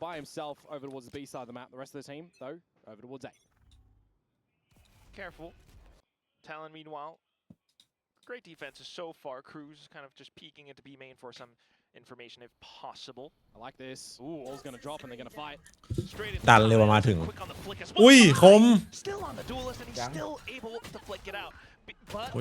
by himself over towards the B side of the map. The rest of the team, though, over towards A. Careful. Talon, meanwhile, great defenses so far. Cruz kind of just peeking into B main for some information if possible. I like this. Ooh, all's gonna drop and they're gonna fight. ดันเร็วมาถึงอุ้ยคม Still on the duelist and he's still able to flick it out. But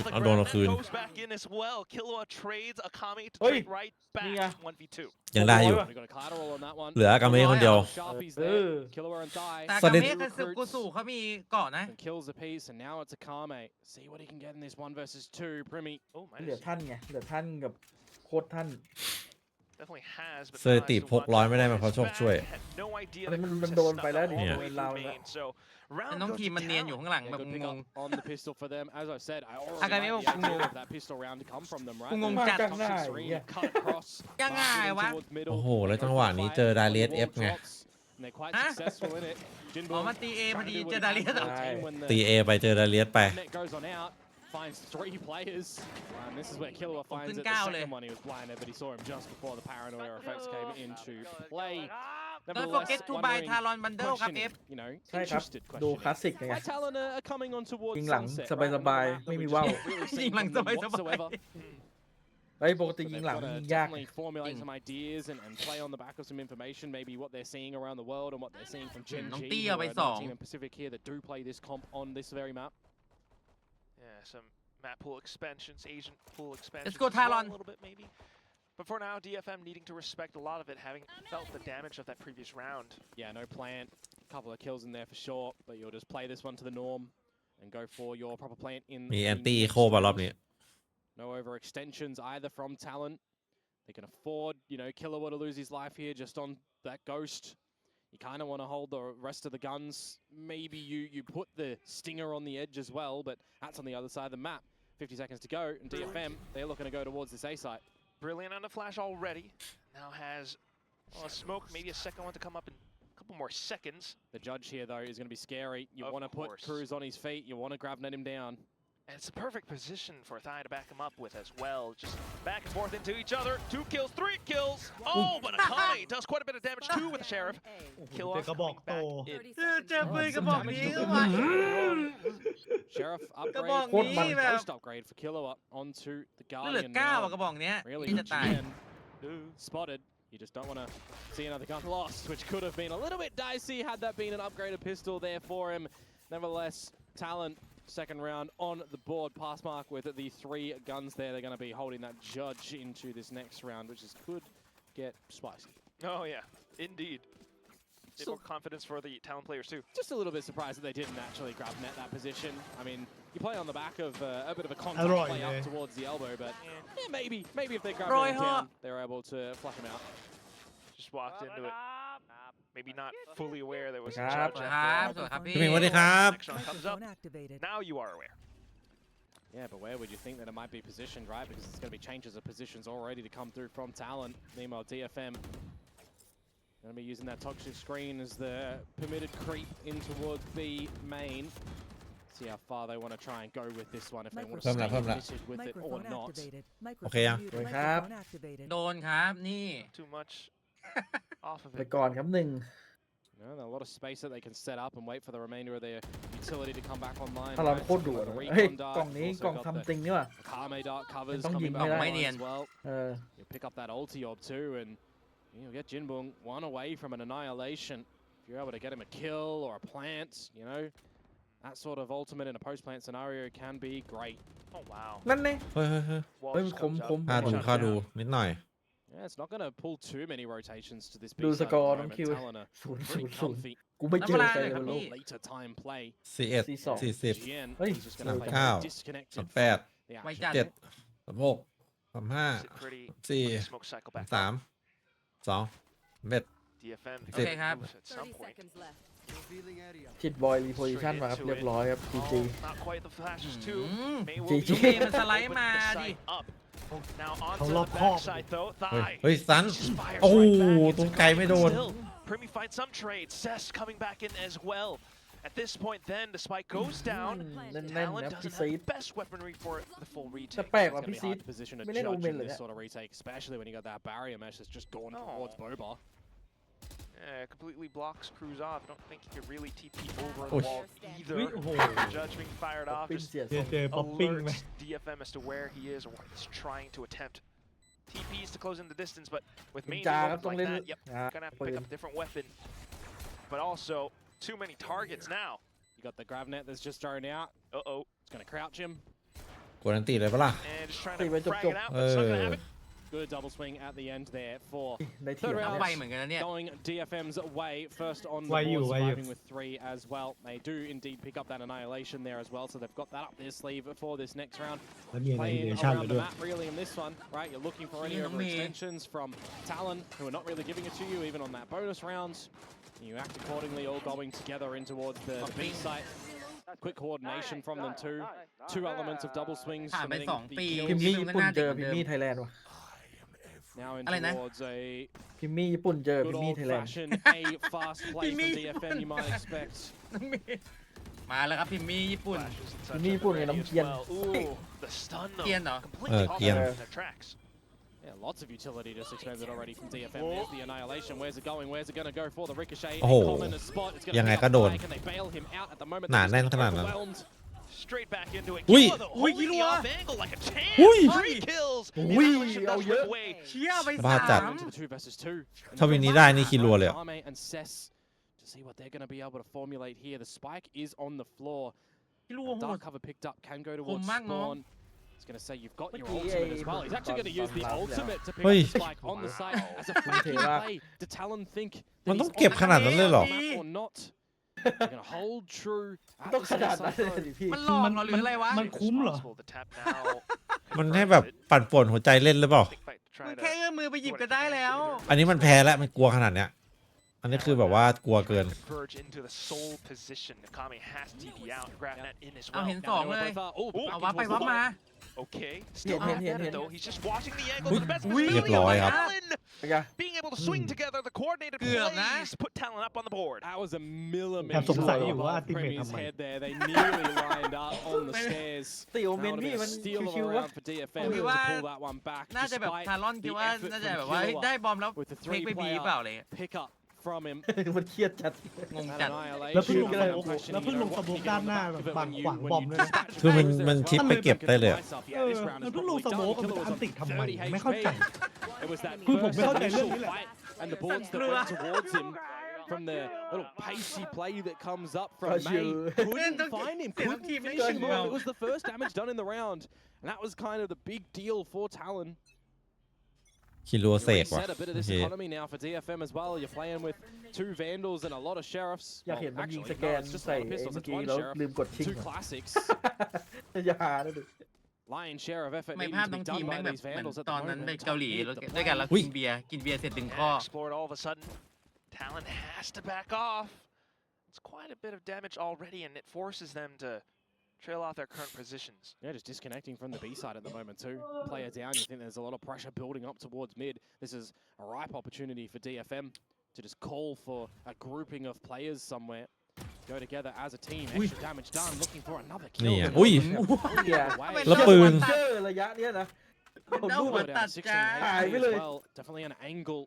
the เอาโดนเราคืน goes back in as well. Killua trades Akame to trade right back 1v2. ยังได้อยู่ We got a collateral on that one. เหลืออากาเมะคนเดียว Sharpie's there. Killua and Die. แต่กาเมะกับซึกุสุเขามีเกาะนะ And kills a piece and now it's Akame. See what he can get in this 1 versus 2. Primi. Oh, เหลือท่านไงเหลือท่านกับโคตรท่าน definitely has. สถิติพกร้อยไม่ได้มาเพราะโชคช่วย มันโดนไปแล้วดิ เนี่ย เราแล้ว แต่น้องทีมมันเนียนอยู่ข้างหลัง Yeah, แบบ good pick ง up ง on the pistol for them. As I said, I already Akame like บอก the กูงง idea of that pistol round to come from them, right? กูงง มา จัด จากไหน Three, เนี่ย cut across, ยังไง passing วะ towards middle. โอ้โหแล้วจังหวะนี้เจอ Darius F ไง And they're quite Huh? successful in it. อ๋อมาตีเอพอดีเจอดาเลียส ตีเอไปเจอดาเลียสไป Net goes on out, finds 3 players. And this is where Killua finds it. The ก้าวเลย second one he was blinded, but he saw him just before the paranoia effects came into play. Don't forget to buy Talon bundle ครับ F You know, ใช่ครับ interested ดู question. คลาสสิกไง Why Talon are coming on towards ยิงหลัง sunset, สบาย right? สบาย On the map ไม่มี that ว่าว we've not really ยิง seen หลัง from ส them บายสบาย whatsoever. เฮ้ยปกติ But ยิง they've หลัง got to ยิงยาก definitely formulate some ideas and play on the back of some information, maybe what they're seeing around the world and what they're seeing from Gen น้อง G, ตี้ who เอา are ไป another 2 team in Pacific here that do play this comp on this very map. Yeah, some map pool expansions, agent pool expansions. Let's go as well, Talon. A little bit maybe. But for now, DFM needing to respect a lot of it, having felt the damage of that previous round. Yeah, no plant, a couple of kills in there for sure, but you'll just play this one to the norm and go for your proper plant in มี the แอนตี้ next โคบารอบนี้ round. No overextensions either from Talon. They can afford, you know, Killua to lose his life here just on that ghost. You kind of want to hold the rest of the guns. Maybe you put the stinger on the edge as well, but that's on the other side of the map. 50 seconds to go, and DFM, they're looking to go towards this A site. Brilliant on the flash already. Now has a smoke, maybe a second one to come up in a couple more seconds. The judge here, though, is going to be scary. You want to put Cruz on his feet. You want to grab net him down. And it's a perfect position for Thai to back him up with as well. Just back and forth into each other. 2 kills, 3 kills. Oh, but Akame does quite a bit of damage too with the Sheriff. Kill off coming back in. เจอปืนกระบอกนี้เข้ามา Sheriff กระบอก upgrade. นี้แบบ Ghost upgrade for Killua onto the เหลือ Guardian 9 now. อะกระบอกเนี้ย Really ที่จะตาย GN spotted. You just don't want to see another gun lost, which could have been a little bit dicey had that been an upgraded pistol there for him. Nevertheless, Talent, second round on the board. Pass mark with the 3 guns there. They're going to be holding that judge into this next round, which could get spicy. Oh, yeah, indeed. Bit more confidence for the Talon players too. Just a little bit surprised that they didn't actually grab net that position. I mean, you play on the back of a bit of a contact play up towards the elbow, but yeah, maybe if they grab him down, they're able to flush him out. Just walked into it. Maybe not fully aware there was a ครับ judge ครับ at สวัสดีครับ พี่ พี่ หมิงสวัสดีครับ next round comes up. Now you are aware. Yeah, but where would you think that it might be positioned, right? Because there's going to be changes of positions already to come through from Talent. Meanwhile, DFM going to be using that toxic screen as the permitted creep in towards B main. See how far they want to try and go with this one, if they want to stay committed with it or not. โอเคยัง สวยครับ โดนครับนี่ Too much off of ไป it. ก่อนครับหนึ่ง You know, a lot of space that they can set up and wait for the remainder of their utility to come back online. ถ้าเรา right? โคตรดุ Got the เฮ้ย recon dart, กล่องนี้ also กล่อง got ทำ the จริงนี่ว่ะ Akame dart covers Don't coming give back me that online one. as well. เออ You pick up that ulti orb too, and you'll get Jinbong one away from an annihilation. If you're able to get him a kill or a plant, you know, that sort of ultimate in a post-plant scenario can be great. Oh wow. นั่นไง เฮ้ยเฮ้ยเฮ้ย Wall เฮ้ย just คม comes ค up. ม ค่าดูนิดหน่อย Yeah, it's not going to pull too many rotations to this B ดู side ส at ก the อร์น้อง moment. คิว Talon are ศูนย์ pretty ศูนย์ comfy. กูไม่เจอใคร น้ำ ใน ปลาเลยครับ โล พี่ ก Later time play. 41 C2 40 GN, Oi, he's just going to play Cow. disconnected. 38 The ไว action. จัด 7 36 35 Sit pretty. 4 Smoke cycle back. 3 2 1 DFM. โอเค ครับ At some point. ชิดบอยรีโพซิชันมาครับเรียบร้อยครับ GG Oh, not quite the flashes too. May will GG be able to มันสไลด์ open มา the ดิ site up. Now onto the backside though. เฮ้ย Thigh. เฮ้ยสัน Just fires โอ้โห right back. It's ตรงไกลไม่โดน still, Primi finds some trade. Cess coming back in as well. At this point then, the spike goes down. แน่นๆ Talon นะ doesn't พี่ have ซีด the best weaponry for the full จะ retake. แปลก It's ว่ะ going to พี่ be ซี hard ด to position a ไม่เล่นโอ judge เมน in เลย this เนี่ย sort of retake, especially when you got that barrier mesh that's just gone towards Boba. Completely blocks Cruz off. Don't think he could really TP over the Oy. wall either. Judge being fired off ปิ้น just เสียท เจ ร อง เจอป๊อปปิ้งไหม alerts DFM as to where he is or what he's trying to attempt. TPs to close in the distance, but with นิน main จาครับ movement ต้อง like เล่น that, yep, gonna have to ปื pick น up a different weapon. But also too many targets now. You got the grab net that's just thrown out. Uh-oh. It's going to crouch him. กวนอันตีเลยปะล่ะ And just trying ตี to ไว้ frag จ it บ out, but it's not gonna เออ happen. Good double swing at the end there for ๆในเถียง Third เอา round. ไปเหมือนกันนะเนี่ย going DFM's way. First on the Why you, board, why you? surviving with 3 as well. They do indeed pick up that annihilation there as well, so they've got that up their sleeve for this next round. แล้วมีอะไร Playing เดชั่น around เล the ยด้วย map really in this one, right? You're looking for any Yeah, me. overextensions from Talon, who are not really giving it to you, even on that bonus round. You act accordingly, all going together in towards the B site. Quick coordination from them too. 2 elements of double swings. ผ่านไป submitting 2 the ปี kills. พิมมี่ มั ญี่ น ปุ่น น่า เจ จะ อ เหมื พิ อน ม เดิ มี่ ม ไทยแลนด์ว่ะ Now in อะไรนะ towards a พิมมี่ญี่ปุ่นเจอ good พิมมี่ไทยแลนด์ old-fashioned A fast play from DFM you might expect. มาแล้วครับพิมมี่ญี่ปุ่น Flashes and such พิมมี่ญี่ปุ่น at the กับ ready น้ำ as เกียน well. Ooh, the stun though. เกียนเหรอ Completely off เกียน their tracks. Yeah, lots of utility just expended already from DFM. There's the annihilation. Where's it going? Where's it going to go for the ricochet? Oh. Common a spot. It's going ยัง to ไง be ก็โดน Can they bail him out at the moment? หนา They're แน่น just ขนาดนั้น overwhelmed. Straight back into it. Ui. Killa, though, Ui, holding the Killa. off angle like a champ. Ui. 3 kills. Ui, Annihilation does oh, rip yeah. away. เชี่ยไป บ้าจัด Into the 2 versus 2. ถ้าวินนี้ได้นี่คิดรัวเลยอะ Arme and Cess to see what they're going to be able to formulate here. The spike is on the floor. ที่รู้ว่าโห Dark ด cover picked up. Can go ค towards มมากเนอะ spawn. He's going to say you've got your Ui, ultimate eh, as well. He's actually going to use the Don ultimate to pick Ui. up the spike on the site as a faking Ui. play. Did Talon think มัน that ต้อง he's เก็บ on ขนาดนั้นเลยเหรอ the map or not? They're going to hold true. at ต้อง the ขนาด safe นั้น side เลย though. ดิพี่ มันหลอกเหรอหรืออะไรวะ มันคุ้มเหรอ The tap now มันให้แบบ confirms it. ปั่นป่วนหัวใจเล่นหรือเปล่า Big fight to try มัน to แค่เอื้อมมือไปหยิบก็ได้แล้ว อันนี้มันแพ้แล้วมันกลัวขนาดเนี้ย อันนี้คือแบบว่ากลัวเกิน converge into the sole position. Nakami has TP out and grab that in as เอา well. เห็น Now สอง they เล were ย both up. Oh, back เอา in วับไป towards วับ the มา Okay, still Hit, not hit, dead hit, though. hit. He's just watching the angle Ui. to the best of Ui. his ability. Ui. Talon เป็นไง being able to swing together the coordinated Good, plays to put Talon up on the board. That was a millimeter แอบสงสัยอยู่ว่า above ultimate Premier's ทำไม head there. They nearly lined up on the stairs. ตีโอ That เมน would have พี่ been มัน a steal of ชิ a วๆวะ round for DFM คิ to ดว่า pull that one back. น่าจะแบบ despite ทารอนคิด the ว่า effort น่าจะ from แบบว่าเฮ้ย Killa ได้บอมแล้ว with the เทคไปบี 3-player เปล่าอะไรเงี้ย pick up from him. มันเครียดจัด งง That จัด annihilation. แล้วเพิ่งลง I'm สโมก questioning, แล้วเพิ่ง you ล know, ง what สโม you ก get ด้า on น the หน้า back แบบ of it บัง when ขวาง you บอมด้วยนะ dispatch คือมัน players as มัน well. ชิปไปเก็บได้เลยอะ Yeah, this round is มันเพิ่งลง probably สโมก done. กับมัน Killa จะอัน was ติ on ทำไม very ไม่เข้าใจ It was that คือผม first ไม่เข้าใจเรื่อง initial นี้แหละ fight and the boards that went towards him from the little pacey play that comes up from Got May. you. Couldn't find him, couldn't finish Got him you. off. It was the first damage done in the round, and that was kind of the big deal for Talon. คิรัว You เสกว่ะ reset a bit of โอ this เค economy now for DFM as well. You're playing with 2 Vandals and a lot of Sheriffs. อยากเห็น Well, มันยิง actually, สแก no, น it's just a ใส่ lot of ไอ้ pistols. เมื่อ It's กี้ one แล้ว Sheriff, ลืมกดชิง 2 ว่ะ classics. อย่าหานะดิ Lion share of effort ไม่ needing ภาพ to ทั้ be งทีม done แม่ by งแบบ these เหมือน Vandals at ต the อนนั้น moment. ไปเกาหลี Top แล้ว mid, the ด้วยกัน play. แล้ว อุ้ย กินเบียร์เสร็จดึงข้อ And explored all of a sudden. Talon has to back off. It's quite a bit of damage already, and it forces them to trail off their current positions. Yeah, just disconnecting from the B side at the moment too. Player down, you think there's a lot of pressure building up towards mid. This is a ripe opportunity for DFM to just call for a grouping of players somewhere. Go together as a team. Extra damage done. Looking for another kill. นี่ and อ่ะอุ้ย เหี้ย away. แล้วปืน เจอระยะเนี้ยนะ เป็นเอาหัว Good ตั out ด of 16 จ้า HPไป as เลย well. Definitely an angle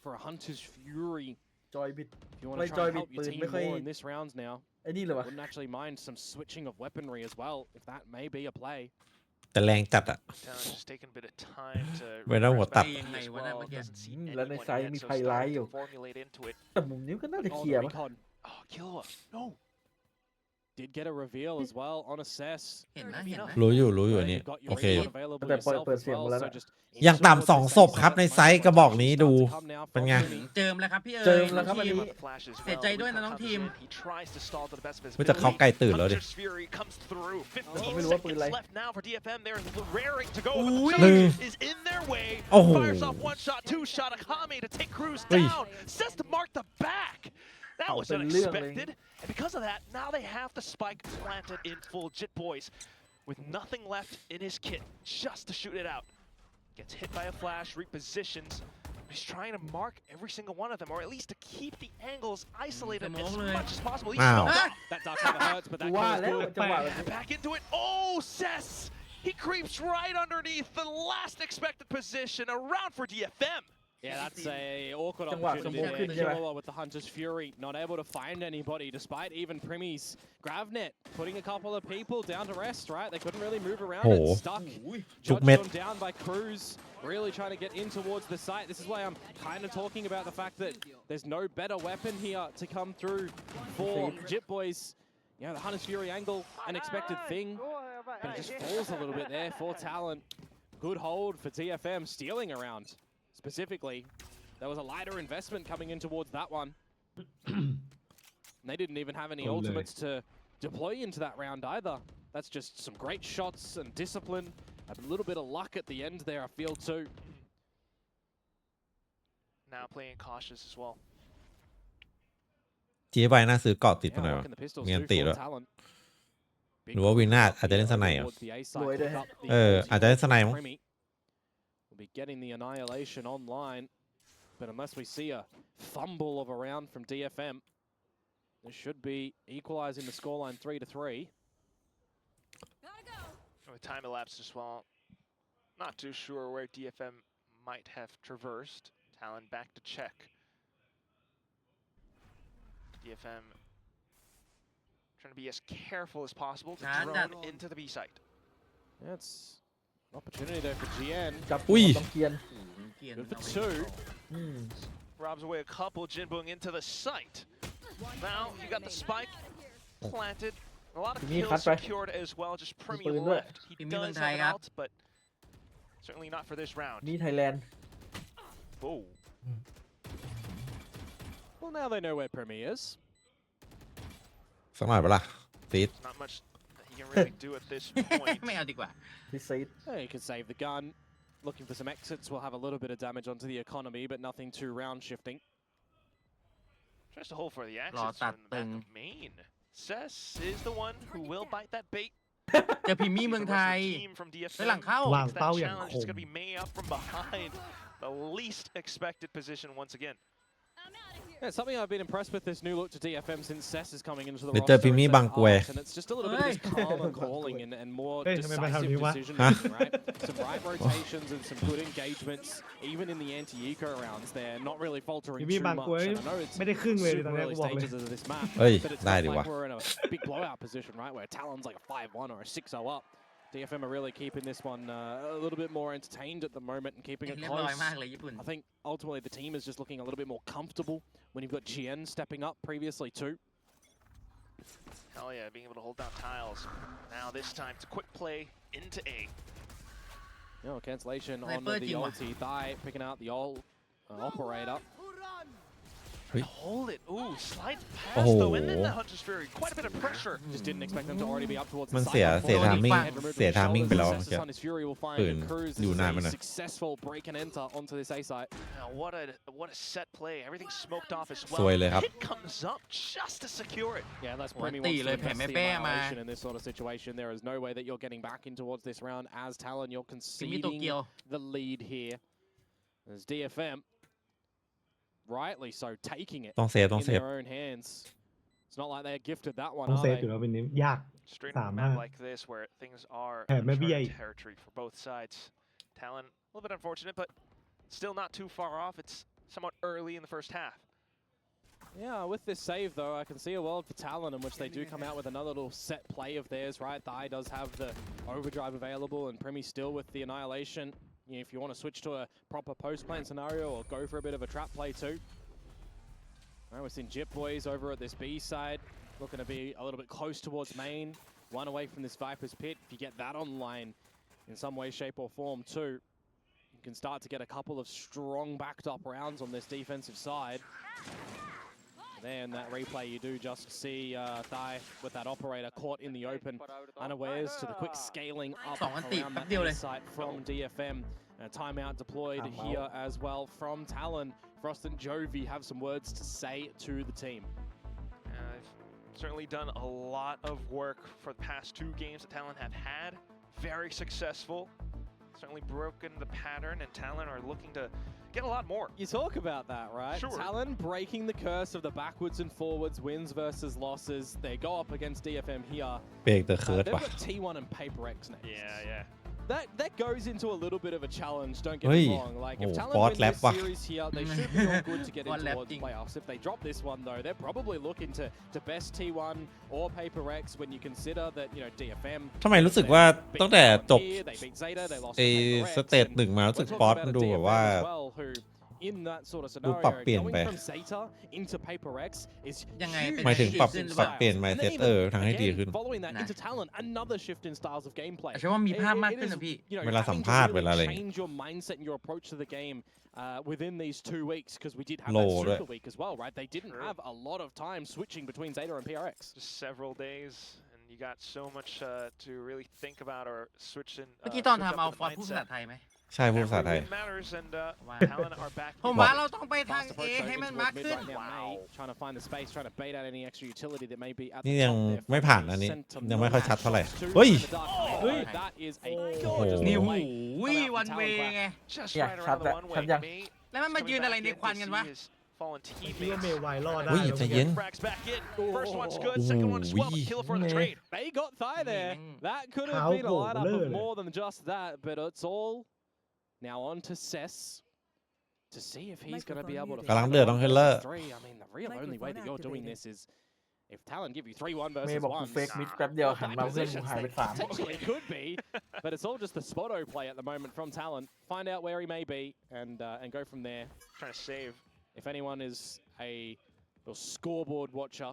for a Hunter's Fury. จอยบิด If you want Play to try and Joy help your with teamปืนไม่ค่อย more in this round now, ไอ้นี่เลยวะ wouldn't actually mind some switching of weaponry as well, if that may be a play. แต่แรงจัดอะ Talon's just taking a bit of time to เวลาหัวตัด refresh back as well. Doesn't see แล้วใน anyone ไซด์ yet, มี so ไพไลท์ starting อยู่ to formulate into it. แต่มุมนี้ก็น่าจะ Oh, เค the ลียร์ปะ recon Oh, Killa. No. did get a reveal as well on assess. เห็นนะเห็นนะ รู้อยู่อัน You've นี้ got your โอเค recon available แต่ yourself เปิด as เสียง well, มาแล้ว so นะ just อย่างต่ำ ensure 2 ศพครับในไซส์กระบอกนี้ดู come now เป็น from ไง Vinny. เจิมแล้วครับพี่เอ๋ เจิ ย มแล้วครับ ทีม อันนี้ The flash as เสีย well. ใจด้วยนะ Recon น้อง comes ทีม in. He tries to stall to the best of his เฮ้ยแต่เขา ability. ไกลตื่นแล้วดิ Hunter's Fury comes through. 15 ไม่รู้ว่าปืนอะไร seconds left now for DFM. They're raring to go. Ooh. But the หนึ่ง shot is in their way. Oh. Fires off 1 shot, 2 shot. Akame to take Cruz Ui. down. Says to mark the back. That was เป็นเรื่องเลย unexpected. And because of that, now they have the spike planted in full. Jit Boys with nothing left in his kit just to shoot it out. Gets hit by a flash, repositions. He's trying to mark every single one of them, or at least to keep the angles isolated as much as possible. He's Wow. smoked out. That dark cover hurts, but that ว่า kills แล้ว good. จังหวะแบบนี้ Back into it. Oh, Cess! He creeps right underneath the last expected position. A round for DFM. Yeah, that's a awkward จังหวะ opportunity สมมุติขึ้น there. ใช่ไหม Killer with the Hunter's Fury, not able to find anybody despite even Primmy's Gravnet putting a couple of people down to rest, right? They couldn't really move around and Oh. stuck. ทุก Judged เม็ด them down by Cruz, really trying to get in towards the site. This is why I'm kind of talking about the fact that there's no better weapon here to come through for Jit Boys. You know, the Hunter's Fury angle, unexpected thing, but it just falls a little bit there for Talon. Good hold for DFM, stealing around. Specifically, there was a lighter investment coming in towards that one. They didn't even have any ultimates to deploy into that round either. That's just some great shots and discipline. A little bit of luck at the end there, I feel too. Now playing cautious as well. จีไวน่าซื้อเกาะติด Yeah, มาหน่อย rocking the pistols มีอัน through ติ for ด้วย Talon. Big หรือว่าวินน่า push up อาจจะเล่นส here ไนด์เหรอ towards the A side, รวยด้วย pick up the อาจจะเล่นสไนด์มั้ง Primmy. We'll be getting the annihilation online, but unless we see a fumble of a round from DFM, this should be equalizing the scoreline 3-3. With time elapsed as well, not too sure where DFM might have traversed. Talon back to check. DFM trying to be as careful as possible to drone into the B site. Yeah, it's an opportunity there for GN. จับ อุ้ย ต้องเกียน Good for two. อืม Robs away a couple, Jinbong into the site. Now you got the spike planted. A lot of kills secured as well, just Primmy left. He does have an ult, but certainly not for this round. นี่ไทยแลนด์ Oh. Well, now they know where Primmy is. สักหน่อยปะล่ะซีด Not much that he can really do at this point. ไม่เอาดีกว่า ที่ซีด Hey, you can save the gun. Looking for some exits will have a little bit of damage onto the economy, but nothing too round shifting. Tries to hold for the exits from the back of main. Cess is the one who will bite that bait. เจอพิมมี่เมืองไทย Team from ไป DFM. หลังเข้า วาง That เป้าอย่าง challenge ค is ม going to be May up from behind. The least expected position once again. Yeah, something I've been impressed with this new look to DFM since Cess is coming into the เดี๋ยวเจอ roster. พิมมี่ It's บาง that กรวย arc, and it's just a little bit of this calmer calling and more เฮ้ยทำไมมาทำ decisive นี้วะ decision making, right? Some right rotations and some good engagements, even in the anti-eco rounds. They're not really faltering มี too บาง much. กรวย And I know it's ไม่ได้ครึ่งเลยตอน super แรก early กูบอกเลย stages of this map, เฮ้ย but it's ได้ not ดิวะ like we're in a big blowout position, right? Where Talon's like a 5-1 or a 6-0 up. DFM are really keeping this one a little bit more entertained at the moment and keeping it เรียบร้อย close. มากเลยญี่ปุ่น I think ultimately the team is just looking a little bit more comfortable when you've got GN stepping up previously too. Hell yeah, being able to hold down tiles. Now this time it's a quick play into A. No cancellation on Sniper the จริงว่ะ ulti. Thigh picking out the old operator. Hold it. Ooh, slides past Oh. though, and then the Hunter's Fury. Quite a bit of pressure. Just didn't expect them to already be up towards มัน the เสีย side. เสีย timing Head removed from เสีย the timing ไปแล้ว shoulders. เมื่อกี้ Assassin's Hunter's Fury will find ปืน Cruz. อยู่ This นาน is ไปหน่ a อย successful break and enter onto this A site. Now what a set play. Everything smoked off as สวย well. เลยครับ Hit comes up just to secure it. Yeah, that's หัว Premier ตี wants เลย to แผ่ invest แม่ the แป้มา annihilation in this sort of situation. There is no way that you're getting back in towards this round. As Talon, you're พิมมี่โต conceding เกียว the lead here. As DFM, rightly so, taking it ต้องเซฟต้อง in เซฟ their own hands. It's not like they're gifted that one, ต้อง are เซฟ they? อยู่แล้วเป็นนี้ยาก Straight on a map like this where things are maybe uncharted I- territory for both sides. Talon, a little bit unfortunate, but still not too far off. It's somewhat early in the first half. Yeah, with this save though, I can see a world for Talon in which they do come out with another little set play of theirs, right? Thigh does have the overdrive available and Primmy still with the annihilation. You know, if you want to switch to a proper post-plant scenario or go for a bit of a trap play too. All right, we're seeing Jit Boys over at this B side, looking to be a little bit close towards main. One away from this Viper's Pit. If you get that online in some way, shape or form too, you can start to get a couple of strong backed up rounds on this defensive side. Then that replay, you do just see Thigh with that operator caught in the open, unawares to the quick scaling up สองอันติ around แป๊บ that เดียวเลย A site from DFM. A timeout deployed here as well from Talon. Frost and Jovi have some words to say to the team. I've certainly done a lot of work for the past 2 games that Talon have had. Very successful. Certainly broken the pattern, and Talon are looking to get a lot more. You talk about that, right? Sure. Talon breaking the curse of the backwards and forwards, wins versus losses. They go up against DFM here. เบรกเดอะเคิร์ด They've ว่ะ got T1 and Paper X next. Yeah. that goes into a little bit of a challenge. Don't get เฮ้ย me wrong. Like if โอ้ Talon บอส win แรป this ว่ะ series here, they should be all good to get บอส in แรป towards จริง playoffs. If they drop this one though, they're probably looking to best T1 or Paper X when you consider that DFM. ทำไมรู้สึกว่าตั้งแต่จบ They beat Zeta, they lost ไอ้ to Paper X, สเตจ and หนึ่งมารู้สึ we're ก talking ป๊อต about มัน a ดูแบบว่า DFM as well who in that sort of ดู scenario ปรับเปลี่ยน going ไป from Zeta into Paper X is ยังไงเป็น หมายถึงปรับ ดีขึ้นหรือ ป เป รับ ล่า เปลี่ยน And mindset then ทางให้ดี again, ขึ้น following that นะ into Talon, another shift in styles of gameplay. ใช่ว่ามีภาพมาก It ขึ้น is, นะพี่ you know, เวลา having สัม to ภาษณ์ really เวลาอะไรอย่างเงี้ย change your mindset and your approach to the game within these 2 weeks because we did have Low, that right? super week as well, right? They didn't have a lot of time switching between Zeta and PRX. Just several days, and you got so much to really think about or switch in. เมื่อกี้ตอน switch ทำ up เอา the ฟอร์ดพูดภาษา mindset. ไทยไหม ใช่พูดภาษา Every ไทย win matters, and Wow. Talon are back. ผม in ว่า it. เราต้องไปทาง Fast เอ approach ให้ going มัน towards มาก mid ขึ้น right now. May trying to find the space, trying to bait out any extra utility that may be at นี่ the ยัง top there. ไม่ผ่านอันนี้ Sent ยังไม่ค่อยชัดเท่าไหร่ shots to เฮ้ย the dark side. That is a gorgeous โอ้ นี่ โห หู play. ยวันเวไง Just Yeah, right shut around the that- one shut way. down. May แล้วมันมายืนอะไรในควันกันวะ coming back in to see his fallen คิดว่าเม teammates. ย์ไวรอดได้ เฮ้ยใจเย็น Frags back in. First one's good, second one as well. But kill for the trade. They got Thigh there. That could have How been a lineup blur. of more than just that, but it's all now on to Cess to see if he's going to be able to. กำลังเดือดต้อง Heller three. I mean, the real only way that you're doing this is if Talon give you 3-1 เม versus ย์บอกกู 1. เฟกมิดแป๊บเดียวหันมา By เพื่อนกู positions, หายไป they 3 potentially could be, but it's all just the spotto play at the moment from Talon. Find out where he may be and go from there. Trying to save. If anyone is a scoreboard watcher,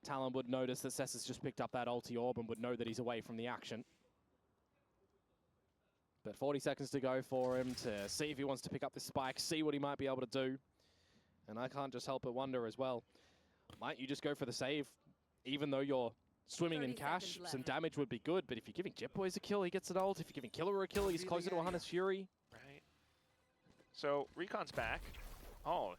Talon would notice that Cess has just picked up that ulti orb and would know that he's away from the action. But 40 seconds to go for him to see if he wants to pick up the spike, see what he might be able to do. And I can't just help but wonder as well, might you just go for the save? Even though you're swimming in cash, some damage would be good. But if you're giving Jetboys a kill, he gets an ult. If you're giving Killer a kill, he's closer to a Hunter's Fury. Right. So Recon's back. Oh,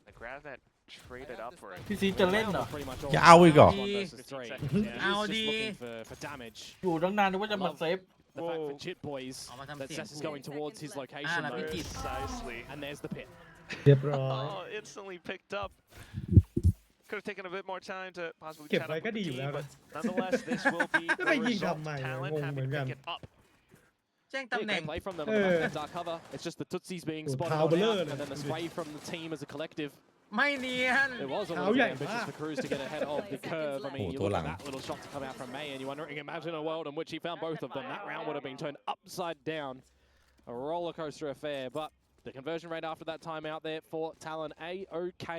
I grabbed that, traded upward. พี่ซีจะเล่นเหรอ Pretty much all อย่าเอาอีกเหรอ 1 versus 3. Yeah. He'sเอา just ดี looking for damage. อยู่ตั้งนานนึกว่าจะมาเซฟ The fact Whoa. for Chit Boys Oh, my that God. Cess is going towards his location Ah, though. Pit. Precisely. And there's the pit. เรียบร้อย Oh, instantly picked up. Could have taken a bit more time to possibly เก็บ chat ไว้ up ก็ with ดี the อยู่ team, แล้วนะ but nonetheless, this will be ก็ the ไปยิง result. ทำไมอะ Talon งงเหมือน having to กัน pick it up. แจ้ง Yeah, ตำแหน่ง great play from them on the back of that dark cover. It's just the Tootsies being Oh, spotted Tao on Blur out,เลย and then the spray from the team as a collective. ไม่เนียน It was a Tao little bit Yang ambitious Ma. for Cruz to get ahead of the curve. I mean, Oh, you Tua look at Lang. that little shot to come out from May, and you're wondering, imagine a world in which he found both of them. That round would have been turned upside down. A roller coaster affair, but the conversion rate after that time out there for Talon, A-OK.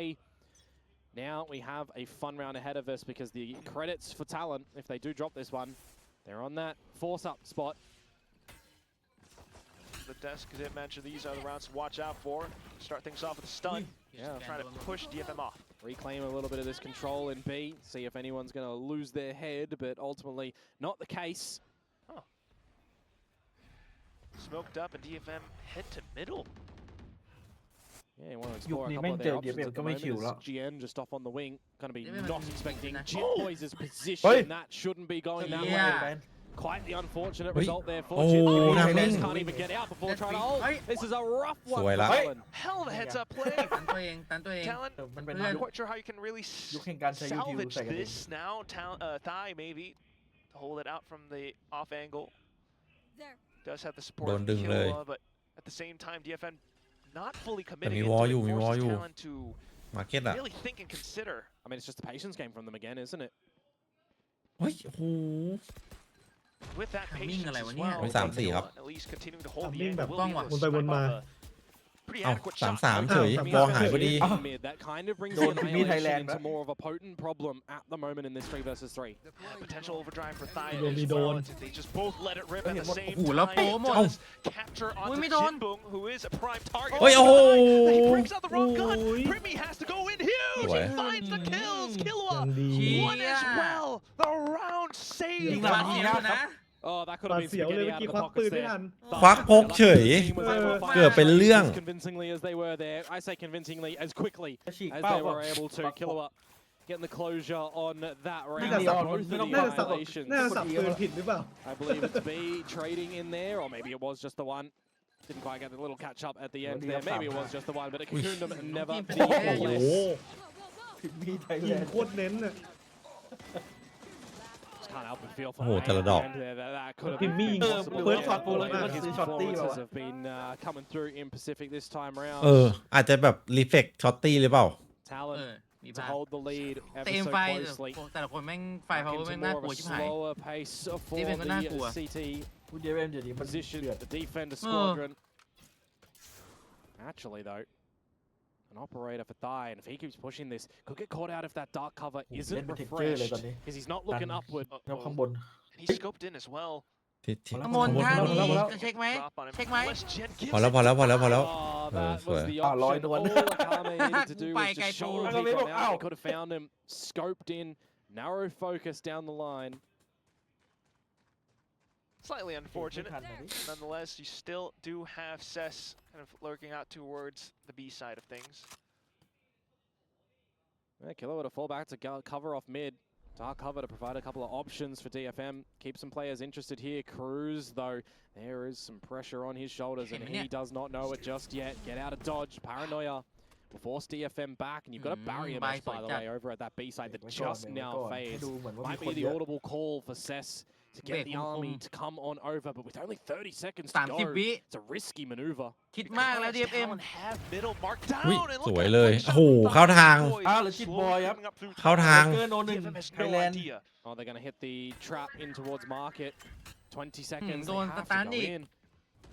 Now we have a fun round ahead of us because the credits for Talon, if they do drop this one, they're on that force-up spot. The desk did mention these are the rounds to watch out for. Start things off with a stun. Yeah. Trying to push DFM off. Reclaim a little bit of this control in B, see if anyone's going to lose their head, but ultimately not the case. Smoked up and DFM head to middle. Yeah, you want to explore a ยุคนี้ couple of แม่ง their เจอ options DFM at ก็ the ไม่ moment. ชิวแล้ว As GN just off on the wing, going to be DFM not is expectingนะ Jit Boys' position. Hey. That shouldn't be going that Yeah. way. Quite the unfortunate Hey. result there for Oh, Jit Boys. nah, They man. can't even get out before Let's trying to be- ult. Hey. This is a rough one Sui for la. Talon. Hell of a heads up play. ตันตัวเองตันตัวเอง Talon, มันเป็น not ยุค quite sure how you can really ยุคแห่งการใช้ยูทิว salvage ใส่กันเอง this now. Thigh maybe to hold it out from the off angle. Does have the support Đồn of đừng lời. Killa, but at the same time DFM not fully committing mi into wall it, dù, mi forces wall dù. Talon to มาร์เก็ตอะ really think and consider. I mean, it's just a patience game from them again, isn't it? เฮ้ยโอ้โห With that Timing patience อะไร as วะเนี่ย well, ไม่3-4 ครับ at least continuing to hold the Timing angle แบบ will be able to วนไปวน snipe มา off a pretty เอ้า adequate shot. 3-3 เฉย อ้าว บอลหายพอดี Mid, that kind of brings Don't the be Thailand, annihilation into but- more of a potent problem at the moment in this 3 versus 3. Potential overdrive for Thigh Don't be as well. done. If they just both let it rip at the same โอ้โหแล้วโป๊ะหมด time. Does capture อุ้ย onto ไม่โดน Jinbung, who is a prime target. เฮ้ยโอ้โห He brings out the wrong gun. โอ้ย Primi has to go in huge. Ủa? He finds the kills. ยั Killua งดี one as well. The round ยิ saved. งหลั มาง เสียวนะ Oh, that could ปา have ด been เสียวเลย spaghetti เมื่อ out กี้ of ควั the กปืน pockets ไม่ there. ทัน ควักพกเฉย เกือบเป็นเรื่อง As convincingly as they were there, I say convincingly as quickly จะฉีก as เป้า they เปล่า were able to kill up, getting the closure on that round. Not Both the of the Not น่าจะสับ annihilations. น่าจะสับปืนผิดหรือเปล่า I believe it to be trading in there, or maybe it was just the one. Didn't quite get the little catch up at the end there. Maybe it was just the one, but it Kundum never Team the โอ้ less. โห พิมพ์มีไทยแล ยิง นด์ โคตรเน้นน่ะ Can't help but feel for โอ้โหแต่ละดอก that could have พิมมี่ been possible. เฟิร์สช็อต Yeah, กูแล้วก็ his ซื้อช็อตตี้มา performances have been coming through in Pacific this time round. อาจจะแบบรีเฟกช็อตตี้หรือเปล่า เอ Talent อมี to บ้าง hold the lead แต่ ever เอ็ม so ไฟ closely. แต่ละคนแม่งไฟ Back เขาแม่ into งน่า more กลัว of a ชิบหาย slower pace for Defense ก็น่ากลัว the CT พูดเดียวเอ็มเดี๋ยวนี้มัน position, เดือด the defender squadron. Actually, though, an operator for Thai, and if he keeps pushing this, could get caught out if that dark cover เล่น isn't เป็นเทคเจอร์เลย refreshed ตอนนี้ because he's not looking upward. แล้วข้างบน He scoped in as well. ทิศ ข้างบนท่านี้จะเช็คไหม Drop on him. เช็คไหม Unless Jen gives พอแล้ว it. พอแล้วพอแล้วพอแล้ว Oh, that sorry. was the Ah, Lloyd option. won. All Akame needed to do was Bye, just show guy. him he Ow. got out. They could have found him, scoped in, narrow focus down the line. Slightly unfortunate. ไม่ทันนะดิ Nonetheless, you still do have Cess kind of lurking out towards the B side of things. Yeah, Killer would have fall back to cover off mid. Dark cover to provide a couple of options for DFM. Keep some players interested here. Cruz, though, there is some pressure on his shoulders, and he does not know it just yet. Get out of dodge. Paranoia will force DFM back, and you've got a barrier mesh, by the way, over at that B side that just now ให้ fades. ดูเหมือนว่ามี Might ค be น the เยอะ audible call for Cess to get the army to come on over, but with only 30 seconds to 30 go, วิ it's a risky maneuver. คิดมากแล้ว DFM Talon have middle marked อุ๊ย down, and ส look วย at เลย that โอ้โห shot เข้าทาง Boys อ้าวแล้วชิด slowly บอยครับ creeping up through เข้าทาง เกอร์โนหนึ่ง DFM has ไท no ยแลนด์ idea. Oh, they're going to hit the trap in towards market. 20 seconds. Go They on, have to Satan go Nick. in.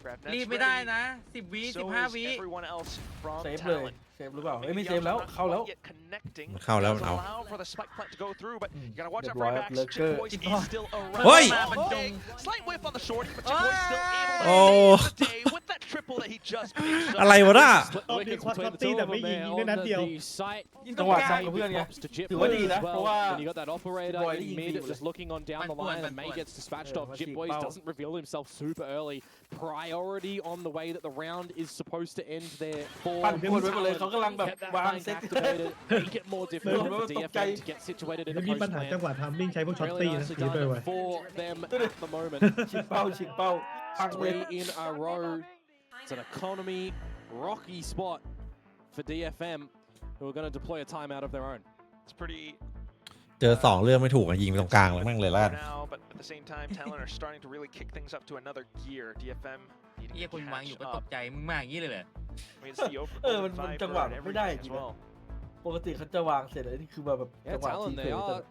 Grab รีบ nets ไม่ได้ ready. นะ10 วิ So 15 is วิ everyone else from เซฟเลย Talon. เซฟหรือเปล่า Maybe ไม่ the เซฟแล้ว option's not เข้าแล้ว quite yet connecting. เข้าแล้ว Doesn't เอา allow for the spike plant to go through, but you gotta watch out เรียบ for ร้อย your ครับ backs. เลิกเกอ Chip ร์ Boys is still around. เฮ้ย Okay, slight whiff on the shorty, but Chip Boys still able to โอ้ save the day with that triple that he just picked up. อะไรวะน่ะ Split the Oh, wickets big hot between the shot two of that them may thereยิง on ได้นัดเดียว the site. จังหวะซ้ำกับเพื่อนไง Props to Jip ถือว่าดี Boys นะ as เพราะ well. ว่า Then you got that operator Boy in ยิง mid ฟรีอยู่ just looking on down the Bad boy, line, bad and May boy. gets dispatched Yeah, off. let's Jip see, Boys foul. doesn't reveal himself super early. Priority on the way that the round is supposed to end there for ปั่นโคนไว้หมดเลยเขากำลังแบบ Get that วาง flank เซ็ต activated, make it more difficult for Tốc DFM chạy. to get situated in เดี๋ย a วนี้ post ปัญหาจัง plan. หวะทามมิ่งใช้พวกช็อต Really ตี้นะ nicely คิดไป done ไว้ for them at the moment. ชิงเป้าชิงเป้าพังเลย Three in a row. It's an economy rocky spot for DFM, who are going to deploy a timeout of their own. It's pretty เจอ2เรื่องไม่ถูกอะยิงไปตรงกลางแล้วแม่งเลยแล้วกัน now, but at the same time, Talon are starting to really kick things up to another gear. DFM เฮีย needing คน to วางอยู่ catch ก็ต up. กใจมึงมาอย่างนี้เลยเหรอ I mean, it's the over มัน Viper จังหวะ and ไม่ได้จ everything ริ as งๆนะ well. ปกติเขาจะวางเสร็จแล้วนี่คือแบบ Yeah, จังหวะ Talon, ที่เผ they ลอแต่ are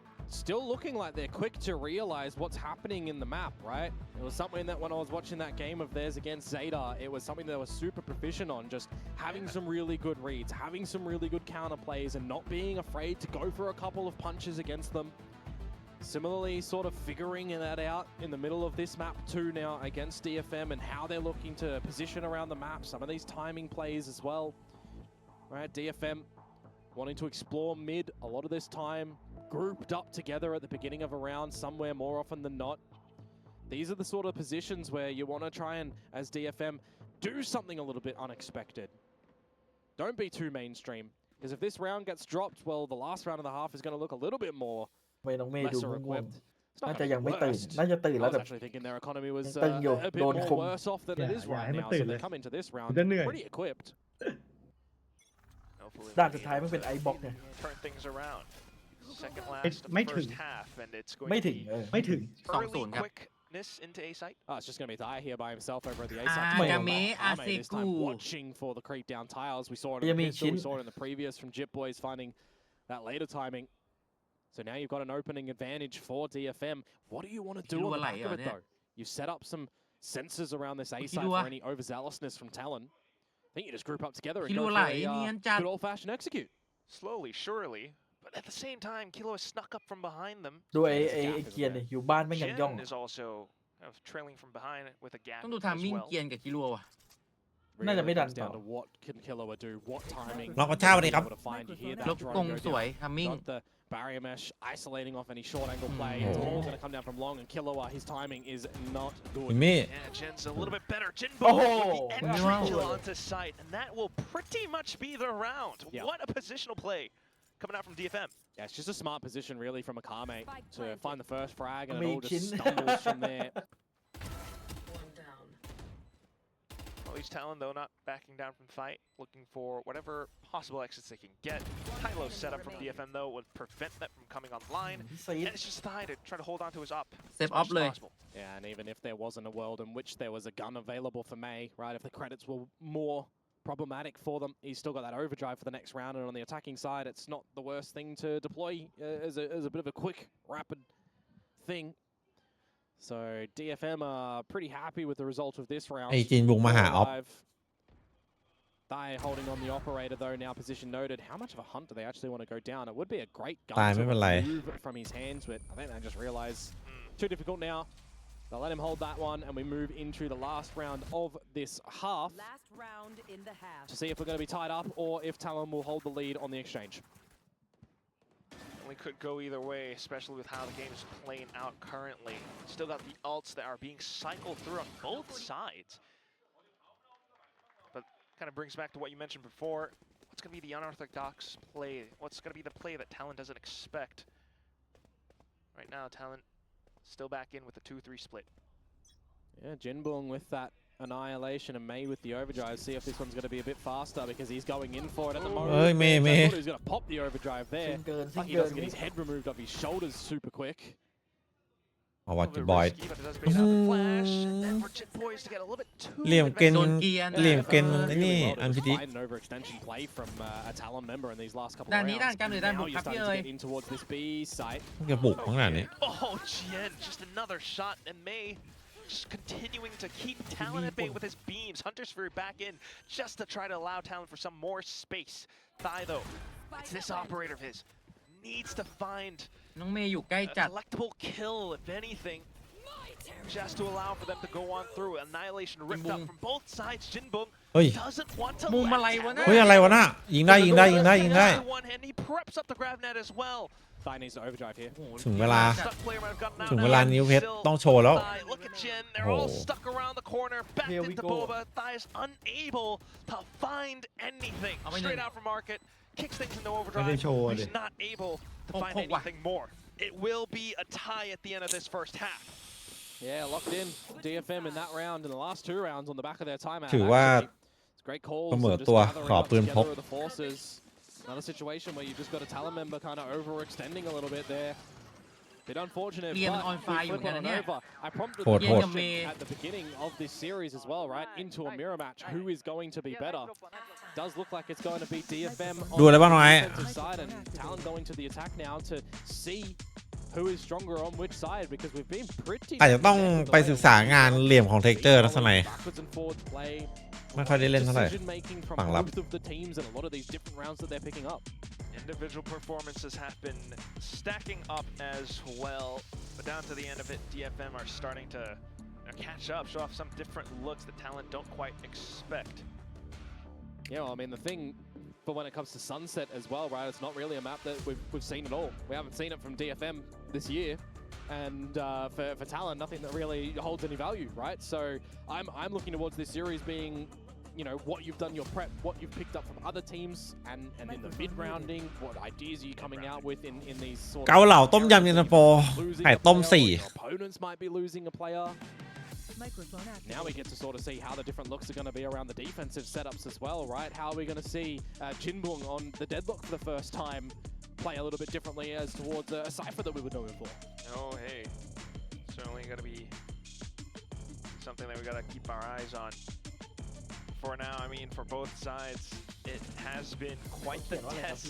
still looking like they're quick to realize what's happening in the map, right? It was something that when I was watching that game of theirs against Zeta, it was something that they were super proficient on, just having some really good reads, having some really good counter plays, and not being afraid to go for a couple of punches against them. Similarly, sort of figuring that out in the middle of this map too now against DFM and how they're looking to position around the map, some of these timing plays as well. Right, DFM wanting to explore mid a lot of this time, grouped up together at the beginning of a round somewhere more often than not. These are the sort of positions where you want to try and, as DFM, do something a little bit unexpected. Don't be too mainstream, because if this round gets dropped, well, the last round and a half is going to look a little bit more ไม่น้องเมย์ดู lesser ง่วง equipped. It's ๆน่า not จะ gonna ยัง be ไม่ตื่น worst. น่าจะตื่น I แล้ว was แต่ actually thinking their economy was Tưng vô, a bit đồn more khùng. worse off than it Yeah, is yeah, right hãy now. mất So tiền they đấy. come into this round Đến người. pretty equipped. Hopefully ด่าน we'll สุด be ท้ายมัน able เป็น to ไอบ็อกเนี่ย turn things around. Second ไม่ last of ไม่ the ถึง first half, and it's going ไม่ to ถึง be ไม่ถึง early 2-0 ครับ quickness into A site. Oh, it's just going to be Dai here by himself over at the A Ah, side. Yami, Ame this time Aseku. watching for the creep down tiles. We saw it in the Yami pistol, we Chin. saw it in the previous from Jip Boys finding that later timing. So now you've got an opening advantage for DFM. What do you want to do on the back of it though? You've set up some sensors around this A site for any overzealousness from Talon. I think you just group up together and go for a good old-fashioned execute. Slowly, surely, but at the same time, Kilo has snuck up from behind them. ดูไอเกียร์เนี่ยอยู่บ้านไม่ยังย่อง Jin is also kind of trailing from behind with a gap ต้องดู as ทามมิ่ง well. เกียนกับคิรัวว่ะ น่าจะไม่ Really ดัน comes down ต่อ to what can Killua do, what timing. รองพระเจ้าสวัสดีครับ able to find. You hear ล that บ drone กง go สวย down. ทามมิ่ง Got the barrier mesh isolating off any short angle play. Oh. It's all going to come down from long, and Killua, his timing is not พิ good. มมี่ Yeah, Jin's a little bit better. Jinbo Oh, with the entry wow. kill onto site, and that will pretty much be the round. Yeah. What a positional play coming out from DFM. Yeah, it's just a smart position, really, from Akame to find the first frag, and it Amazing. all just stumbles from there. Well, least Talon, though, not backing down from the fight, looking for whatever possible exits they can get. High-low setup from DFM, though, would prevent that from coming online. And it's just Thai to try to hold on to his up as much as possible. Yeah, and even if there wasn't a world in which there was a gun available for May, right, if the credits were more problematic for them, he's still got that overdrive for the next round, and on the attacking side, it's not the worst thing to deploy as a bit of a quick, rapid thing. So DFM are pretty happy with the result of this round. ไอ้จีนบุกมาหาออฟ Thai holding on the operator though, now position noted. How much of a hunt do they actually want to go down? It would be a great gun ตายไม่เป็นไร to remove from his hands, but I think they just realize too difficult now. They'll let him hold that one, and we move into the last round of this half. Last round in the half. To see if we're going to be tied up or if Talon will hold the lead on the exchange. We could go either way, especially with how the game is playing out currently. Still got the ults that are being cycled through on both sides. But kind of brings back to what you mentioned before. What's going to be the unorthodox play? What's going to be the play that Talon doesn't expect? Right now, Talon still back in with the 2-3 split. Yeah, Jinbong with that annihilation and May with the overdrive. See if this one's going to be a bit faster because he's going in for it at the moment. เฮ้ยเมย์ I thought he was going to pop the overdrive ซิ there. งเกินซิง Lucky he เกิน doesn't get his head removed off his shoulders super quick. เอาวั A ดจิ little บอย bit risky, but it does bait out the flash. And then for Jit Boys to get a little bit too เหลี่ยมเกิน โดนเกียร์ เหลี่ยมเกิน นะ ไอ้นี่ Well, อัน there พิ was ธิ quite an overextension play from a Talon member in these last couple of ด้าน rounds. นี้ด้านกลางหรือด้านบุ Now ก you're ครับพี่ starting เอ๋ to ย get in towards this B site. จะบุกขนาดนี้ Oh, Jien, just another shot, and May just continuing to keep Talon at bay with his beams. Hunter's Fury back in just to try to allow Talon for some more space. Thai, though, it's this operator of his. Needs to find น้องเมย์อยู่ใกล้ a จัด collectible kill, if anything, just to allow for them to go on through. Annihilation ripped up from both sides. Jinbong เฮ้ย doesn't want to มุม let อะไรวะ Talon น่ะ เฮ้ยอะไรวะน่ะยิงได้ยิงได้ยิงได้ยิงได้ one hand. He preps up the grab net as well. Thai needs to overdrive here. ถึงเวลา Stuck player might have gotten out ถึง now. เวลานิ้วเพชร Still ต้องโชว์แล้ว Thai, look at Jin. They're โอ้ all stuck around the corner. Back Here we into go. Boba. Thai is unable to find anything. I mean, Straight out from market. Kicks things into ไม่ overdrive. ได้โชว์เล He's ย not able to Oh, find oh, wow. anything more. It will be a tie at the end of this first half. Yeah, locked in. DFM in that round and the last two rounds on the back of their timeout. ถือว่า Actually, it's great calls. เสมอ and just ตัว gathering ขอ up ปืนพก together of the forces. Another situation where you've just got a Talon member kind of overextending a little bit there. Bit unfortunate, เรียน but ออนไฟ we อยู่ flip เหมือน on กันนะ an เนี่ย over. I prompted Hold, the hold. question at the beginning of this series as well, right? Into a mirror match. Who is going to be better? Does look like it's going to be DFM on ดูอะไรบ้างน้อย the defensive side, and Talon going to the attack now to see who is stronger on which side, because we've been pretty อาจจะต้องไปศึกษางานเหลี่ยมของเทคเจอร์ลักษณะ backwards and forward play, ไม่ค่อยได้เล่นเท่าไหร่ decision making from ฝั่งรับ both of the teams and a lot of these different rounds that they're picking up. Individual performances have been stacking up as well, but down to the end of it, DFM are starting to catch up, show off some different looks that Talon don't quite expect. Yeah, well, I mean, the thing for when it comes to Sunset as well, right, it's not really a map that we've seen at all. We haven't seen it from DFM this year. And for Talon, nothing that really holds any value, right? So I'm looking towards this series being, you know, what you've done your prep, what you've picked up from other teams, and in the mid-rounding, what ideas are you coming out with in these sort of... เกาเหลาต้มยำเย็นตาโฟ losing ไข่ a ต้ม player, สี่ or your opponents might be losing a player. Microphone activated. Now we get to sort of see how the different looks are going to be around the defensive setups as well, right? How are we going to see Jinbong on the deadlock for the first time play a little bit differently as towards a Cypher that we would know him for? Oh, hey, certainly going to be something that we got to keep our eyes on. For now, I mean, for both sides, it has been quite the test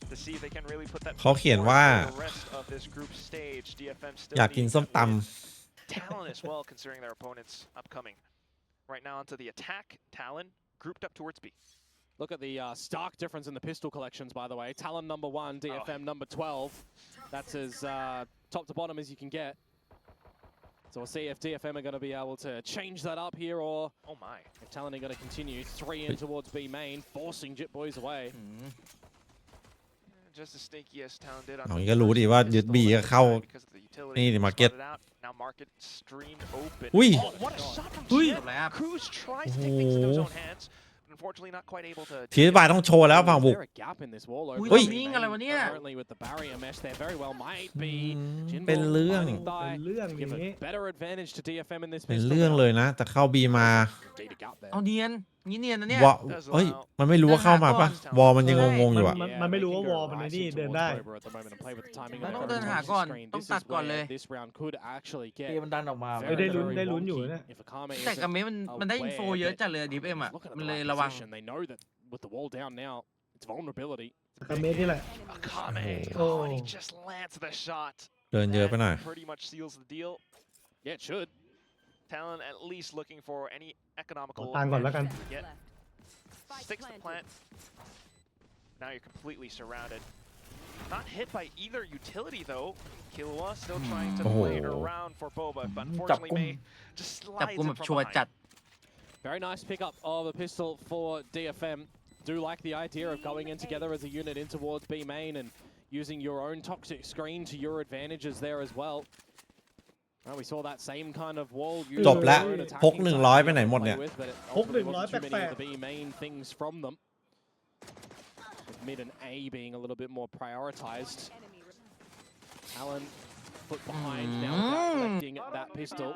to see if they can really put that เขาเขียนว่า forward for the rest of this group stage. DFM still อยากกิน needs ส้ม that ต win. Talon as well, considering their opponents upcoming. Right now onto the attack, Talon grouped up towards B. Look at the stark difference in the pistol collections, by the way. Talon number 1, DFM number 12. That's as top to bottom as you can get. So we'll see if DFM are going to be able to change that up here, or Oh my. if Talon are going to continue 3 in towards B main, forcing Jit Boys away. Just as sneaky as Talon did on เอา the งี้ก็รู้ดิว่า first ยึด B ก็ pistol เข้า side because of the utility นี่ดิ being market spotted out. Now market streamed open. อุ้ย Oh, what a shot from อุ้ย Jin. Cruz tries to take things into his own hands, unfortunately not quite able to ทีบายต้องโชว์แล้วฝั่งบุก Is there a gap in this wall อุ้ย over เฮ้ย นิ่งอะไรวะเนี่ย currently with the barrier mesh there very well might be เป็นเรื่อง Jinbo finding เป็น thigh. เรื่องอ Give ย่างนี้ a better advantage to DFM in this เป็น pistol เรื่อง round. เลยนะ แต่เข้าบีมา Indeed a gap there. เอาเนียนงี้เนียนนะเนี่ย วอเฮ้ยมันไม่รู้ว่าเข้ามาปะวอมันยังงงๆอยู่อะ มันไม่รู้ว่าวอลมันไอ้นี่เดินได้ มันต้องเดินหาก่อนต้องตัดก่อนเลย This round could actually เก get มมันดันออกมา เฮ้ยได้ลุ้นอยู่นะ if Akame แต่ isn't กับเมมันได้อินโฟเยอะจัดเลยดิฟเอ็มอ่ะ Look at มัน the เลย right ระวัง position. They know that with the wall down now, it's vulnerability. คาเมสนี่แหละ Akame. Oh. Oh, and he just lands the shot. เดินเยอะไปหน่อย That pretty much seals the deal. Yeah, it should. Talon at least looking for any economical ตามก่อนแล้วกัน advantage they can get. Spike Sticks the planted. plant. Now you're completely surrounded. Not hit by either utility though. Killua still trying to play it around for Boba, but unfortunately May just จับ slides กุม it แบบ from ชัวร์จัด behind. Very nice pickup of a pistol for DFM. Do like the idea of going in together as a unit in towards B main and using your own toxic screen to your advantages there as well. We saw that same kind of wall. จบแล้วพก100ไปไหนหมดเนี่ย พก100 too many แปล of ก the B main things from them. With mid and A being a little bit more prioritized. Talon foot behind now without collecting that pistol.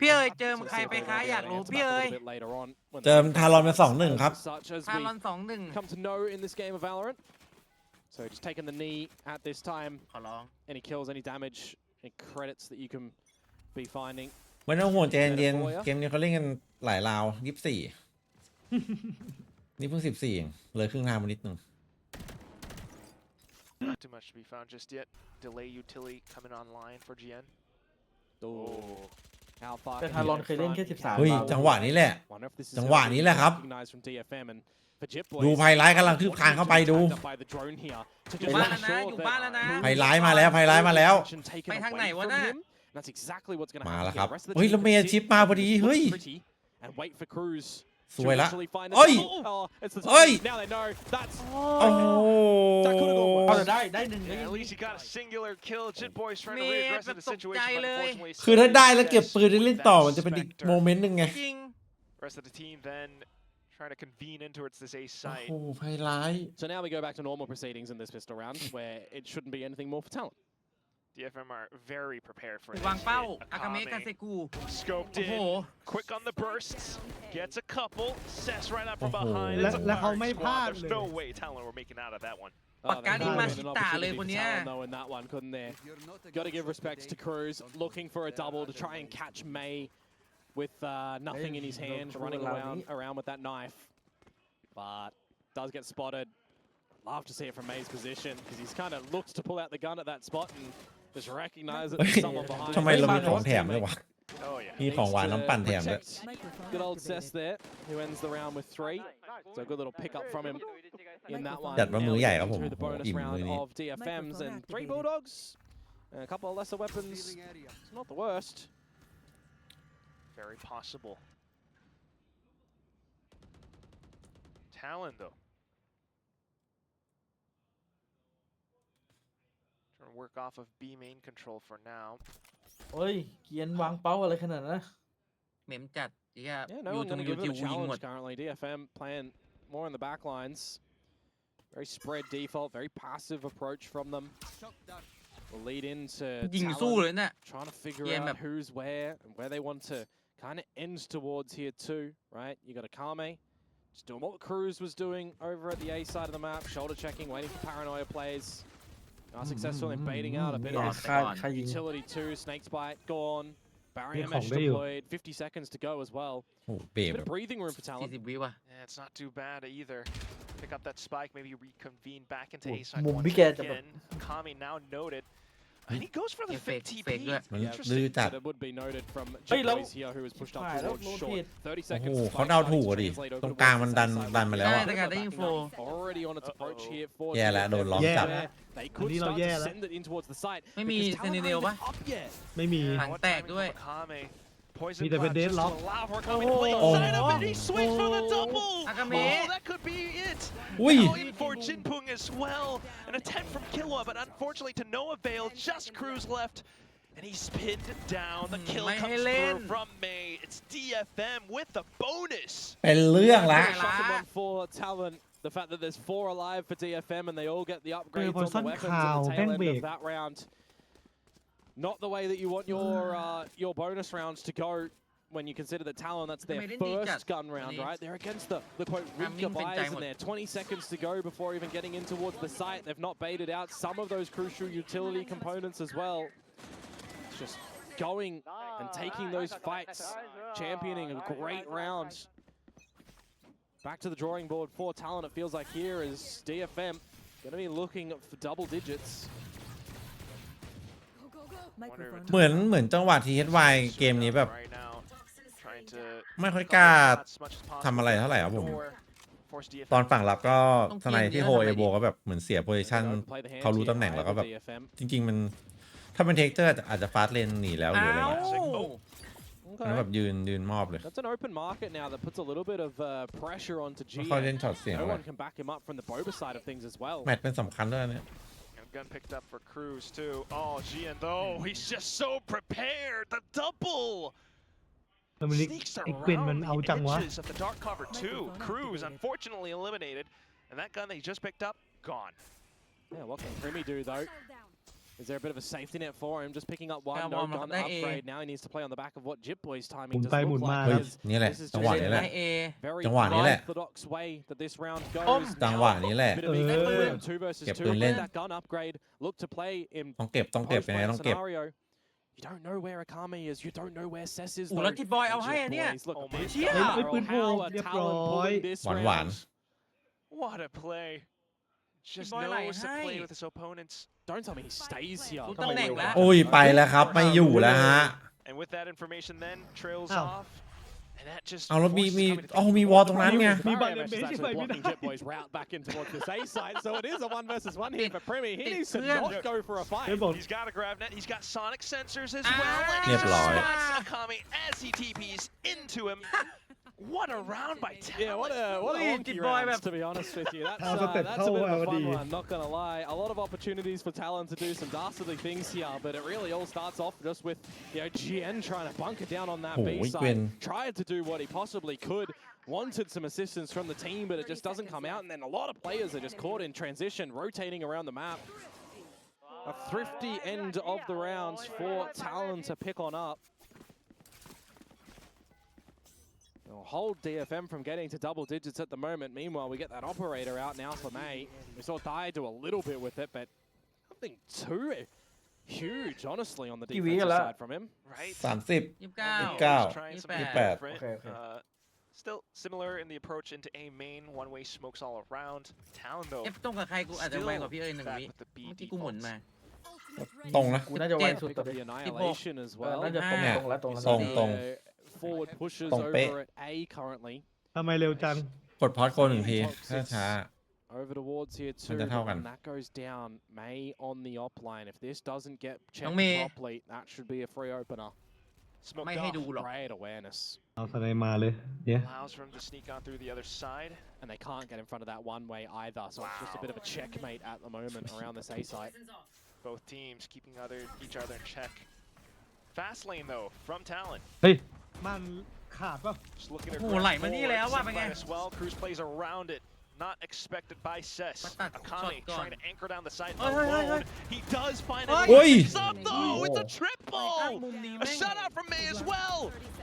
พี่เอ๋ยเจอ So ใคร see if ไป they ค้า will be อยาก able to รู้ answer พี่ back a เอ๋ย little bit later on when เจิม they- ทารอนเป็น2-1 ครับ Such as คา we รอน2-1 come to know in this game of Valorant. So just taking the knee at this time. ขอร้อง Any kills, any damage, any credits that you can be finding. ไม่ต้องห่วงใจเย็นๆเกมนี้เขาเล่นกันหลายราว24 นี่เพิ่ง14เองเลยครึ่งทางมานิดนึง Not too much to be found just yet. Delay utility coming online for GN. How far แต่ can ทารอน you เคยเล่น get แค่ from 13 เฮ้ย ราว จังหวะนี้แหละ Wonder if this is จังหวะนี้แหละครับ recognized from DFM and for Jip ดู Boys. ไพไลท์กำลังคืบคลานเข้าไปดู By the drone here to อยู่ just บ้าน make แล้วนะ sure อยู่ that บ้านแล้วนะ ไพไลท์มาแล้วไพไลท์มาแล้ว taken ไปทางไหน away วะ from น่ะ him. That's exactly what's going to มา happen แล้ว here. ครับ The rest of the เฮ้ย team แล้วเมย์ sit ชิปมาพอดี look เฮ้ย pretty and wait for Cruz สวยละ to actually find a เอ้ย double. Oh, it's the เอ้ย timing. Now they know that's โอ้โห เอาแต่ได้หนึ่ง Yeah, at least he got a singular kill. Jit Boys trying to Man, reaggress the but situation, but ตกใจเลย unfortunately คือถ้าได้แล้วเก็บ success ปืนได้เล่นต่อ with มันจะเป็น that อีก Spectre. โมเมนต์หนึ่งไง จริง Rest of the team then trying to convene in towards this A โอ้ site. โหไพไลท์ So now we go back to normal proceedings in this pistol round, where it shouldn't be anything more for talent. DFM are very prepared for วาง this เป้า hit. อากาเมะกาเซ Akame กู scoped โอ้โห in, quick on the bursts, gets a couple, sets right up from Oh. behind.และ It's a และเขา large ไม่พลา squad. ด There's เลย no way Talon were making out of that one. Oh, Pagka they rin had an masita opportunityเลย for คนเนี้ย Talon, though, in that one, couldn't they? Got to give respects to Cruz, looking for a double to try and catch May with nothing in his hand, running around with that knife. But does get spotted. Love to see it from May's position, because he's kind of looks to pull out the gun at that spot and just recognize that there's someone behind. ทำไมเรามีของแถมด้วยวะ Oh yeah. มีของหวานน้ำปั่นแถมด้วย Microphone Good old Cess activated. there, who ends the round with 3. So a good little pickup from him in that one. จัดมามื้อใหญ่ครับผม Into the bonus อิ่มมื้อ round นี้ of DFMs and 3 Bulldogs. And a couple of lesser weapons. It's not the worst. Very possible. Talon though. Trying to work off of B main control for now. เฮ้ยเกียนวางเป้าอะไรขนาดนั้นนะ เหม็มจัดไอ้เหี้ย Yeah, อ no ยู่ one ตรง going to ยู give ทิ them ว a ยิงหมด challenge currently. DFM playing more in the back lines. Very spread default, very passive approach from them. Will lead into ยิงสู้ Talon เลยเนี่ย trying to figure Yeah, out map. who's where and where they want to kind of end towards here too, right? You got Akame, just doing what Cruz was doing over at the A side of the map, shoulder checking, waiting for paranoia plays. Not successful in baiting out a bit ไม่ of ค่ายิง utility too. Snake Bite gone. Barrier Yeah, meshของได้อยู่ deployed. 50 seconds to go as well. โอ้โหเบ A ม bit of breathing room for Talon. 40 วิว่ะ Yeah, it's not too bad either. Pick up that spike, maybe reconvene back into Oh, A side มุม once พี่แกจะแบบ again. Kami now noted. And he goes for the Yeah, fake fake, TP. fake ด้วย มัน Interesting. ดื้อจัด But it would be noted from Hey, Jip low. Boys here, who was pushed up Fire, towards low short. kid. 30 โอ้ seconds. โห to เขา spike เดา shot ถูกอ่ะ to ดิ translate over ตรง towards กลางมัน the ดัน side ดันมาแล้ว ได้ อ่ะ แต่การได้อินโฟ Already on its approach here for Yeah, DFM. แล้วโดนล้อมจับ They could Andy, start yeah, to lah. send it in towards the site. ไม่มี because Talon Sentinel aren't ปะ even up yet. ไม่มี Yeah, ถัง what แตก timing ด้วย from Akame. Poison มีแต่เป็น cloud just deadlock to allow for Akame to play Oh. inside of it. He swings for the double. Akame. Oh, that could be it. Ui. Now in for Jinpung as well. An attempt from Killua, but unfortunately to no avail. Just Cruz left. And he's pinned down. The kill May comes Helen. through from May. It's DFM with the bonus. เป็นเรื่องละ Shocking one for Talon. The fact that there's 4 alive for DFM and they all get the upgrades on the weapons at the tail end of that round. Not the way that you want your bonus rounds to go when you consider that Talon, that's their first gun round, right? They're against the quote Rinka buys and they're 20 seconds to go before even getting in towards the site. They've not baited out some of those crucial utility components as well. It's just going and taking those fights, championing a great round. Back to the drawing board for Talon, it feels like here is DFM going to be looking for double digits. Microphone เหมือนจังหวะ THY เกมนี้แบบ Right now, trying to ไม่ค่อยกล้า as much as possible ทำอะไรเท่าไหร่ครับผม force DFM ตอนฝั่งรับก็ทนายที่โฮเอโบก็แบบเหมือนเสียโพซิชัน เขารู้ตำแหน่งแล้วก็แบบ จริงๆมันถ้าเป็นเทคเตอร์อาจจะฟาสต์เลนหนีแล้วหรืออะไรเงี้ย แล้วแบบยืนมอบเลย That's an open market now that puts a little bit of pressure onto ไม่ค่อยเล่น GM. ช็อตเสียง No เลย one can back him up from the Boba side of things as well. แมตช์เป็นสำคัญด้วยนะเนี่ย And gun picked up for Cruz too. Oh, Gian though, he's just so prepared. The double แล้วมันนี่ sneaks ไอ้เกวนมัน around เอา the จังวะ edges of the dark cover too. Cruz unfortunately eliminated, and that gun that he just picked up gone. Yeah, what can Primi do though? Is there a bit of a safety net for him? Just picking up one Yeah, no one gunได้ A upgrade. Now he needs to play on the back of what Jitboy's หมุ timing น does ไปหมุ look นมา like. เฮ้ย Because นี่แหละ this is จังหวะ just นี้แหละ ได้ A very จังหวะนี้แหละ unorthodox way that this round ต้ม goes. จังหวะนี้แหละ Bit of equilibrium, 2 versus เก็บ 2. ปืนเล่น That gun upgrade. Look to play in ต้องเก็บยังไง post-plant ต้องเก็บ scenario. You don't know where Akame is. You don't know where Cess is. โอ้แล้วทิดบอยเอาให้อันเนี้ย Look, Oh my this God. barrel, เฮ้ยปืนโผล่ how are เรียบ Talon ร้อย pulling this หวาน round? What a play! Just Boy, like, knows to play hey. with his opponents. Don't tell me he stays here. รู้ตำแหน่งแล้ว โอ้ยไปแล้วครับไม่อยู่แล้วฮะ And with that information, then trails Ow. off, and that just เอาแล้วมี forces Kami to take มีวอลตรงนั้นไง Barrier Barrier mesh is mesh actually is blocking Jitboy's route back in towards this A side, so it is a 1 versus 1 here for Primi. He needs to not go for a fight. ไม่บอก He's got a grab net. He's got sonic sensors as Ah. well. And he เรียบร้อย spots Akami as he TPs into him. What a round by Talon. Yeah, what a wonky Jitboy rounds, to be honest with you. That's, How's that that's a bit of a how fun are one, not going to lie. A lot of opportunities for Talon to do some dastardly things here, but it really all starts off just with, GN trying to bunker down on that Oh, B Gwen. side. Tried to do what he possibly could. Wanted some assistance from the team, but it just doesn't come out. And then a lot of players are just caught in transition, rotating around the map. A thrifty end of the rounds for Talon to pick on up. It'll hold DFM from getting to double digits at the moment. Meanwhile, we get that operator out now for May. We saw Thai do a little bit with it, but nothing too huge, honestly, on the defensive side from him. Right? 30 29 He's trying something 28 different. Okay, okay. Still similar in the approach into A main, one-way smokes all around. Talon though, เอฟตรงกับใครกูอาจจะ still ไวกว่าพี่เอ้ยหนึ่ง back วิ with the B เมื่อกี้กูหมุน defaults. มา ตรงนะ กูน่าจะไวสุด Pick ตอน up นี้ the annihilation as well. น่าจะตรง เนี่ย แล้วตรงแล้ว ตรง Forward pushes Tong over pe. at A currently. ทำไมเร็วจัง กดพอดโกหนึ่งทีช้า Over towards here too. มันจะเท่ากัน And that goes down. May on the op line. If this doesn't get น้อง checked เมย์ properly, that should be a free opener. Smoked ไม่ให้ off. ดูหรอก Great awareness. เอาสไนมาเลยเนี่ย Allows for him to sneak on through the other side. And they can't get in front of that one way either. So it's just a bit of a checkmate at the moment around this A site. Both teams keeping each other in check. Fast lane though from Talon. เฮ้ยมันขาดป่ะ Just looking to โอ้โห grab ไหลมานี่ forward, แล้วว่ะเป็นไง Simplified as well. Cruz plays around it. Not expected by Cess. มาตัด Akame ช็อตก่อน trying to anchor down the side เฮ้ยเฮ้ยเฮ้ย alone. He does find it. เฮ้ย Picks up though with the ตั้ง triple. มุมนี้ A แม่ง shutout from May as well.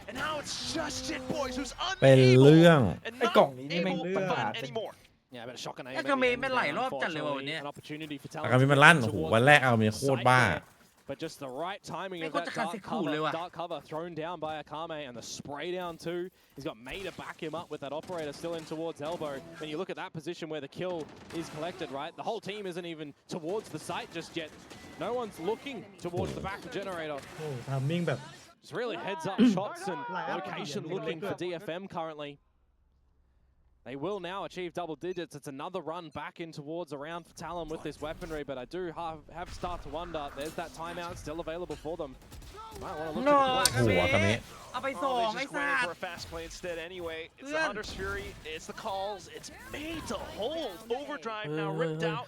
And now it's just Jit Boys who's เป็นเรื่อ unable ง and ไอ้ not กล่องนี้นี่แม่ง able เลื to อด find anymore. Yeah, but a shock and aim. ไอ้กระเมย์เป็นหลายรอบจัดเลยว่ะวันเนี้ย An opportunity for อา Talon การมีมันลั่นโอ้โหวันแรกเอามีโคตรบ้า But just the right timing of ไม่โคตร that จะคลาสสิกคูลเลยว่ะ dark cover thrown down by Akame and the spray down too. He's got May to back him up with that operator still in towards elbow. And you look at that position where the kill is collected, right? The whole team isn't even towards the site just yet. No one's looking towards the back of generator. โอ้ทามมิ่งแบบ Just really heads up shots and location looking for DFM currently. They will now achieve double digits. It's another run back in towards around for Talon with this weaponry, but I do have start to wonder. There's that timeout still available for them. Might want to look No, to deploy โอ้โหอากาเมะ เอาไปส Oh, อง they ไอ้ just สั waited ต for ว์ a fast play instead anyway. It's the Good. Hunter's Fury, it's the calls, it's made to hold. Overdrive now ripped out.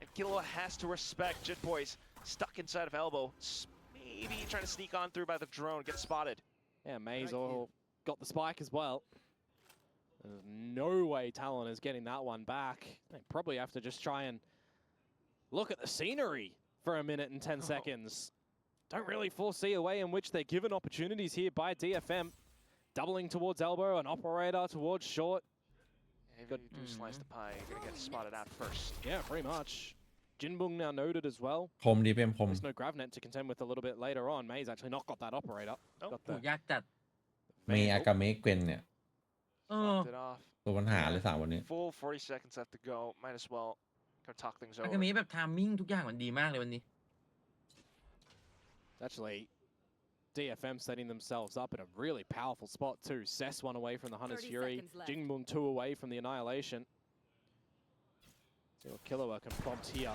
And Killua has to respect Jit Boys stuck inside of elbow. maybe trying to sneak on through by the drone, get spotted. Yeah, Maze all got the spike as well. There's no way Talon is getting that one back. They probably have to just try and look at the scenery for a minute and 10 seconds. Don't really foresee a way in which they're given opportunities here by DFM. Doubling towards elbow, an operator towards short. If you do slice the pie, you're gonna get spotted out first. Yeah, pretty much. Jinbung now noted as well. คมดีเป็นคม There's no Gravnet to contend with a little bit later on. May's actually not got that operator. Nope. Got โห the ยากจัด เมย์อากาเมะเกวนเนี่ย Knocked it off. ตัวปัญหาเลย3วันนี้ Full 40 seconds left to go. Might as well go talk things อากา over. มิแบบไทามมิ่งทุกอย่างมันดีมากเลยวันนี้ actually DFM setting themselves up in a really powerful spot too. Cess 1 away from the Hunter's 30 Fury. seconds left. Jingbun 2 away from the Annihilation. See what Killua can prompt here.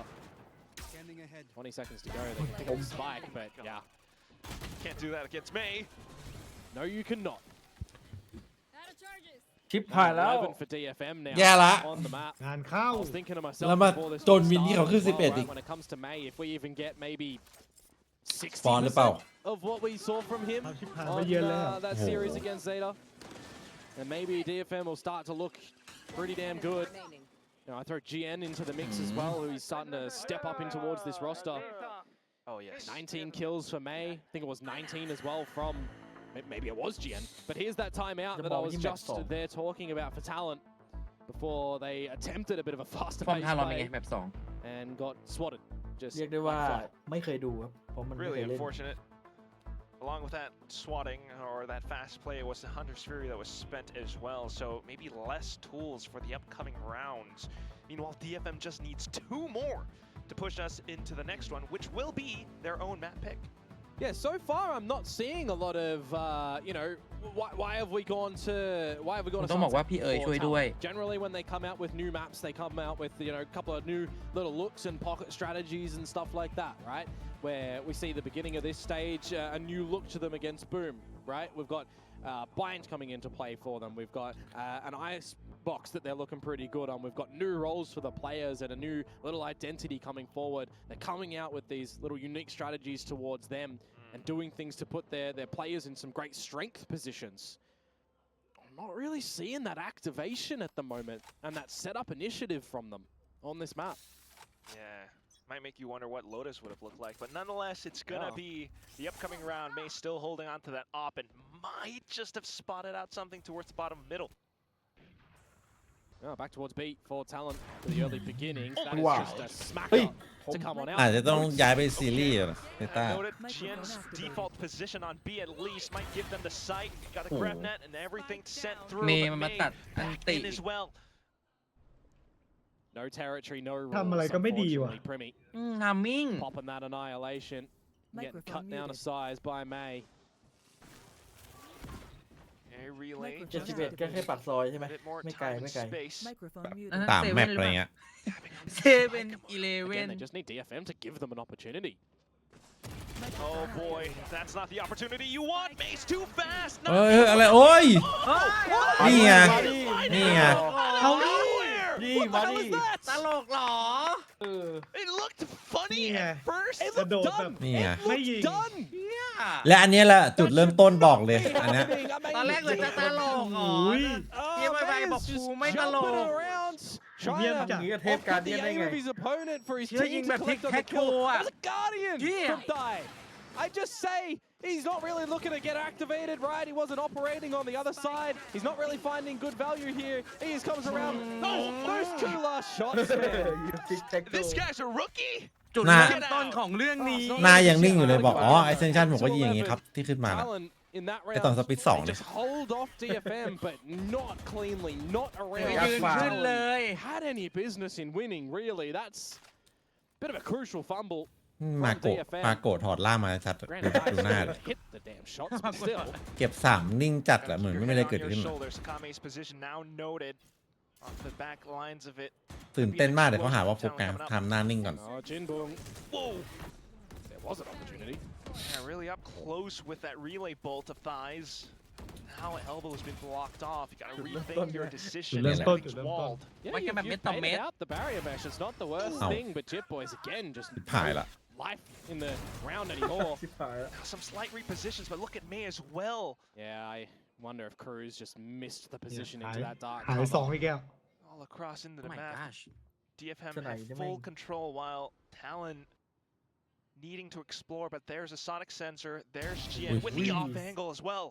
20 seconds to go. They can pick up the spike, but yeah. Can't do that against May. No, you cannot. ชิปผ่านแล้ว 11 for DFM now แย่ละ on the map. งานเข้า I was thinking to myself แล้วมา before this จน one วินนี่เขาขึ้น started as well, 11 อีก right? When it comes to May, if we even get maybe สปอนหรือเปล่า 60% of what we saw from him เอาชิปผ่าน on มาเยือนแล้ว that series against Zeta, and maybe DFM will start to look pretty damn good. Remaining. You know, I throw GN into the mix as well, who is starting to step up in towards this roster. Oh yes. 19 kills for May. I think it was 19 as well from, maybe it was GN. But here's that timeout that I was just there talking about for Talent before they attempted a bit of a faster ฟอร์ม pace ทารอนเป็นไง play แบบ2 and got swatted. Just เรียกได้ว่า like flat. ไม่เคยดูครับเพราะมันไม่ Really เคยเล่น unfortunate. Along with that swatting or that fast play was the Hunter's Fury that was spent as well. So maybe less tools for the upcoming rounds. Meanwhile, DFM just needs 2 more to push us into the next one, which will be their own map pick. Yeah, so far I'm not seeing a lot of, you know, why have we gone to ต้องบอกว่าพี่เอ๋ย Sunset ช่วย for ด้วย Talent? Generally, when they come out with new maps, they come out with, you know, a couple of new little looks and pocket strategies and stuff like that, right? Where we see the beginning of this stage, a new look to them against Boom, right? We've got Bind coming into play for them. We've got an ice box that they're looking pretty good on. We've got new roles for the players and a new little identity coming forward. They're coming out with these little unique strategies towards them and doing things to put their players in some great strength positions. I'm not really seeing that activation at the moment and that setup initiative from them on this map. Yeah, might make you wonder what Lotus would have looked like, but nonetheless, it's gonna be the upcoming round. May still holding on to that op and might just have spotted out something towards the bottom middle. Oh, back towards B for Talent for the early beginnings. That is Wow. just a smack Hey. up to come on out. อาจจะต้องย้ายไปซีรีส์เบต้า Noted Jian's default position on B at least might give them the sight. Got a grab net and everything sent through. เม but ย์มันมา May ตัดอัน back ติ in as well. No territory, no rules. ทำอะไรก็ไม่ดีว่ะ Unfortunately, Primmy ทามมิ่ง popping that annihilation, getting Microphone cut down a muted. size by May. A relay. 71ก็แค่ปากซอยใช่ไหม A bit more ไม่ไกล time ไม่ and ไกล space. Microphone อัน muted. นั้น 3 เซ แม เว่ ป น อะไรเงี้ย เซเว่นอีเลเว่ Again, น they just need DFM to give them an opportunity. Oh boy, that's not the opportunity you want. May's too fast. เฮ้ยอะไรโอ้ย นี่ไง นี่ไง เอาดิ Nowhere. ดี What the มา hell ดิ is that? ตลกเหรอ เออ It looked funny Yeah. at first. It กระ looked โดดแบบ done. นี่ไง It ไม่ looked ยิง done. และอันเนี้ยแหละจุดเริ่มต้นบอกเลย อันเนี้ย ตอนแรกเหมือนจะตลกเหรอ อุ้ย Oh, Yeah, May but is justไม่ตลก jumping around, trying Yen to จัง นี้ก็เทพ off การ the เดียนได้ aim ไง of his opponent for his เชื่อยิง team แบ to บทิก collect on แท็ the กโช kill. อ่ะ That's a Guardian Yeah. from Dai. I just say he's not really looking to get activated, right? He wasn't operating on the other side. He's not really finding good value here. He just comes around. Those 2 last shots, man. ทิกแท็กโ This guy's a rookie. จุด น่า เริ่มต้นของเรื่องนี้ หน้ายังนิ่งอยู่เลยบอก อ๋อไอเซนชั่นผมก็ยิงอย่างงี้ครับ ที่ขึ้นมาน่ะ Talon in that ไอตอน round สปิด2 they เนี่ย just hold off DFM, but not cleanly, not ยื around. นขึ้นเลย Had any business in winning, really. That's a bit of a crucial fumble. มาโกะมาโกะถอดล่างมาชัด Granted, ดู Dai หน้า still เลย hit the damn shots, but still. เก็บ 3 นิ่งจัดแหละเหมือนไม่มีอะไรเกิดขึ้น Your shoulders. Kame's position now noted on the back lines of it. ตื่นเต้นมากเดี๋ยวเขาหาว่าฟุกไงทำหน้านิ่งก่อน Oh, Jinbong. Whoa. There was an opportunity. Yeah, really up close with that relay bolt of thighs. Now elbow's been blocked off. You gotta rethink your decision. Let's go, Everything's let's go. walled. Yeah, Why can't I you miss the painted mid? out the barrier mesh. It's not the worst Ow. thing, but Jet Boys again just ผ่ายละ life in the round anymore. ชิบหายแล้ว Some slight repositions, but look at May as well. Yeah, I wonder if Cruz just missed the position into that dark หายสอง cover. อีกแก้ว All across into Oh the my map. gosh. DFM Tonight, have the full main- control while Talon needing to explore, but there's a sonic sensor, there's GN with the off angle as well.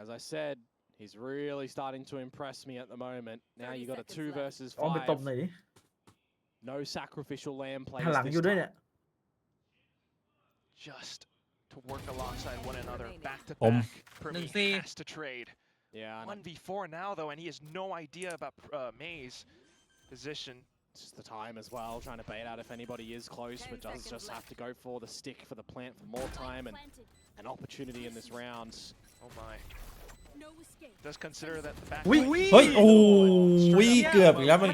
As I said, he's really starting to impress me at the moment. Now you got a 2 versus เอาไปตบ 5. หน่อยดิ No sacrificial lamb หัน plays หลัง this อยู่ด้วย time. เนี่ย Just to work alongside one another, back to Om. back. Permi has to trade. Yeah, and 1v4 now though, and he has no idea about May's position. it's just the time as well, trying to bait out if anybody is close, but does just have to go for the stick for the plant for more time and an opportunity in this round. Oh my. Does consider that the back อุ้ย เฮ้ยโอ้ยเกือบอีกแล้วมัน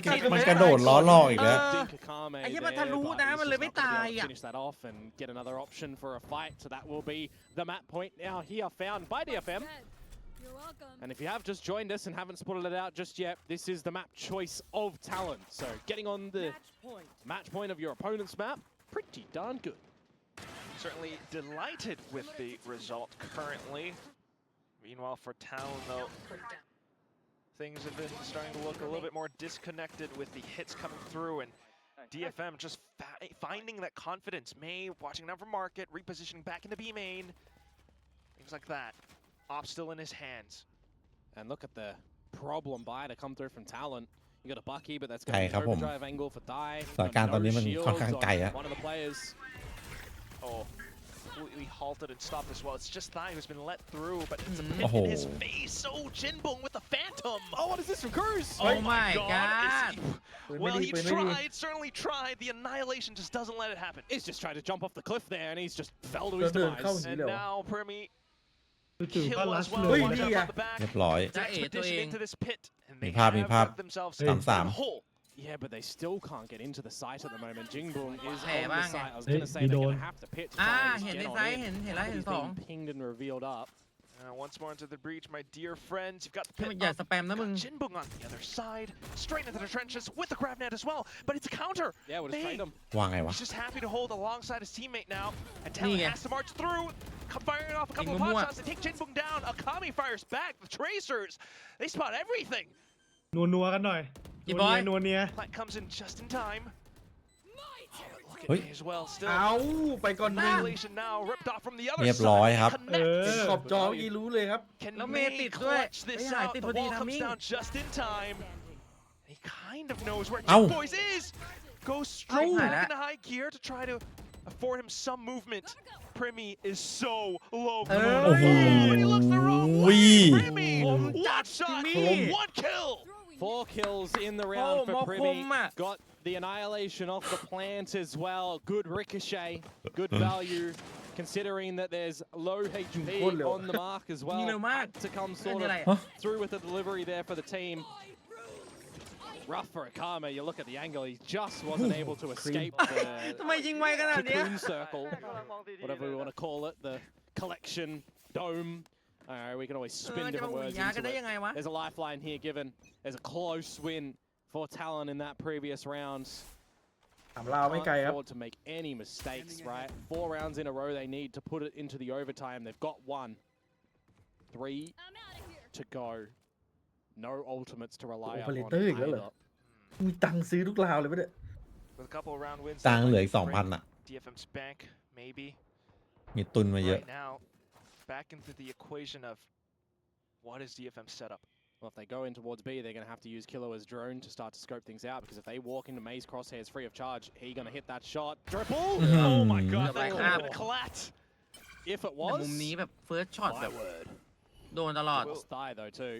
กระโดดล้อลอกอีกแล้ว Dink Akame ไอ้เหี้ยมัน there, ทะลุ but นะ he's มันเลย just ไม่ not gonna be ตาย able to อ่ะ finish that off and get another option for a fight. So that will be the map point now here found by DFM. You're welcome. And if you have just joined us and haven't spotted it out just yet, this is the map choice of Talon. So getting on the match point of your opponent's map, pretty darn good. certainly delighted with the result currently. Meanwhile, for Talon, though, things have been starting to look a little bit more disconnected with the hits coming through, and DFM just finding that confidence. May watching out for market, repositioning back into B main, things like that. Op still in his hands. And look at the problem buy to come through from Talon. You got a Bucky, but that's going ไกล to be ครับผม overdrive angle for Die. สถานการณ์ตอนนี้มันค่อนข้างไกลอะ One of the players. Oh, completely halted and stopped as well. It's just Thai who's been let through, but it's a Oh. pin in his face. Oh, Jinbong with the Phantom. Oh, what is this from Cruz? Oh my Is god. he- ปืน Well, ไม่ he ดีปืนไม่ดี tried, certainly tried. The Annihilation just doesn't let it happen. He's just tried to jump off the cliff there, and he's just fell to ก็ his เดินเข้า demise. And Hello. now Permi จู่ๆก็ kill ลั as ส well. เล Ui, ย Watch out đi à. from the back. เรียบร้อย จะเอ๋ตัวเอง Expedition into this pit, and they มีภาพ have got themselves สามสาม in a hole. Yeah, but they still can't get into the site at the moment. Jingbong is Hey, on the bang. site. I was Hey, going to say he they're going don't. to have to pit to try and just เห็น get ใน on ไซส์ in. เห็นแล้ว But เห็น he's สอง been pinged and revealed up. Once more into the breach, my dear friends. You've got the ที่ pit มันอย่า up. สแปมนะมึง Got Jinbong on the other side, straight into the trenches with the grab net as well. But it's a counter. Yeah, we'll just May, trade him. วางไงวะ he's just happy to hold alongside his teammate now. And Talon Nigga. has to march through, firing off a couple of Tingnan mo pot shots to take Jinbong down. Akami fires back. The Tracers, they spot everything. นัวๆกันหน่อย อี นั บ ว อย เนียนัวเนีย Plant comes in just in time. Look at Ui. me as well. Still เอาไปก่อนหนึ่ง annihilation now ripped off from the other เรียบร้อย side. ครับ Connect. เห็นขอบจอเมื่อกี้รู้เลยครับ Can แล้วเม May ย์ติดด้วย clutch this ไม่หาย out? ติด The พอดี wall ทา comes มิ่ง down just in time. He kind of knows where Ow. Chip Boys is. Goes straight Ow. back into high gear to try to afford him some movement. Primi is so low. Hey. He looks the wrong way. Ui. Primi, one shot, Jimmy. one kill. 4 kills in the round Oh, for more Primi. combat. Got the annihilation off the plant as well. Good ricochet, good value, considering that there's low HP on the mark as well. Had to come sort of Huh? through with the delivery there for the team. Rough for Akame. You look at the angle, he just wasn't able to escape ทำไมยิงไวขนาดเนี้ย cocoon circle, whatever we want to call it, the collection dome. We can always เอ spin อจะมา different หุ่น words ยากัน into ได้ it. ยังไงวะ There's a lifeline here given. There's a close win for Talon in that previous round. ถามลาวไม่ไกล Can't ครับ afford to make any mistakes, right? 4 rounds in a row they need to put it into the overtime. They've got 1. 3 to go. No ultimates to rely on. Operator อีกแล้วเหรอ มีตังค์ซื้อทุกราวเลยปะเนี่ย With a couple of round wins. ตังค์เหลืออีก they'd like to 2,000 bring อ่ะ DFM's bank, maybe. มีตุนมาเยอะ Right now, back into the equation of what is DFM setup? Well, if they go in towards B, they're going to have to use Kilo as drone to start to scope things out, because if they walk into May's crosshairs free of charge, he going to hit that shot. Triple! Oh my god, that Like could have that. been a collapse. If it แต่ was, มุมนี้แบบเฟิร์สช็อตแบบ my word. โดนตลอด Lost thigh though too.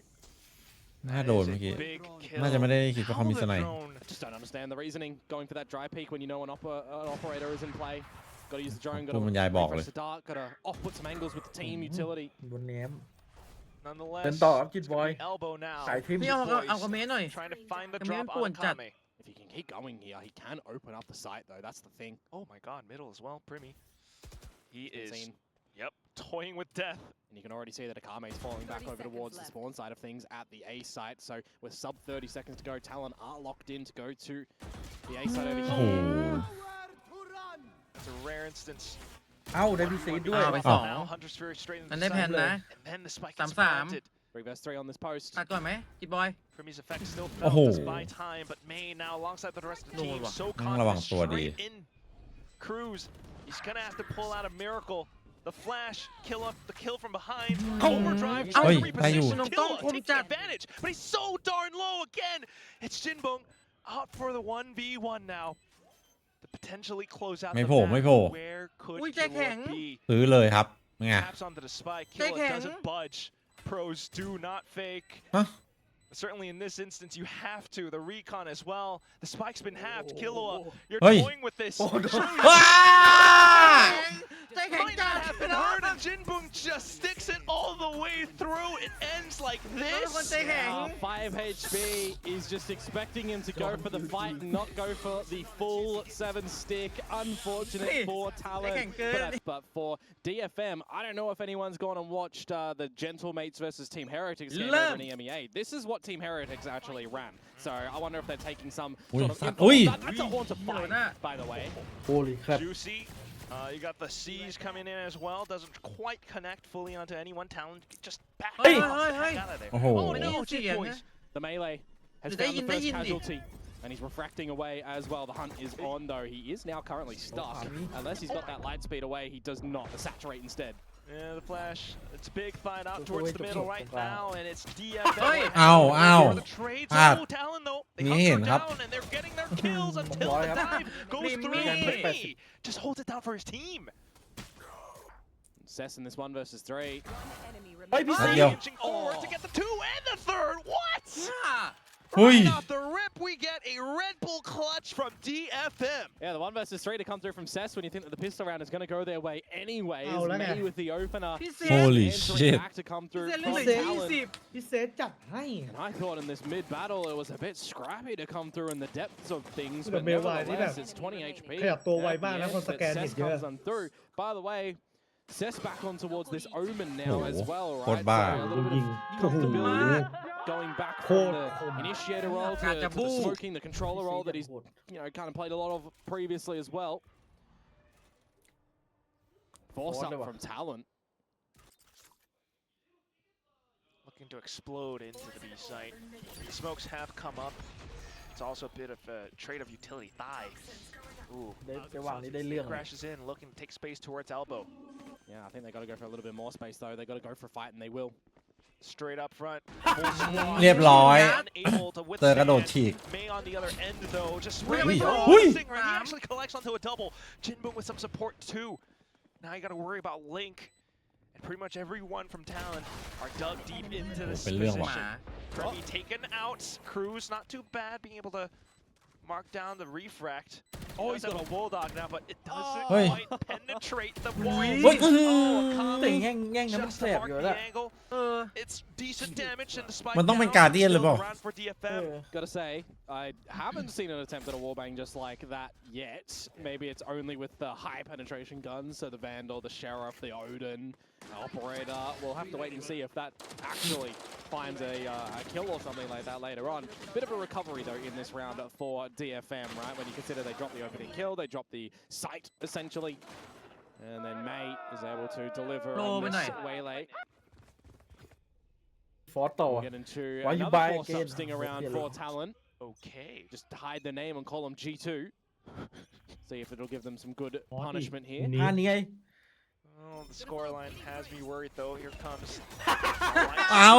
น่าโดนเมื่อกี้ Big kill. น่าจะไม่ได้คิดว่าเขามี How ส the ไนป์ drone I just don't understand the reasoning. Going for that dry peak when you know an operator is in play. Got to use the drone, got ผู้บรรยาย to บอกเล refresh ย the dark, got to off-put some angles with the team utility. บนแหนม Nonetheless, เดินต่อครับกิด it's บอย gonna be elbow now. สายทิม พี่เอาเอาคอมเมนต์หน่อย Trying to find the Come drop here, on Ponchak. Akame. If he can keep going here, he can open up the site though. That's the thing. Oh my god, middle as well, Primi. He is, Insane. yep, toying with death. And you can already see that Akame is falling back 30 over towards the seconds spawn side of things at the A site. So with sub 30 seconds to go, Talon are locked in to go to the A site over here. Oh. It's a rare instance. เอ้าได้พิเศษด้วย ไปสอง Now Hunter's Fury straight in มัน the ได้แผ่น side, นะ and then the spike สาม gets สาม planted. 3 on this post. ตัดก่อนไหมจิตบอย Primmy's effect still Oh. felt this by time, but May now alongside the rest of the team, so ต้องระวัง confident ตัวดี straight in. Cruz, he's gonna have to pull out a miracle. The flash, kill up the kill from behind, overdrive, Oi, trying toได้อยู่ reposition, Don't Killa come takes down. advantage, but he's so darn low again. It's Jinbong up for the 1v1 now. To potentially close out ไม่ the โผล่ map. ไม่โผล่ Where could อุ้ยใจแข็ง Killa be? ซื้อเลยครับไง Taps onto the spike, Take Killa him. doesn't budge. Pros do not fake. ฮะ Certainly in this instance, you have to. The recon as well. The spike's been halved. Killua, you're Hey. toying with this. ว้า ใจแข็ง Might จัด not have been heard, and Jinbong just sticks it all the way through. It ends like ทุกคน this. ใจแข็ง 5 HP is just expecting him to go for the fight and not go for the full 7 stick. Unfortunate Hey, for Talon, they can good. but for DFM, I don't know if anyone's gone and watched the Gentlemates versus Team Heretics game over in EMEA. This is what Team Heretics actually ran. So I wonder if they're taking some sort of info. Ui. That's a haunted fight, by the way. Holy crap Juicy. You got the C's coming in as well. Doesn't quite connect fully onto anyone. Talon just back Hey. off, Hey, back hey. out of there. โอ้โห Oh no, Easy, Jit yeah. boys. The melee has They found the in, first they in. casualty. And he's refracting away as well. The hunt is on, though. He is now currently stuck. Unless he's got that light speed away, he does not. The saturate instead. Yeah, the flash. It's a big fight out Go towards away the to middle block right the now, and it's DFM. Hey. Ow, ow. The trades. Ah. Oh, Talon though. They มี hunker เห็นครับ down, and they're getting their kills until the dive goes through. Primmy. Primmy just holds it down for his team. Cess in this 1 versus 3. One enemy เฮ้ย remaining. พิเศษ เดียว Inching forward to get the 2 and the 3rd. What? หุ้ย Right off the rip, we get a Red Bull clutch from DFM. Yeah, the 1 versus 3 to come through from Cess when you think that the pistol round is going to go their way anyway. Oh, look May at- with the opener. พิเศษ Holy Entering shit. back to come through พิเศษ from เล่น พิ Talon. เศษพิเศษจัดให้ And I thought in this mid battle it was a bit scrappy to come through in the depths of things, The but mid wide, nevertheless, yeah. it's 20 HP. ขยับตัวไว at the มากนะ end, คนส but แกนเห็ Cess นเยอะ comes on through. By the way, Cess back on towards this Omen now as well, โคตร right? บ้า So a little bit ยิง of โอ้โห comfortability going back from Cold. the initiator role to the Kajabu. smoking, the controller role that he's kind of played a lot of previously as well. Force up from Talon. Looking to explode into the B site. The smokes have come up. It's also a bit of a trade of utility. Thigh. Ooh. ได้จังหวะนี้ได้เรื่องเลย Crashes in, looking to take space towards elbow. Yeah, I think they got to go for a little bit more space though. They got to go for a fight, and they will. Straight up front. Full squad. เรียบร้อย Unable to เจอกระโดด withstand. ฉีก May on the other end though, just Ui. really Ui. focusing, right? He actually collects onto a double. Jinbong with some support too. Now you got to worry about Link. And pretty much everyone from Talon are dug deep into this เป็นเรื่องว่ะ position. Kirby taken out. Cruz not too bad, being able to mark down the refract. Oh, he's got a bulldog now, but it doesn't Oi. quite penetrate the wall. เฮ้ย แต่แง่งนั้นมัน Just แส to บ mark อยู่ the แล้ว angle. เออ It's decent damage and the spike มันต้องเป็น down, Guardian หรือ still เปล่า around for เอ DFM. อ Gotta say, I haven't seen an attempt at a wallbang just like that yet. Maybe it's only with the high penetration guns, so the Vandal, the Sheriff, the Odin, Operator. We'll have to wait and see if that actually finds a kill or something like that later on. Bit of a recovery though in this round for DFM, right? When you consider they dropped the opening kill, they dropped the sight essentially. And then May is able to deliver No, on but this no. waylay. ฟอร์สต่อ Get into Why you another buy force up again? sting around Yeah, for like- Talon. Okay. Just hide the name and call them G2. See if it'll give them some good Morty. punishment here. นี่ ท่านี้ไง Oh, the scoreline has me worried though. Here comes. เอ้า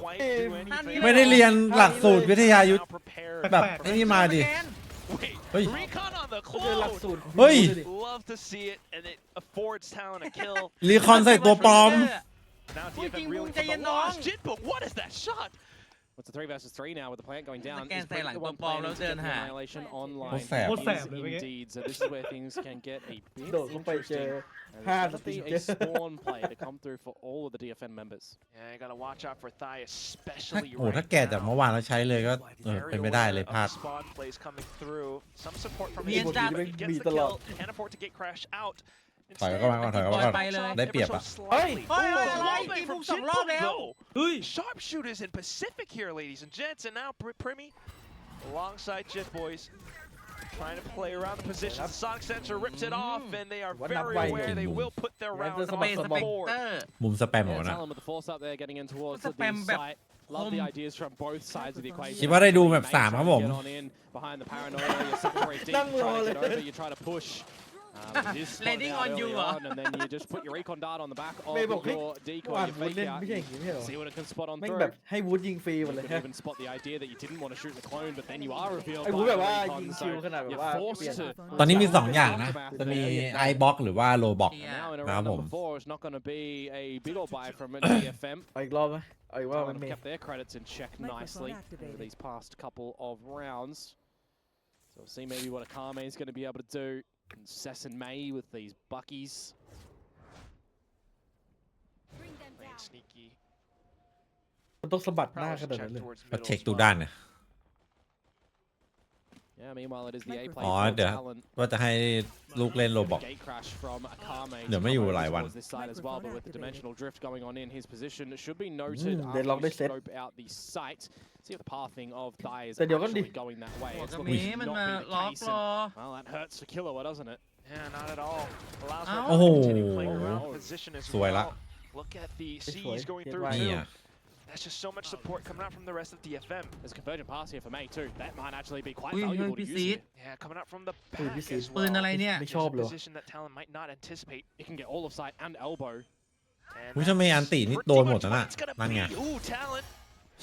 Quite do anything. ไม่ได้เรียนหลักสูตรวิทยายุทธ Now prepare แบบไอ้นี่มาดิ Wait, Oi. recon on the เจอหลัก close. สูตร เฮ้ย Love to see it, and it affords Talon a kill. รีคอนใส่ตัวปลอม Now Ui, DFM King reeling Boom, from the Jayan loss. Dong. Jinbong, what is that shot? What's a 3 versus 3 now with the plant going down? Again, Is break say the like one Boom Boom planning toแล้ว get the เดินหา annihilation online โคตรแสบ โคตรแสบ is เลยเมื่อกี้ indeed. So this is where things can get a bit โดดลงไปเจอ interesting. And ห้า there's ส going to ติ be เจ a spawn play to come through for all of the DFM members. Yeah, you gotta watch out for Thai, especially โอ้ถ้า right แก่จาก now. เมื่อวานแล้วใช้เลยก็เป็น Very ไม่ได้ aware เลย of พลาด spawn plays coming through. Some support from เนียนจัด but he gets the kill. Can't afford to get Crash out. ถอยเข้ามาก่อนถอยเข้ามาก่อน ไปเลย ได้เปรียบอะ เฮ้ย เฮ้ย Oh, อะไร wallbang ตี from มุมสองรอบแล้ว Jinbong, though. เฮ้ย Sharpshooters in Pacific here, ladies and gents, and now Primmy alongside Jet Boys. trying to play around the position. Sonic Sensor rips it off, and they are What very up, aware they will put their round ส on เปซส the เปก board. เตอร์ มุมสแปมหมดนะ Talon with the force up there, getting in towards the B Spamแบบ site. Love the ideas from both sides of the equation. คิดว่าได้ดูแบบสามครับผม Get on in behind the paranoia. You're sitting very deep, trying to get over. You try to push. It is spotted Landing out on you, early on, and then you just put your recon dart on the back of เมย์บอกให้ your วา decoy. ด You วูด fake เล่น out. ไม่ใช่อย่างนี้ไม่ใช่เหรอ See what it can spot on แม่ง through. แบบให้วูดยิงฟรีหมด You เลย could ฮะ even spot the idea that you didn't want to shoot the clone, but then you are revealed ไอ้ by วูด the แบบว่า recon, ยิง so คิวขนาดแบบ you're ว่า forced เปลี่ยน to ตอนนี้มี2อย่างนะ จะมีไอบล็อกหรือว่าโลบ็อก Yeah. now in Nah, round bom. number 4 is not going to be a big old buy from DFM. เอาอีกรอบไหมเอาอีกรอบ Talon มัน have เมย์ kept their credits in check nicely over these past couple of rounds. So we'll see maybe what Akame is going to be able to do. And Sess and May with these buckies. Playing sneaky. มันต้องสะบัดหน้า Prowess ขนาด check นั้นเลย towards ก็ middle เช็ค as ทุก well. ด้านนะ Yeah, meanwhile it is the A play อ๋อ for เดี๋ยว Talon. ว่าจะให้ลูกเล่นโลบ็อก Gate crash from Akame. เดี๋ยวไม่อยู่หลายวัน towards this side as well, but with the dimensional drift going on in his position, it should be noted they after locked you this set. scope out the site. See if the pathing of Thai is แต่เดี๋ยวกันดิ actually going that way. โอ้ It's ก็ looking มี to มัน not มา be the ล็อก case. รอ And, well, that hurts for Killer, doesn't it? Yeah, not at all. Allows Ow. them to continue playing Oh. around position as สวยละ well. Look at the It's C's fine. going Get through right. too. เนี่ย That's just so much support coming out from the rest of DFM. There's a convergent pass here for May too. That might actually be quite อุ้ย valuable to พี่ use ซีด here. Yeah, coming out from the Ui, back this as is- ปืน well. อะไรเนี่ย ไม่ There's ชอบ a เลย position that Talon might not anticipate. It can get all of sight and elbow. And อุ้ยถ้าไม่อันตินี่ pretty โดนหมด much นะ what น่ะ it's gonna นั่นไง be. Ooh, Talon.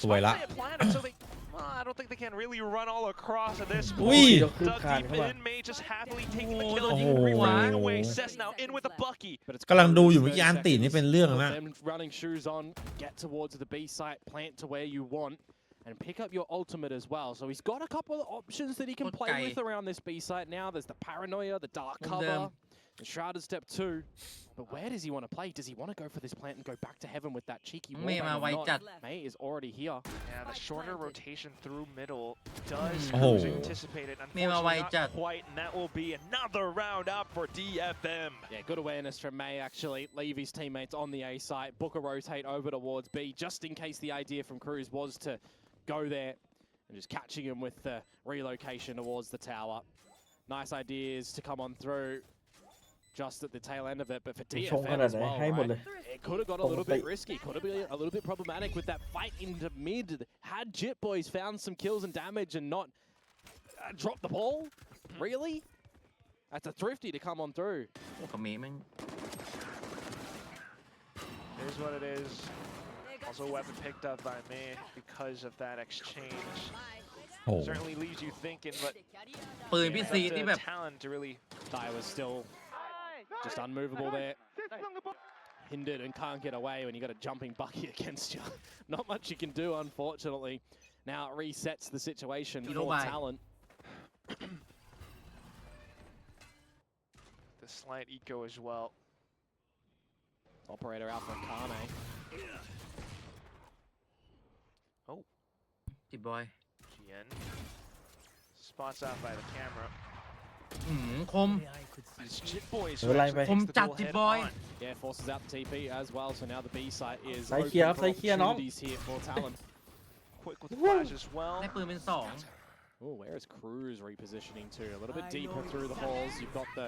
สวยละ Spotlight planted, so they, well, I don't think they can really run all across at this อุ้ย point. ยกขึ้น Dug คาน deep เข้ามา in, May just happily taking the โอ้ kill, โอ้โห running away. Cess now in with a bucky. But it's กำลังดูอยู่ Cruz, เมื่อกี้ 30 อันตินี่ seconds. เป็นเรื่องนะ Them running shoes on, get towards the B site, plant to where you want, and pick up your ultimate as well. So he's got a couple of options that he can play Okay. with around this B site now. There's the paranoia, the dark And, cover, the shrouded step 2. But where does he want to play? Does he want to go for this plant and go back to heaven with that cheeky May wallbang ma or wai not? chat. May is already here. Yeah, the shorter rotation through middle does Oh. Cruz anticipate it. May ma wai Unfortunately, chat. not quite, and that will be another round up for DFM. Yeah, good awareness from May actually. Leave his teammates on the A site. Booker rotate over towards B, just in case the idea from Cruz was to go there and just catching him with the relocation towards the tower. Nice ideas to come on through just at the tail end of it, but for ชงข DFM นาด as ไหน well, ให้หมด right? เลย It could have got a little bit risky, could have been a little bit problematic with that fight into mid. Had Jit Boys found some kills and damage and not dropped the ball? Really? That's a thrifty to come on through. โอ้กับเมย์แม่ง It is what it is. Also a weapon picked up by May because of that exchange. โอ้โห Certainly leaves you thinking, but ปืนพี่ซีด it's นี่ up แบ to บ Talon to really Thai was still just unmovable there. Hindered and can't get away when you got a jumping bucky against you. Not much you can do, unfortunately. Now it resets the situation Hero for by. Talon. the slight eco as well. Operator out for Kame. จิบบอย GN spots out by the camera. คม But it's Jit Boys Well, who I- actually From takes the duel Jit head Boy. on. Yeah, forces out the TP as well, so now the B site is Sai open kia, for sai kia, no? opportunities here for Talon. Quick with the flash as well. ได้ปืนเป็นสอง Oh, where is Cruz repositioning to? A little bit deeper through the halls. You've got the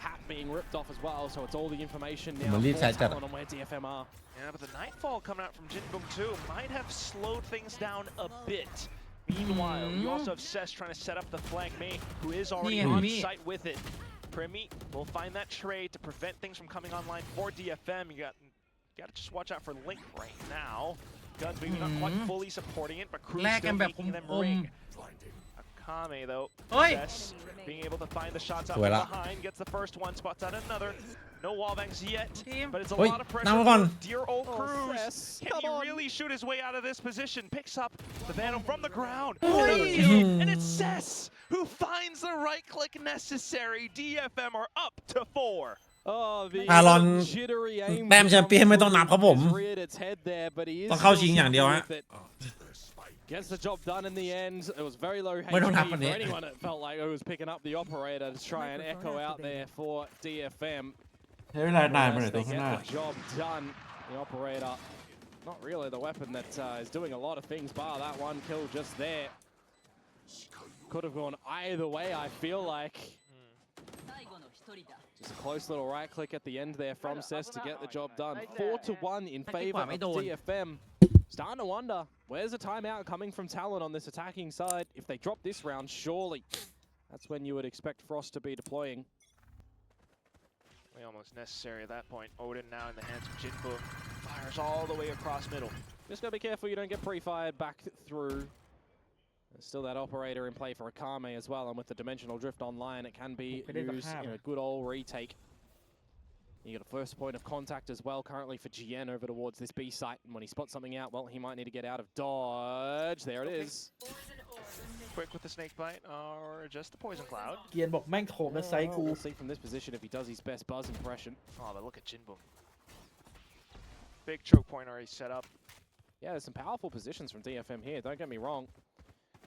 hat being ripped off as well, so it's all the information now Malik for said that. Talon on where DFM are. Yeah, but the Nightfall coming out from Jin Boom 2 might have slowed things down a bit. Meanwhile, you also have Cess trying to set up the flank main, who is already Yeah, on me. site with it. Primi will find that trade to prevent things from coming online for DFM. You got to just watch out for Link right now. Guns maybe not quite fully supporting it, but Cruz แลกกัน still แบบ making them คม ring. Akame though, เฮ้ย Cess being able to find the shots out สวย from ละ behind, gets the first one, spots out another. No wall bangs yet, Team. but it's a เฮ้ย lot of นั่ง pressure มาก่อน for dear old Oh, Cruz. Cess, Can come he on. really shoot his way out of this position? Picks up the Vandal from the ground. Oi. Another kill, and it's Cess who finds the right click necessary. DFM are up to 4. Oh, the Talon jittery aim แต้มแชมเปี้ยนไม่ต้องนับครับผม has reared its head there, but he is ต้องเข้า still ชิงอย่างเดียวฮะ with it. Gets the job done in the end. It was very low HP ไม่ต้องนับอัน for นี้ anyone that felt like it was picking up the operator to try and echo out there for DFM. ใช้เวลานานมาหน่อย They ตัวข้างหน้า get the job done. The operator, not really the weapon that is doing a lot of things, bar that one kill just there. could have gone either way, I feel like. Just a close little right click at the end there from Cess to get the job done. 4-1 in favor of DFM. Starting to wonder, where's a timeout coming from Talon on this attacking side? If they drop this round, surely that's when you would expect Frost to be deploying. Almost necessary at that point. Odin now in the hands of Jinboom. Fires all the way across middle. Just gotta be careful you don't get pre-fired back through. There's still that operator in play for Akame as well, and with the dimensional drift online, it can be used in a good old retake. You got a first point of contact as well currently for GN over towards this B site, and when he spots something out, well, he might need to get out of dodge. There it is. Quick with the snake bite, or just the poison cloud. เกียนบอกแม่งโถมในไซส์กู We'll see from this position if he does his best buzz impression. Oh, but look at Jinboom. Big choke point already set up. Yeah, there's some powerful positions from DFM here, don't get me wrong.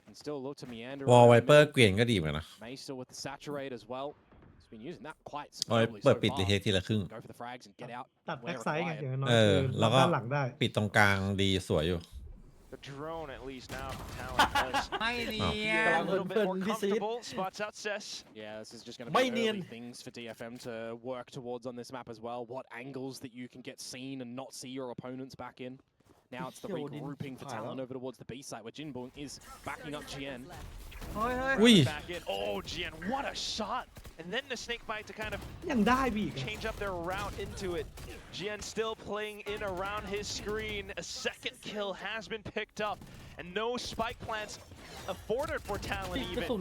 Can still look to meander. วอลไวเปอร์เกวียนก็ดีเหมือนกันนะ May still with the saturate as well. He's been using that quite วอล superbly เปิด so ปิด far. เทคทีละครึ่ง Go for the frags and get out. ตัด where แบ็กไซด์ไง required. อย่างน้อย แล้วก็ ด้านหลังได้ ปิดตรงกลางดีสวยอยู่ The drone, at least now from Talon, does ไม่เนีย get น a little bit more comfortable. Spots out Cess. Yeah, this is just going to May be Nian. early things for DFM to work towards on this map as well. What angles that you can get seen and not see your opponents back in. Now it's the regrouping for Talon over towards the B site where Jinboom is backing up GN. เฮ้ยเฮ้ย อุ้ย Back in. Oh, GN, what a shot! And then the snake bite to kind of ยังได้บีก change up their route into it. GN still playing in around his screen. A second kill has been picked up. And no spike plants afforded for Talon even. กระสุน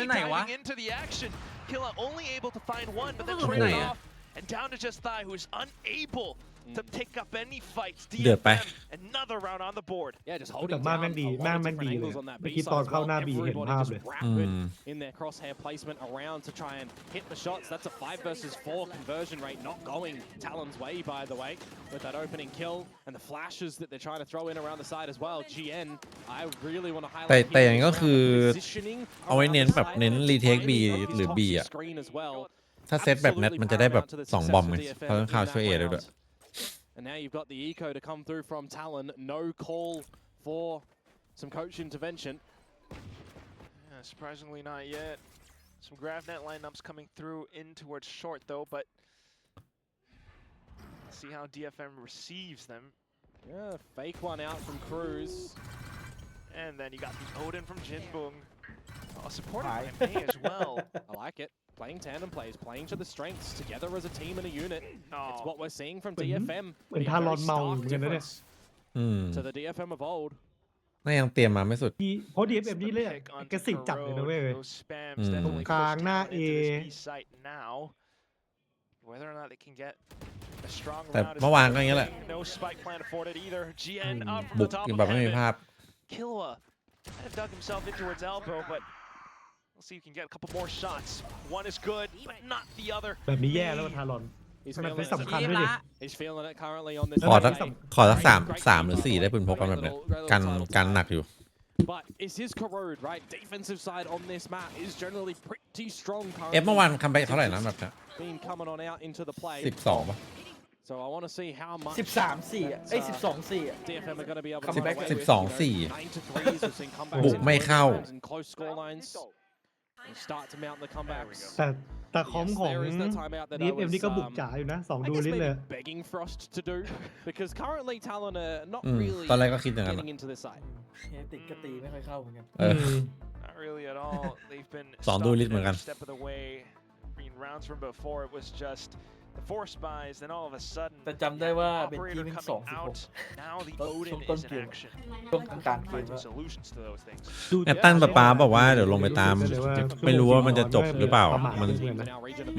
May ไหนวะ diving into the action. Killa only able to find one, but then กระสุน traded ไหนอะ off. And down to just Thai, who is unable to pick up any fights. เดือดไป DFM, another round on the board. Yeah, just แต่ holding ม่าน down แม่งดี a lot ม่าน of แม่ง different ดีเลย angles on that เมื่อ B กี้ side ตอน as เข้า well. หน้าบีเห็น Everybody ภาพ just เลย rapid in their crosshair placement around to try and hit the shots. That's a 5 versus 4 conversion rate, not going Talon's way, by the way, with that opening kill and the flashes that they're trying to throw in around the side as well. GN, I really want to แต่ highlight แต่อย่างนี้ก็คือ positioning เอาไว้เน้น around the แบบ side เน้น and รีเทค B timing of หรือ his B toxic อ่ะ screen as well. ถ้าเซตแบบเน็ตมันจะได้แบบ2บอมไงเพราะต้องข่าวช่วยเอได้ด้วย And now you've got the eco to come through from Talon. No call for some coach intervention. Yeah, surprisingly not yet. Some GravNet lineups coming through in towards short though, but see how DFM receives them. Yeah, fake one out from Cruz. And then you got the Odin from Jinboom. Oh, supported by May as well. I like it. Playing tandem plays, playing to the strengths together as a team and a unit. It's Oh, what we're seeing from DFM. เหมือน Being ทารอ very นเมาอ stark ยู่เหมือนกันนะเนี่ย difference อืม to the DFM of old. น่ายังเตรียมมาไม่สุด เพราะ it's DFM the นี่เลย pick onto กระสิบจัดเลยนะเว้ย Corrode. Those spams Mm. definitely กลาง push หน้า Talon A into this B site now. Whether or not they can get a strong แต่ round is เมื่อวานก็อย่างนี้แหละ no spike plant afforded either. GN up from บุ the ก top แบบ of ไม่มี heaven. ภาพ Killua kind of dug himself in towards elbow, but we'll see if he can get a couple more shots. One is good, but not the other. แบบนี้แย่แล้วทารอน He's ขนาด feeling เป็น it. สำคัญ ทีม ด้วยดิ ละ He's feeling it currently on this. ขอสัก play. ขอสัก3 หรือ 4 ได้ปืนพกกันแบบเนี้ยกันหนักอยู่ But it's his Corrode, right? Defensive side on this map is generally pretty strong เอฟเมื่อวาน currently. คัมแบ็กเท่าไหร่นะแบบเนี้ย Been coming on out into the play. 12ป่ะ So I want to see how much 13-4 อ่ะเอ้ย 12-4 อ่ะ DFM are going to be able to Comeback come away with, 12-4 9-3s. We've seen comebacks บุก in ไม่ close เข้า games and close score lines. And start to mount the comebacks. แต่คอม Yes, ของ there is the timeout that I DFM นี่ก็บุก was จ๋าอยู่นะ 2 I ดู guess ลิ้นเลย maybe begging Frost to do because currently Talon are not อืม really ตอนแรกก็คิดอย่างนั้น getting อะ into this side. เฮติกก็ตีไม่ค่อยเข้าเหมือนกัน เออ Not really at all. They've been สองดูลิสต์เหมือนกัน every step of the way. I mean, rounds from before it was just the force buys, then all of a sudden แต่จำได้ว่าเป็นที operator ม coming out. 2-16 Now the ต้น Odin ต้น is เก in ม action. ช่วงกลางเกม Finding แล้ว solutions to those things. ดู แอตตันป๊าบอกว่าเดี๋ยวลงไปตาม ไม่รู้ว่ามันจะจบหรือเปล่า มัน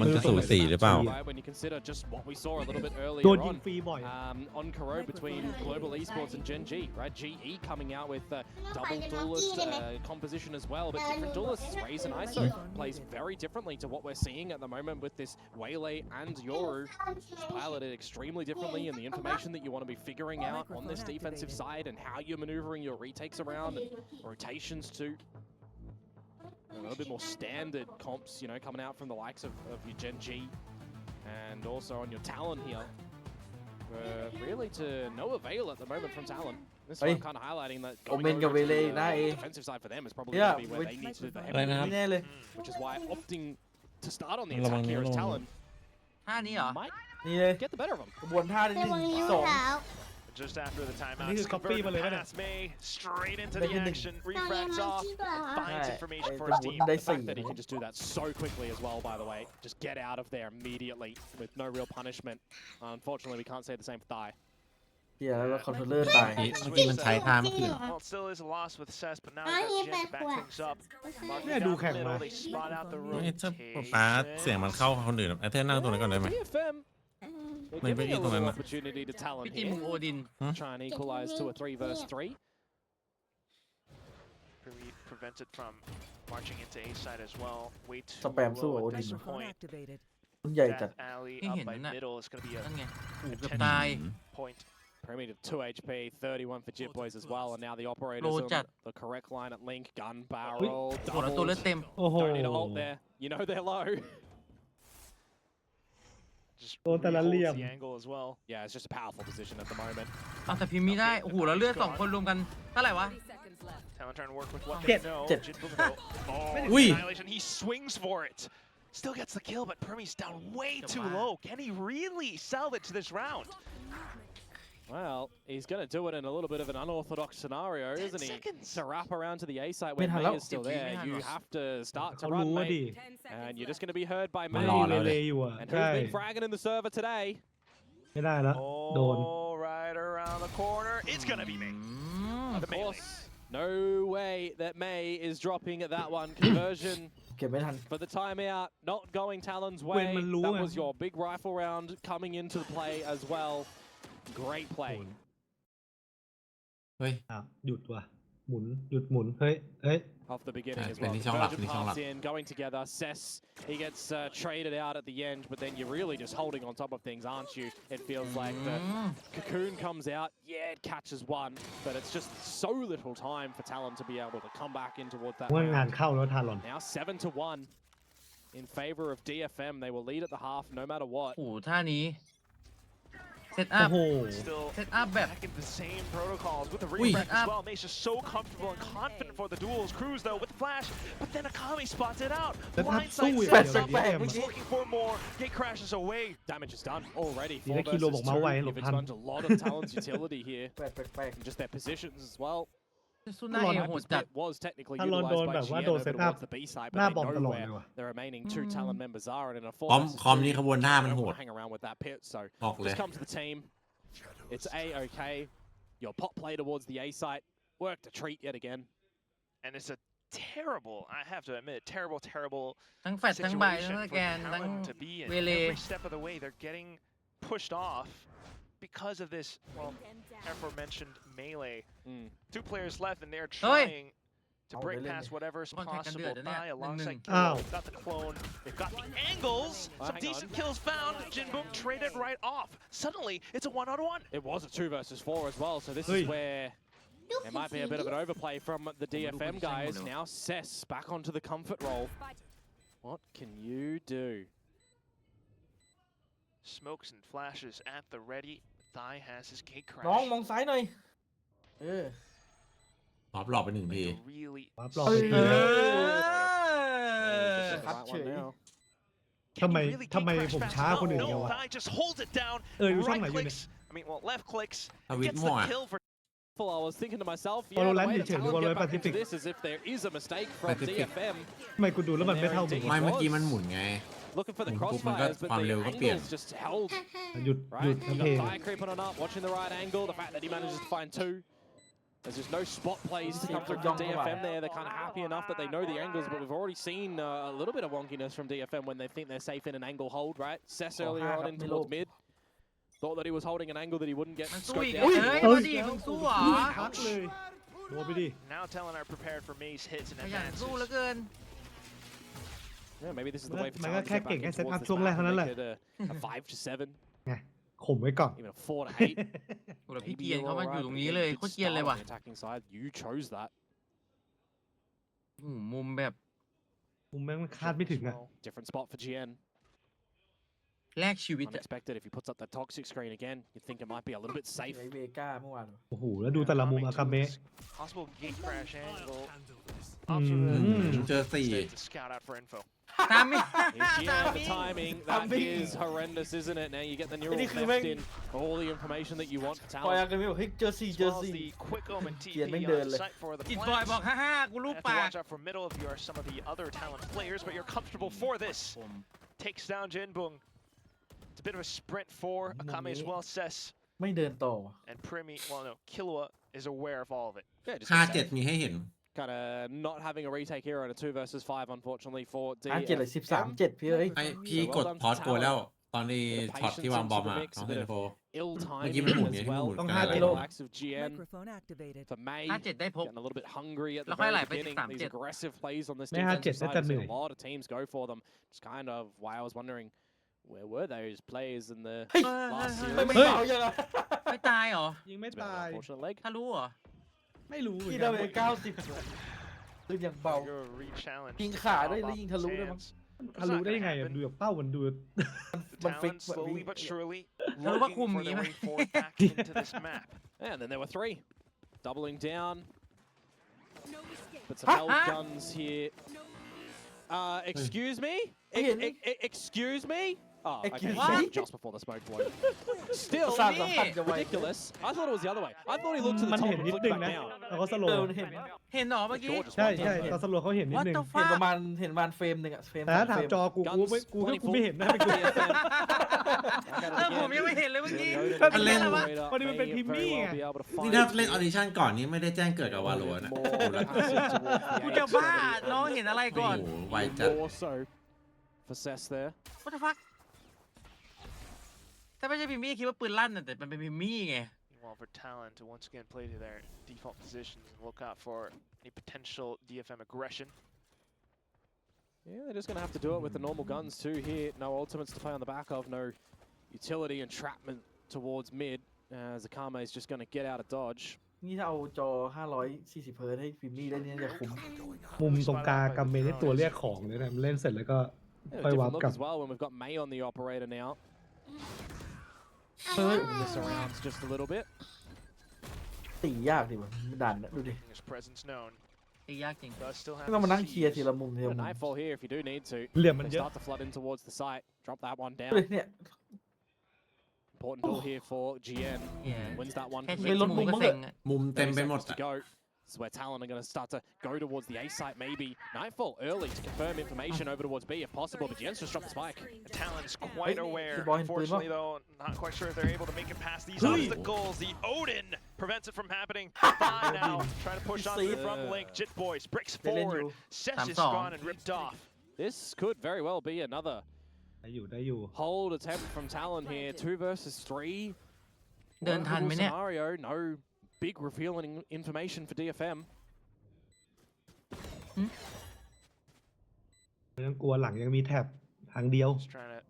มันจะสูสีหรือเปล่า When you consider just what we saw a little bit โด earlier นยิง on. ฟรีบ่อย On Corrode between Global Esports and Gen G, right? GE coming out with double duelist composition as well, but different duelists. Raze and ISO plays very differently to what we're seeing at the moment with this Waylay and Yoru. It's piloted extremely differently, and the information that you want to be figuring out on this defensive side and how you're maneuvering your retakes around and rotations too. A little bit more standard comps, you know, coming out from the likes of your Gen G and also on your Talon here. Really to no avail at the moment from Talon. This Hey. one kind of highlighting that Omenกับเวเลได้ defensive side for them is probably Yeah, going to be where they need to do the อะไร heavy นะครับ แน่เลย which is why opting to start on theระวัง attack นิ้ว here is ลง Talon ท่านี้เหรอ might นี่เลย get the better of them. กระบวนท่าที่ ระวัง 1 นิ้ว 2 เท้า Just after the timeout, This is copy convertedมาเลยปะเนี่ย pass May straight into Make the it action, ตอนนี้ refracts มัน off, ที่กว่า and finds ใช่ information ไอ้ for กระ his บวน team. ได้ The fact 4 that he can just do that so quickly as well, by the way, just get out of there immediately with no real punishment. Unfortunately, we can't say the same for Thai. เฮียแล้วคอนโทรลเลอร์ตาย เมื่อกี้มันใช้ท่าเมื่อคืน Well, it still is a loss with Cess, but now Ah, he's he got Jin to back back things up. Marking เนี่ย down ดู the แข่ง middle, มา they spot out the เฮ้ยถ้าป๊าเสียงมันเข้าคนอื่นไอ้เธอนั่งตรงนั้นก่อนได้ไหม DFM, they're Maybe giving a he's on little that. opportunity to Talon พี่จิม here. โอดิน Try and equalize to a 3 versus 3. Prevented from marching into A side as well. Way too Spam lowสู้ at โอ this ดิน Microphone point. activated. รุ่นใหญ่จัด Death Alley ที่ up เห็น by นั่นน่ะ middle is going to be a นั่นไงโอ้โหเกือบ 10 ตาย point. Pyramid of 2 HP, 31 for Jit Boys as well, and now the operators Low on chat. the correct line at Link, gun barrel, โอ้โหแล้วตัวเลือด doubled. เต็ม โอ้โห Don't need to ult there. You know they're low. Just Oh,แต่ละเหลี่ยม reholds the angle as well. Yeah, it's just a powerful position at the moment. เอาแต่พิมพ์ไม่ได้ โอ้โห แล้วเลือด2 คนรวมกันเท่าไหร่วะ 30 seconds left. Talon trying to work with what Jet, they know. Jet. Jin Boom though. Oh, Ui. annihilation. He swings for it. Still gets the kill, but Permi's down way too low. Can he really salvage this round? Well, he's going to do it in a little bit of an unorthodox scenario, 10 isn't he? seconds. To wrap around to the A site when Mid May hello. is still there, you have to start to เขา run, รู้ว่าดิ mate. 10 And seconds you're just left. going to be heard by มัน May. รอ เล แล้วเลย ยอยู่อ่ะ And ใช่ who's been fragging in the server today? ไม่ได้แล้ว โดน Oh, right around the corner. It's going to be me. อืม Of course, no way that May is dropping at that one. Conversion เก็บไม่ทัน for the timeout, not going Talon's way. When มันรู้ That ไง was your big rifle round coming into the play as well. Great play. เฮ้ย อ้าวหยุดว่ะ หมุน หยุดหมุน เฮ้ย เฮ้ย Off the beginning asเป็น well. ที่ช่องหลัก Conversion เป็นที่ช่องหลัก pass in, going together. Cess, he gets traded out at the end, but then you're really just holding on top of things, aren't you? It feels like the อืม cocoon comes out. Yeah, it catches one, but it's just so little time for Talon to be able to come back in towards that. ว่างาน round. เข้าแล้วทารอน Now 7-1 in favor of DFM. They will lead at the half no matter what. โอ้โห ท่านี้ เซต โอ้ อัพ โห Still เซตอัพแบบ back in the same protocols with the Ui. refract as Up. well. May's just so comfortable and confident for the duels. Cruz though with the flash, but then Akami spots it out. That's not Blindside so sets weird. up. Yeah, He's yeah. looking for more. Gate crashes away. Damage is done already. ดี 4 นะ Kilo บ versus อกเมาส์ไว 2. หลบ You've ทัน expunged a lot of Talon's utility here แปลกแปลก and just their positions as well. ซูน่าเอโหด Hyper's จัด pit was technically ถ้ารอน utilized โดน by แบบว่า GN โดน over เซตอัพ towards the B side, หน้า but บอ they มต know ลอดเลย where ว่ะ the remaining 2 Talon members are, and in a 4 คอม versus คอม 2, นี้ขบวนหน้า they มัน don't โห want ด to hang around with that pit, so บอกเลย just come to the team. It's A-okay. Your pop play towards the A site worked a treat yet again. And it's a terrible, I have to admit, terrible ทั้งแฟดทั้งใบทั้ง situation ส for แกน ทั้ง Talon to be in. เวเล Every step of the way, they're getting pushed off because of this, well, aforementioned melee. Mm. 2 players left, and they're Oi. trying to break past whatever's One second, possible dude, by yeah, alongside Ow. Kilo. They've got the clone, they've got the angles. Oh, Some hang decent on. kills found. Jinboom traded right off. Suddenly, it's a 1-on-1. It was a 2 versus 4 as well, so this Ui. is where there might be a bit of an overplay from the DFM guys. Now Cess back onto the comfort roll. What can you do? Smokes and flashes at the ready. Thai has his gate น้อง crash. มองซ้ายหน่อย เออ ตอบหลอกไปหนึ่งที Like a really วาร์ปรอ เอ้ ไป ย ที Just the Cut right one chửi. now. ทำไม Can you really ทำไม gate crash ผม fast ช้า enough? คนอื่น No, เดียววะ Thai just holds it down. ดูช่อง Right ไหนอยู่เนี่ย clicks. I mean, well, left clicks. ทวิต Gets มั่ว the kill for I was thinking to myself, yeah, the Valorant way that เฉยๆหรือ Talon get Valorant back into Pacific? this is if there is a mistake from Pacific. DFM. ทำไมกูดูแล้วมันไม่เท่ามึง ไม่ วะ เมื่อกี้มันหมุนไง Looking for the หมุนปุ๊บมันก็ crossfires, but ความ the เร็วก็เปลี่ยน angles just held, หยุด หยุ right? ด You โอเค got Thai creeping on up, watching the right angle. The fact that he manages to find 2. There's just no spot plays to come through from DFM there. They're kind of happy enough that they know the angles, but we've already seen a little bit of wonkiness from DFM when they think they're safe in an angle hold, right? Cess earlier on in towards mid. Thought that he was holding an angle that he wouldn't get มันสู้อีก scoped เฮ้ out. ย มาดิ มึงสู้เหรอ พักเลยโดนไปดิ now Talon are prepared for May's hits and ขยันสู้เหลือ advances. เกิน Yeah, maybe this is the way for มัน Talon ก็ to แค่ get เก่ง back แค่ in เซตอัพ towards ช่วง this แรก map เท่า and นั้นแหละ make it a 5 to 7, ไงข่มไว้ก่อน even a 4 to 8. โอ้แล้วพี่ Maybe เกียน you're เขามา alright, อยู่ตรง but นี้ again, เลย good โคตรเกียน start เลย on ว่ะ the attacking side. You chose that. โอ้โหมุมแบบ มุมแม่งคาดไม่ถึงอะ Well, Different spot for GN. แลกชีวิตอะ Unexpected. If he puts up that toxic screen again, you'd think it might be a little bit safe. ไอเวก้าเมื่อวาน โอ้โหแล้วดูแต่ละมุมอาคาเมะ Possible gate crash angle. เจอสี่ Stay to scout out for info. ตามไม่ Yeah, the timing, that is horrendous, isn't it? Now you get the neural theft in, all the information that you want for พอยอา talent. คาเมะบอกเฮ้ยเจอสี่ As เจอ well as สี่ the quick omen TP เกียรติแม่ง on เดิน the เลย site for the จิตบอยบอก plants. ฮ่าๆกูรู้ Have to ปาก watch out for middle of you are some of the other talent players, but you're comfortable for this. Takes down Jinbung. It's a bit of a sprint for Akame as well, Cess ไม่เดินต่อ and Primi. Well, no, Killua is aware of all of it. Yeah, just 5-7 มีให้เห็น kind of not having a retake here on a 2 versus 5, unfortunately, for 5-7 เลย DFM. 13-7 พี่เอ้ย ไอพี่กดพอสโกแล้ว ตอนนี้ช็อตที่วางบอมอ่ะน้องเซนโฟ Ill เมื่อกี้มันหมุน timing ไง as ที่มัน well. หมุน ต้อง กัน 5 อะไร กิโล Relax of GN Microphone activated. for May. 57 ได้พก Getting a little bit hungry at the แล้วค่อยไหล very ไป beginning. These 13-7 aggressive plays on this ไม่ defensive 57 side. จะ I've เหนื่ seen อย a lot of teams go for them. It's kind of why I was wondering where were those players in the เฮ้ย last ไม่ series. ไม่ เฮ้ย เบายังไง ไม่ตายเหรอ ยิงไม่ It's a bit of ตาย an unfortunate leg. ถ้ารู้เหรอ ไม่รู้เหมือน พี่ กั ดาน เมจ90คืออย่างเบา Go re-challenge. ยิงขาด้วยแล้วยิงทะลุด้วยมั้ง Hands. ทะลุได้ยังไงอะดูแบบเป้ามันดู The มันฟิก talent แบบ slowly วิ่ง but surely รู้ว่า looking คุม for งี้ their ไหม way forward back into this map. And then there were 3. Doubling down. No escape. But some held guns here. Excuse me? Excuse me? Oh, okay. Excuse me? Just before the smoke blow. Still, สร้างสัมพันธ์จะไว ridiculous. I thought it was the other way. I thought he looked to the มัน top เห็น and นิด flicked นึง back นะ down. แล้วเขาสโล เออ ว์ เห็น เห็นเหรอเมื่อกี้ Gorgeous ใช่ one. ใช่ตอนสโลว์เขาเห็นนิด What นึง the เห็น fuck ประมาณเฟรมหนึ่งอะเฟรม แต่ถ้าถาม เฟรม จอกูกูไม่เห็นนะเป็นกู DFM. ผมยังไม่เห็นเลยเมื่อกี้ มันเล่น อะไรวะ พอดีมันเป็นพิมพ์มี่ไง นี่ถ้าเล่นออดิชั่นก่อนนี้ไม่ได้แจ้งเกิดกับวาโลนะ กูจะบ้าน้องเห็นอะไรก่อน โอ้โหไวจัด More so for Cess there. What the fuck ถ้าไม่ใช่พิมมี่คิดว่าปืนลั่นน่ะแต่มันเป็นพิมมี่ไง Meanwhile, for talent to once again play to their default positions and look out for any potential DFM aggression. Yeah, they're just going to have to do it with the normal guns too here. No ultimates to play on the back of, no utility entrapment towards mid. As Akame is just going to get out of dodge. นี่ถ้าเอาจอ540 เฮิร์ตซ์ให้ฟิล์มมี่ได้เนี่ยจะคุ้ม มุมตรงกลางกำเมนให้ตัวเรียกของเลยนะมันเล่นเสร็จแล้วก็ Yeah, ค่อย different วาร์ป look กลับ as well when we've got May on the operator now. เฮ้ย Moving this around just a little bit. ตียากดิวะดันนะดูดิ Making his presence known. ตียากจริง Does still have ต้องมานั่ง the เคลียร์ที siege. ละมุมทีละ A มุม nightfall here if you do need to. เหลี่ยมมัน They เยอะ start to flood in towards the site. Drop that one ดูดิ down. เนี่ย Important pull here for GN. Yeah. Wins that one. แค่ ไม่ เช็ค ลดมุ มุ ม ม บ้าง ก็ เหรอ เซ็งอะ มุมเต็มไปหมด seconds to go. This is where Talon are going to start to go towards the A site maybe. Nightfall early to confirm information over towards B if possible, but GN's just dropped the spike. The talent's quite aware. Good boy, Unfortunately, though, not quite sure if they're able to make it past these Hey. obstacles. The Odin prevents it from happening. Fine now, trying to push on to the front link. Jit Boys breaks forward. Cess is gone and ripped off. This could very well be another ได้อยู่ hold attempt from Talon here. 2 versus 3. เดินทันไหมเนี่ย Scenario, no big revealing information for DFM. ไม่ต้องกลัวหลังยังมีแท็บทางเดียว Just trying to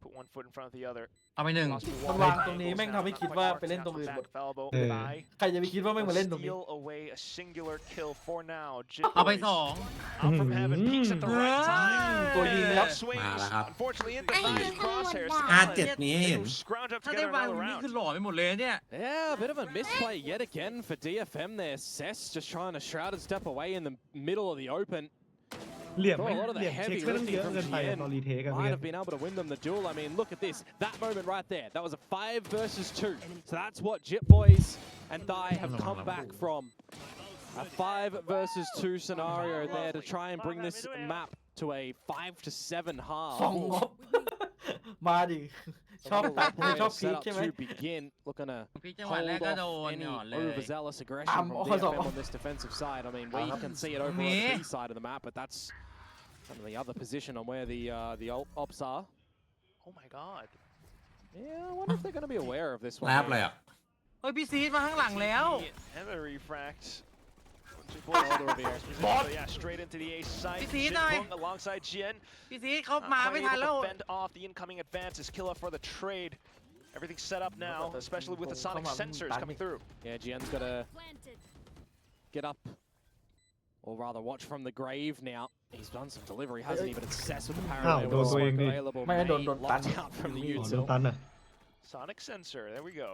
put one foot in front of the other. เอาไปหนึ่ง Possibly มันวางตรงนี้แม่งทำให้คิดว่าไปเล่นตรงอื่นหมด Falbo เออ by ใครจะไปคิดว่าแม่งมาเล่นตรงนี้ steal away a singular kill for now. Jit เอาไป Boys สอง out from heaven, peeks at the right time. ตัวยิงนะครับ Swings, มาแล้วครับ unfortunately, into Vibes crosshairs. 5-7 นี้ให้เห็น Able to scrounge up ถ้าได้ together วาง another นี่ round. คือหล่อไปหมดเลยเนี่ย Yeah, a bit of a misplay yet again for DFM there. Cess just trying to shrouded step away in the middle of the open. เหลี่ยม Thought ไม่ a lot of เหลี่ the ยมเช็ค heavy ไม่ต้องเย lifting อะ from เกินไปอะ GN ตอนรีเทคกัน might เนี่ย have been able to win them the duel. I mean, look at this. That moment right there. That was a 5 versus 2. So that's what Jit Boys and Dai have come back from. A 5 versus 2 scenario there to try and bring this map to a 5 to 7 half. สองงบ มาดิ ชอบตัดชอบพีค Set up ใช่ไหม to begin. Looking to พี่จังหวะ hold แรกก็โด off น any หย่อนเลย overzealous aggression from DFM on this defensive side. I mean, we can see it over on the B side of the map, but that's kind of the other position on where the ops are. Oh my god. Yeah, I wonder if they're going to be aware of this one. แลบเลยอ่ะ เฮ้ยพี่ซีดมาข้างหลังแล้ว And the refract. Yeah, straight into the ace side.พี่ซีด Jin หน่อย Bung alongside Jien. พี่ซีดเขา Not มา quite ไม่ able ทันแล้ว to fend off the incoming advances. Killa for the trade. Everything's set up now, especially with the sonic sensors coming through. Yeah, GN's got to Planted. get up or rather watch from the grave now. He's done some delivery, hasn't he? But it's Cess with the Oh, parallel don't smoke go in. available. Man, May don't locked touch. out from the อ๋อโดน util. ตันอ่ะ Sonic sensor. There we go.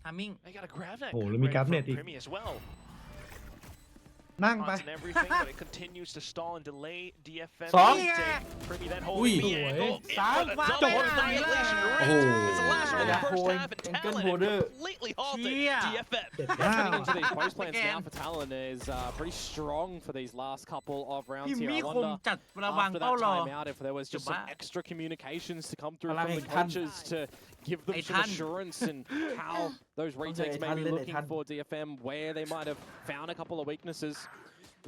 ทามิ่ง They got a grab net. Oh, let me ready grab for net อีก Primi as well. นั่งไป Taunts and everything, but it continues to stall and delay DFM. สอง take. Primi then อุ้ย holding the angle. In, สาม but a double annihilation rate. โอ้โห It's the last one of the Yeah. first half, and Ankle Talon holder. completely halted Yeah. DFM. เด็ด Getting มาก into these post plans Again. now for Talon is pretty strong for these last couple of rounds พี่ here. มี I คม wonder จัดระวัง after เป้า that รอ timeout if there was just some Jabba. extra communications to come through Alang from the ay tan. coaches to give them Ay some tan. assurance and how those retakes ay may tan be lên, ay looking tan. for DFM, where they might have found a couple of weaknesses.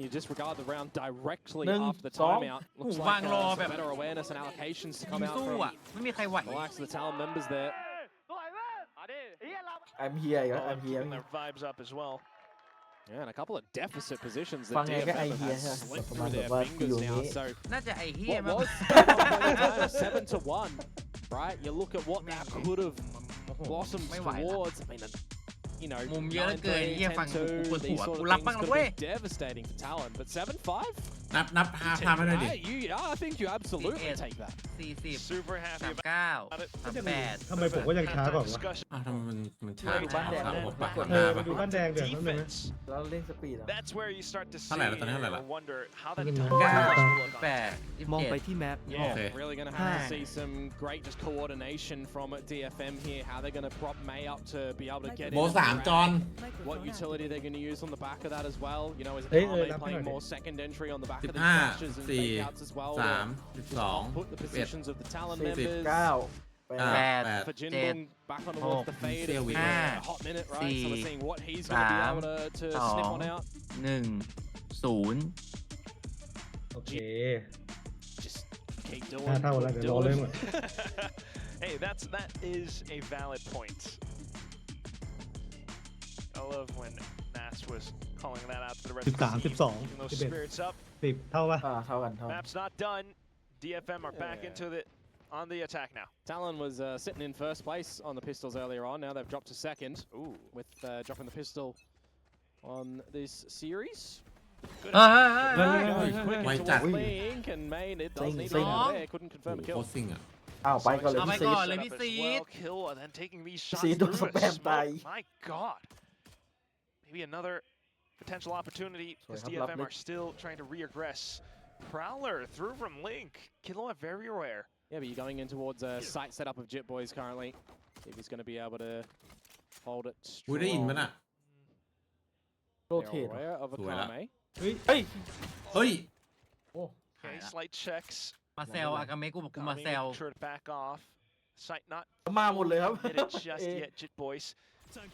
You disregard the round directly Nâng, after the sóng. timeout. Looks Ủa, like vàng lò someแบบ better awareness and allocations to ยิ come ง out สู้ from อ่ะ ไม่มีใครไหว the likes of the Talon members there. I'm here อีกแล้ว Oh, I'm here keeping their vibes up as well. Yeah, and a couple of deficit positions ฟั that งไงก็ DFM ไอ have เฮีย had ใช่ไหม slipped ประมาณ through แบบ their ว่าอยู่ fingers นี้ now. So น่าจะไอ้เฮีย what มั้ง was at one point in time a 7-1, right? You look at what that could have โอ้โห blossomed ไม่ไหวละ towards. I mean, you know, มุมเยอะเหลือเกิน 9-3, เหี้ยฝั่งกูปวด 10-2, หัว these sort กู of รับ things บ้างนะ could เว้ย have been devastating for Talon. But 7-5, นับพามาหน่อยดิ I think you absolutely Yeah. take that. 40 Super happy about 39 38 ทำไมผมก็ยังช้ากว่า halftime วะ discussion. อ้าวทำไมมันช้า อยู่บ้านแดง สามหกปะ กด เอ ห้า อไป ปะ ดูบ้านแดงเดี๋ยวแป๊บนึงนะ แล้วเล่นสปีดอ่ะ That's where you start to see เท่าไหร่แล้วตอนนี้เท่าไหร่ละ or wonder how that เป็นไง double 9 damage will look on 8 มองไปที่แมป Yeah, Okay. really going to have to Ah. see some great just coordination from DFM here. How they're going to prop May up to be able to get in. โบ and สาม grab จอน What utility they're going to use on the back of that as well. You know, is Hey, Kame lapang playing natin. more second entry on the back of the 15 flashes and fakeouts as well? 3 to 12 put the positions of the Talon 10 members. 9 8 8 For Jinbong back on towards the fade. Still It's with been it. a hot minute, right? So we're See. seeing what he's going to be able to snip on 2 out. 1 0 โอเค Just keep doing 5 เท่าแล้ว keep เดี๋ยวรอ doing. เริ่มก่อน Hey, that is a valid point. I love when Nas was calling that out to the rest of the 13 team. 12 Keeping those 11 spirits up. 10เท่าปะ เท่ากันเท่ากัน Map's not done. DFM are back Yeah. into the on the attack now. Talon was sitting in first place on the pistols earlier on. Now they've dropped to second. Ooh, with dropping the pistol on this series. เฮ้ย Going quick Wait, towards that- Link and Main. It does Sing, need sing. to be there. Couldn't confirm a โค kill. ตรซิ่งอ่ะ อ้าวไปก่อนเลย เอาไป พี่ซี ก่อน ด เลย Set พี่ up ซี as ด well. Kill and then taking these shots See, through don't the spam smoke. die. My God. Maybe another potential opportunity because Sorry, DFM lovely. are still trying to reaggress. Prowler through from Link. Killua very rare. Yeah, but you're going in towards a site setup of Jit Boys currently. See if he's going to be able to hold it อุ้ยได้ยินมั้ย strong. น่ะ โร They're เทต aware of a Cool, lah. Kame. เฮ้ย เฮ้ย Okay, slight checks. มาแซวอากาเมะกูบอกกูมา Kami แซว making sure to back off. Sight not มาหมดเลยครับ committed just yet. Jit Boys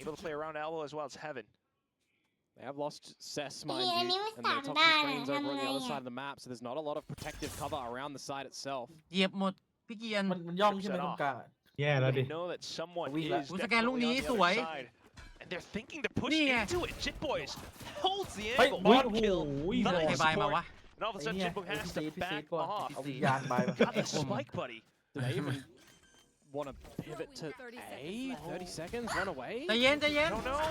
able to play around elbow as well as Heaven. They have lost Cess, mind Yeah, you, ni and their mustang toxic dah, screens over on the other namanya. side of the map, so there's not a lot of protective cover around the site itself. เหยียบหมด พี่เกียน มันย่องใช่ไหมตรงกลางอะ แย่แล้วดิ They know that someone We is left. กูสแกนลูก definitely นี้ on the ส other วย side. And they're thinking to push นี่ไง into it. Jit Boys holds the เฮ้ย angle. โอ้ย One kill. โอ้ย Nice ใครบายมาวะ support. And all of a ไอ้ sudden, เนี่ย Jinbong ไอ้ has พี่ซี to ดพี่ซีด back ก่อน off. เอายานไป Got the spike, buddy. Do they even want to pivot to A? 30 seconds, run away? ใจเย็นใจเย็ I น don't know.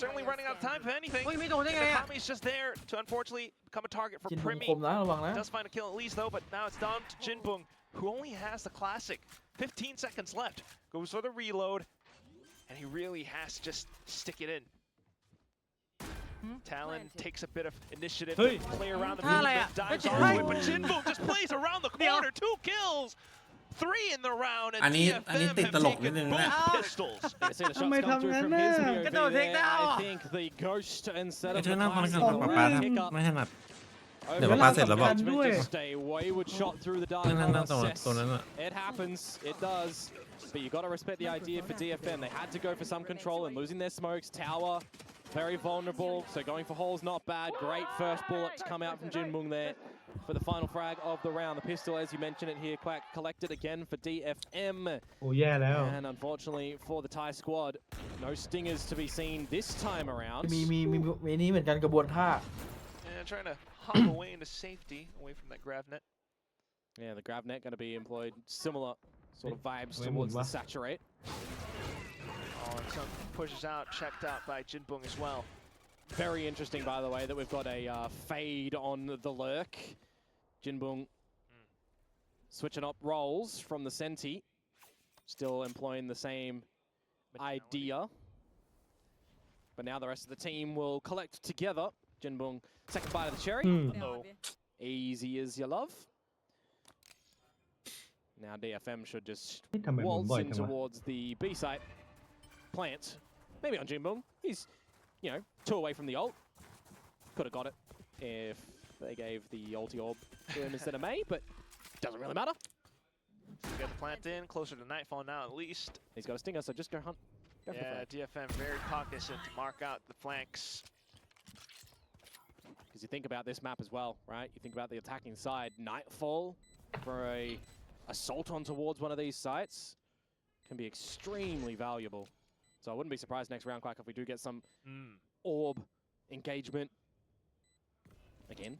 Certainly running out of time for anything. เฮ้ยไม่โดนได้ไง And อ่ะ Akami's just there to unfortunately become a target for จินบุง Primi. คมนะระวังนะ Does find a kill at least though, but now it's down to Jinbong, who only has the classic. 15 seconds left. Goes for the reload, and he really has to just stick it in. Talon takes a bit of initiative Hey. to play around the Ah, movement, like, dives hey. all the way, but Jinbong just plays around the corner. 2 kills, 3 in the round, and อันนี้ DFM ติด have ตลกนิด taken นึงนะ both pistols. You see the shots Am I come through from his también? POV Get those there. take I down. think the ghost instead ไอ้ of เธอ the นั่งฟังกัน classic ป๊าป๊า pick ทำ up ไม่ถนัด over เดี๋ยวป๊าเสร็จแล้วบอก judgment, just a wayward shot through the dark นั่น corner. ตัวนั้น Cess. อ่ะ It happens, it does, but you got to respect the idea for DFM. They had to go for some control and losing their smokes. Tower, very vulnerable, so going for holes not bad. Great first bullet to come out from Jinbong there for the final frag of the round. The pistol, as you mentioned it here, Quack, collected again for DFM. โอ้แย่แล้ว And unfortunately for the Thai squad, no stingers to be seen this time around. มีนี้เหมือนกันกระบวนท่า And trying to hop away into safety, away from that grab net. Yeah, the grab net going to be employed. Similar sort of vibes Wait, towards the what? saturate. Oh, and some pushes out, checked out by Jinbong as well. Very interesting, by the way, that we've got a fade on the lurk. Jinbung switching up roles from the Senti. Still employing the same idea. But now the rest of the team will collect together. Jinbung, second bite of the cherry. Oh. Easy as you love. Now DFM should just ทำไมหมุน waltz บ่อย in จังวะ towards the B site. Plant. Maybe on Jinbung. He's, you know, 2 away from the ult. Could have got it if they gave the ulti orb to him instead of May, but doesn't really matter. We got the plant in, closer to nightfall now at least. He's got a stinger, so just go hunt. Go for the Yeah, flag. DFM very cognizant to mark out the flanks. Because you think about this map as well, right? You think about the attacking side. Nightfall for a assault on towards one of these sites can be extremely valuable. So I wouldn't be surprised next round, Quack, if we do get some orb engagement again.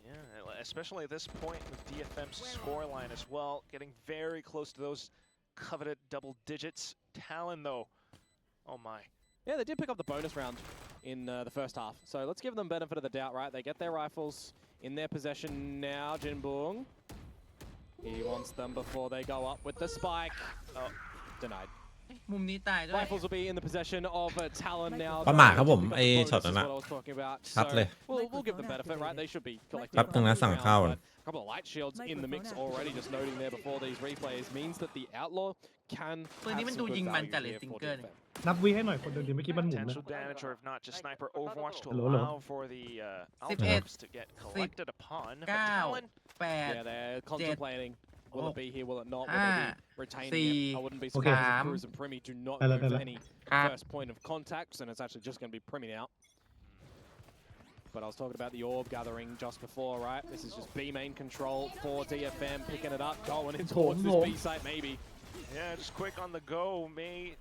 Yeah, especially at this point with DFM's scoreline as well, getting very close to those coveted double digits. Talon though, oh my. Yeah, they did pick up the bonus round in the first half. So let's give them benefit of the doubt, right? They get their rifles in their possession now, Jinbung. He wants them before they go up with the spike. Oh, denied. มุมนี้ตายด้วย Rifles will be in the possession of Talon now. ประมาทครับผม Pick up ไอ้ the bonus ช็อต is นั้น what อะ I was talking about. ชัด So เลย we'll give them benefit, right? They should be collecting. แป๊บนึงนะสั่งข้าวก่อน A couple of light shields in the mix already, just noting there before these replays means that the outlaw can ปืน have นี้มัน some ดู good ยิงมัน value จัดเลย here สติง for เกอร์ DFM. นับวิให้หน่อยคนเดียวดีเมื่อกี้มันหมุนนะ Potential damage, or if not, just sniper Overwatch to Hello, allow for the ultimates to get collected upon. But 9 Talon, 8 Yeah, they're contemplating. Will it be here? Will it not? Will ห้า they be retaining it? I wouldn't be Okay. surprised if Cruz and Primi do not Hello, go for hello. any ครับ first point of contact, and it's actually just going to be Primi now. But I was talking about the orb gathering just before, right? This is just B main control for DFM, picking it up, going in towards this B site maybe. yeah, just quick on the go. May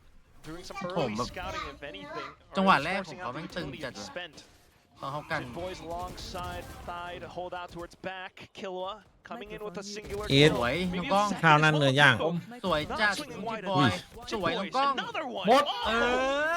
doing some ผม early แบบ scouting, if anything. จังหวะ or แรก forcing ของ out เขา the แม่งตึง utility จัด to เลย spend. ตอนเขากัน Jit boys alongside thigh to hold out towards back. Killua coming in with a singular อีท kill. สวย Maybe น้องกล้อง a second ข้าว as นั่น well เนื้อย่าง to go. สวยจัด Not swinging จิ wide บอย enough. สวย Jit น้อง boys, กล้อง another one. หมด Oh! เอ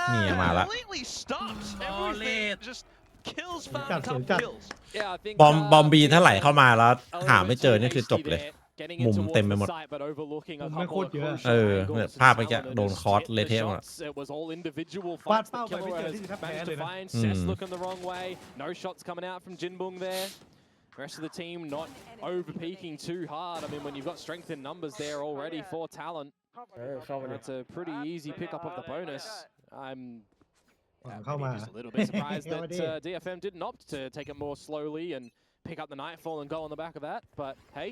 อ นี่มาละ Completely stops Solid. everything. Just kills found,จัด top สวยจัด kills. Yeah, I think บอมบีถ้าไหลเข้ามาแล้วหาไม่เจอนี่คือจบเลย Getting มุ in ม towards เต็มไป the หมด site, but overlooking a มุมแม่ง couple โคตร of เยอะ crucial เออ angles เนี่ย and ภาพเมื่อกี้ Talon โดน just คอร์ส hit เละ the เทะหมด shots. It was all individual วาด fights เป้า that ไปไม่ Killer เจอ has ที่ถ้าแพ้ managed เล to ยนะ find. Cess looking the wrong way. No shots coming out from Jinbung there. The rest of the team not over peaking too hard. I mean, when you've got strength in numbers there already for Talon, เข้ามาเลย it's a pretty easy pick up of the bonus. I'm เข้า maybe มา just a little bit surprised that เอาดิ DFM didn't opt to take it more slowly and pick up the Nightfall and go on the back of that. But hey,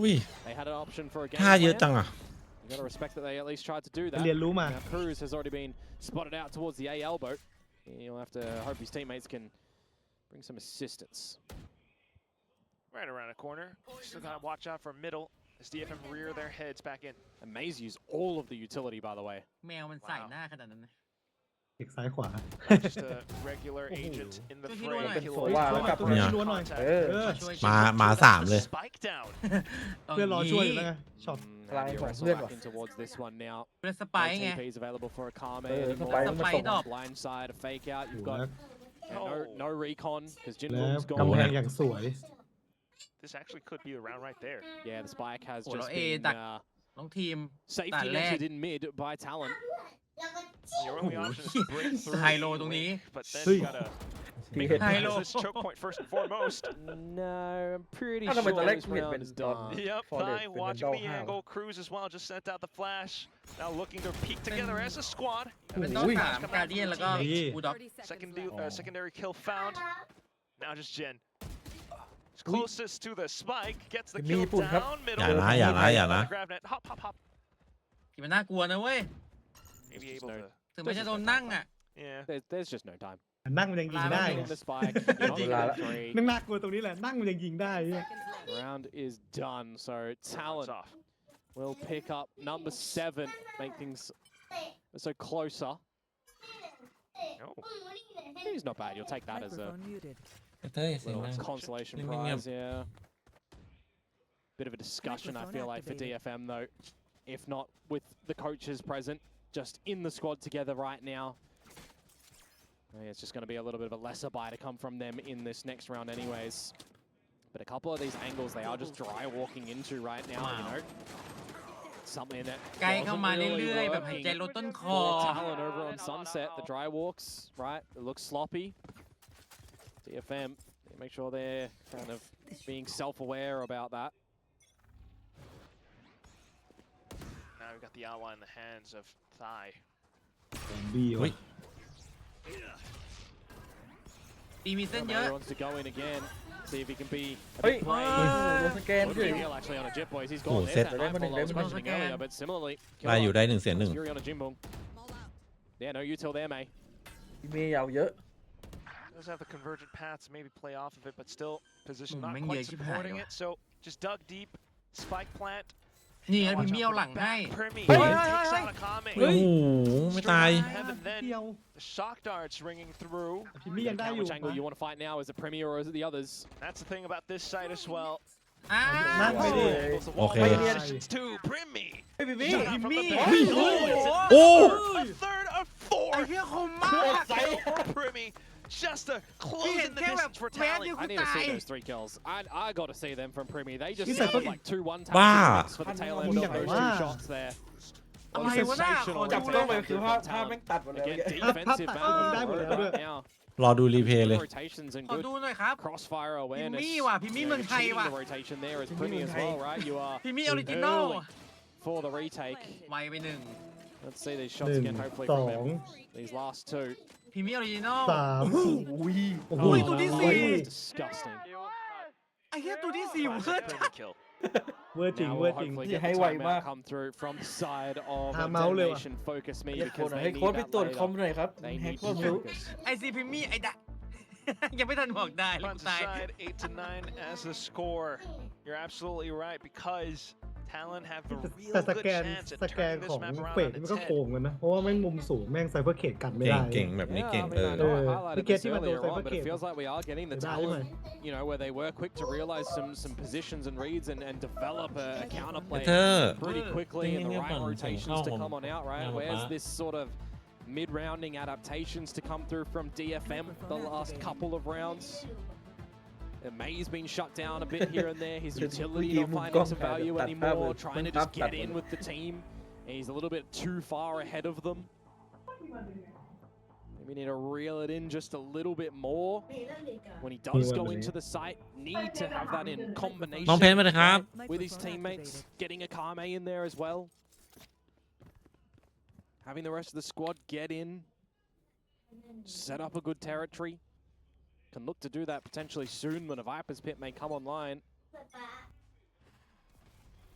อุ้ย they had an option for a game ท่าเยอะ plan. จังอ่ะ You got to respect that they at least tried to do เรีย that. นรู้มา Now Cruz has already been spotted out towards the AL boat. He'll have to hope his teammates can bring some assistance. Right around the corner. Still gotta watch out for middle as DFM rear their heads back in. And Maze used all of the utility, by the way. แมวมันใส่หน้าขนาดนั้นนะ เอกซ้ายขวา Just a regular agent in theช่วย fray. พี่ Killua โซว่า ช่วย แล้วกลับ ตัว มา นี้ล้วนหน่อย contact. เออ ช่วย มาสามเลย Spike down. เพื่อนรอช่วยอยู่แล้วไงช็อต Now Flying the from wrestle Red back Bull. in towards this one now. เป็นส No ไปร์ไง TP is available for a Kame Uh, anymore. Spikeมันส่ง ดอก Blind side, a fake out. อยู่ You've got แล้ว no recon because แล้ว Jinbung's กำแพง gone. อย่างสวย This actually could be the round right there. Yeah, the spike has Oh, just no, been that- น้องทีม safety that netted leg. in mid by Talon. Your only option is to break through. ไฮโลตรงนี้ But then เฮ้ย you gotta ที make เห็ it น ไฮ past โล this choke point first and foremost. No, I'm pretty อ้าวทำไม sure ตอนแรก this เห็น round เป็น is ตอน done. Yep, Forward, Thaiเป็น watching the เดาห้าว angle. Cruz as well just sent out the flash. Now looking to peek together as a squad. เป็น And ต้น this สาม flash coming กา out เดียน from แล้วก็ the teammate. บูลด็อก 30 seconds left. Secondary kill found. Now just Jin. Closest to the spike, gets the มี kill ญี่ปุ่นครับ down อย่า middle. นะอย่านะอย่านะ Grab net, hop, hop, hop. ที่มันน่ากลัวนะเว้ย Maybe able to. ถึงไม่ใช่โดนนั่งอ่ะ Yeah. There's just no time. นั่งมันยังยิงได้ You're not getting the spike. You're not Hold getting on. three. นั่งน่ากลัวตรงนี้แหละ นั่งมันยังยิงได้เนี่ย Seconds left. Round is done. So It's Talon off. will pick up number 7, make things so closer. No. He's not bad. You'll take that as a Microphone muted. little consolation Yep. prize. Yeah. Bit of a discussion, I Microphone feel like, for activated. DFM though. If not with the coaches present, just in the squad together right now. It's just going to be a little bit of a lesser buy to come from them in this next round anyways. But a couple of these angles they are just dry walking into right now, you know. Something that ไกลเข้ามา wasn't really เรื่อยๆแบบหายใจ working ลดต้นคอ for Talon over on Sunset. The dry walks, right? It looks sloppy. DFM, they make sure they're kind of being self-aware about that. Now we've got the outline in the hands of Thai. บี เฮ้ย ปีมีเส้นเยอะ He wants to go in again, see if he can be a เฮ้ย bit brave. โดนสแกน Good เฉย reveal actually on a Jit Boys. He's Oh, gone. There's set. that knife ball I was mentioning Again. earlier, but similarly, ได้อยู่ได้1เสีย1 Fury on a Jimbung. Yeah, no util there, mate. มียาวเยอะ Does have the convergent paths, maybe play off of it, but still position not แม่ง quite เยอะชิบหาย supporting ว่ะ it. So just dug deep, spike plant. นี่ไง Watch พี่ out เมี่ยว for หลัง the ให้ back. Primi เฮ้ย takes out Akame. โอ้โหไม่ตาย Straight out of heaven, then เดียว the shock darts ringing through. พี่มี่ยังได้อยู่ Which angle you want to fight now? Is it Premier or is it the others? That's the thing about this site as well. อ้าว นั่นไปดิ Angles, the wall Okay. positions too. Primi. เฮ้ยพี่มี่ Shot out from the Primi. back. Hey, Oh, it's a โอ้ a third, a ไอ้ fourth. เหี้ยคมมาก Primi just to พี่ close เห็ in น the แค่แบบ distance for แวบ Talon. เดียว I กู need to ตาย see those 3 kills. I got to see them from Premier. They just He's sounded like- like 2-1 Bah. taps for the tail end He's of those like- 2 shots there. อะไรวะน่ะ Sensational ขอ จับ ดู ก เล ล้อง ย ไปคือภาพ Talon. แม่งตัดหมดแล้ว Again, เมื่อกี้ defensive battleได้หมดแล้วด้วย right now. รอดูรีเพย์เลย Rotations and ขอ good ดูหน่อยครับ crossfire awareness. พิมมี่ว่ะพิมมี่เมืองไทย Cheating ว่ะ the rotation there is Pimmy Primi as เมืองไทย well, right? You are พี่มี่ออริจินอล early for the retake. ไวไปหนึ่ง Let's see these shots 1 again, hopefully 2 from him. These last 2. พี่มี่ออริจินอล 3อุ้ยโอ้โห อุ้ยตัวที่สี่ Disgusting. ไอ้เหี้ยตัวที่สี่เวอร์ Primi kill. เวอร์จริง Now เวอ we'll ร์จริง hopefully อย่า get ให้ the ไวมาก timeout come through from the side of หาเมาส์เลยว่ะ Detonation. Focus me เรียกโค้ด because หน่อย they ให้ need โค้ดไป that ตรวจคอม later. หน่อยครับ They แฮก need เพิ่ to มรู้ focus. ไอซีพิมมี่ไอ้ดะ ยังไม่ทันบอกได้เลย Runs กูตาย aside 8 to 9 as the score. You're absolutely right because Talon have a แต่ real ส good แกน chance at สแกน turning ขอ this ง map เฟ around ด on มัน its ก็ head. โกงกันนะ เพราะว่าแม่งมุมสูงแม่งไซเฟอร์เขตกันไม่ เก่ง ได้ เก่งแบบนี้ Yeah, เก่ง I mean, I know I highlighted Wicket this even though earlier on, but it Wicket. feels like we are getting the They die, talent, you know, where they were quick to realize some positions and reads and develop a counterplay เธอ pretty quickly and the Tingin right niya pa, rotations to tingin come on out, right? Ano Where's pa? this sort of mid-rounding adaptations to come through from DFM the last couple of rounds? May's been shut down a bit here and there. His utility not finding some value anymore, trying to just get in with the team. He's a little bit too far ahead of them. Maybe need to reel it in just a little bit more. When he does go into the site, need to have that in น้อง combination เพนมาเลยครับ with his teammates, getting Akame in there as well. Having the rest of the squad get in, set up a good territory. Can look to do that potentially soon when a Viper's Pit may come online.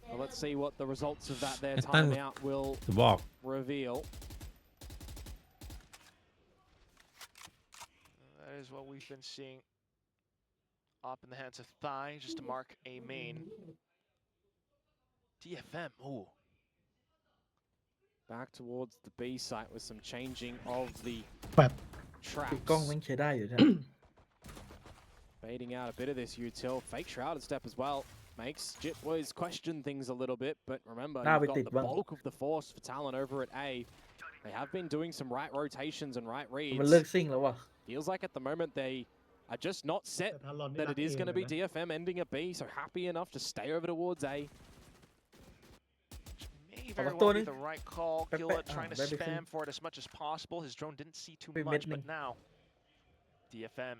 Well, let's see what the results of that there timeout will จะบอก reveal. That is what we've been seeing up in the hands of Thai, just to mark a main. DFM, ooh. Back towards the B site with some changing of the แบบ ปิดกล้อง traps. แม่งใช้ได้อยู่ใช่ Baiting out a bit of this util. Fake shrouded step as well. Makes Jit Boys question things a little bit, but remember, Nah, you've we got did the well. bulk of the force for Talon over at A. They have been doing some right rotations and right มันเลิก reads. ซิ่งแล้วว่ะ Feels like at the moment they are just not แต่ set ถ้ารอนนี่ that รัก it is เอง going to be นะ DFM ending at B, so happy enough to stay over towards A. May But very the well be Tony- the right call. Back- Gilla back- trying to back- spam for it as much as possible. His drone didn't see too Wait, much, but mid-lane. now DFM.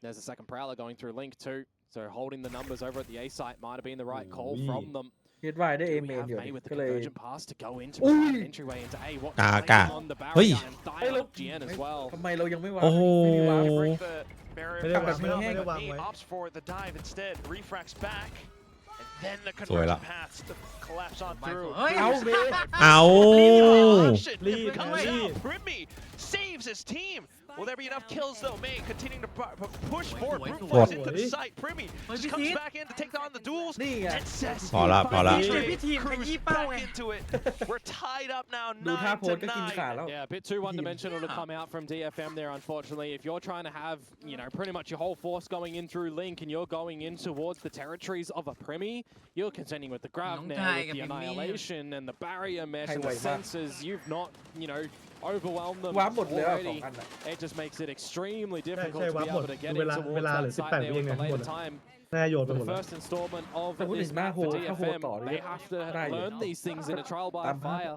There's a second Prowler going through Link too, so holding the numbers over at the A site might have been the right call Ooh-wee. from them. เฮ็ดไว้ได้ Do เอ we เมน have อยู่ May with the ก็เลย convergent pass to go into Ui. an entryway into A? What Gà, can gà. they do on the Ui. barrier and die Ê, on lúc- GN as well? ทำไมเรายังไม่วาง โอ้โห ไม่มีวาง Break the barrier.ไม่ได้วาง Comes ไม่ได้ in, ไม่ได้ but วาง Nate ไว้ opts for the dive instead. Refracts back, and then the สวยละ convergent paths to collapse on Bye, through. เฮ้ย เอาเม เอา Action. Lead, It comes lead. out. Primi saves his team. Will there be enough kills though? May continuing to push forward. Wait, Brute wait, force wait. into the site. Primi just Wait, comes VCT. back in to take on the duels. นี่ไง And says พอละพอละ ช่วยพี่ทีมขยี้เป้า back ไง into it. We're tied up now, ดูท่า 9 โพส to ก็กินขา 9. แล้ว Yeah, a bit too one-dimensional to come out from DFM there, unfortunately. If you're trying to have, you know, pretty much your whole force going in through Link and you're going in towards the territories of a Primi, you're contending with the grab Nóng now, thai with gặp the Primi. annihilation and the barrier mesh Hay and the quậy quá. sensors. You've not, you know, overwhelmed them ว้าร์ปหมดเลยอ่ะสอง already. อันอ่ะ It just makes it extremely ใช่ difficult ใช่ to วับ be หมด able to get เว in ลา towards เวลาเหลื that อ site 18 there วิ with เอง the ไงข้างบน later อะ time. น่าโยนไป For หม the ดแล้ว first installment of แต่พูดถึ this งหน้า map โฮ for ถ้าโฮ DFM, ต่อ they have to ได้อยู่ learn these things in a trial by fire.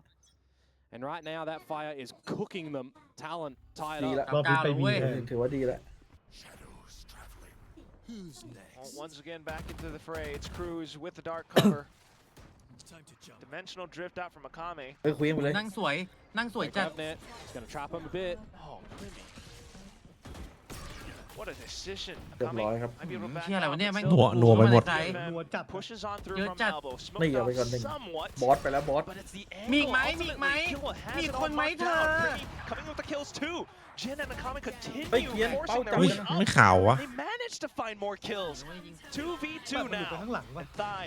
And right now, that fire is cooking them. Talent tied ดี up. ละ รอบนี้ไป กลางๆ บี เว้ย แทน ถือว่าดีแล้ว Once again, back into the fray. It's Cruz with the dark cover. Dimensional drift out from Akame. ไปคุยกันไปเลย นั่งสวยจัด Net. It's going to trap him a bit. Oh, Primi. What a decision. เรียบร้อยครับ might be able to back เชี่ยอะไร out, วะเนี่ย but แม่ง still นัวไปหมด ไกล นัวจัด pushes on through You're from just- elbow. ไม่ Smoked เอาไปก่อน off หนึ่ง somewhat. บอสไปแล้วบอส But it's the มีอีก angle. ไหมมีอีกไหม Ultimately, Killa has มี it คน all ไหม marked เธอ down. Primi coming with the kills too. Jin and Akame เฮ้ย continue เกียร์ forcing their เป้า way จัง up. ไม่ข่าววะ They managed to find more kills. 2v2 มันอยู่ไป now. ข้างหลังป่ะ And Thai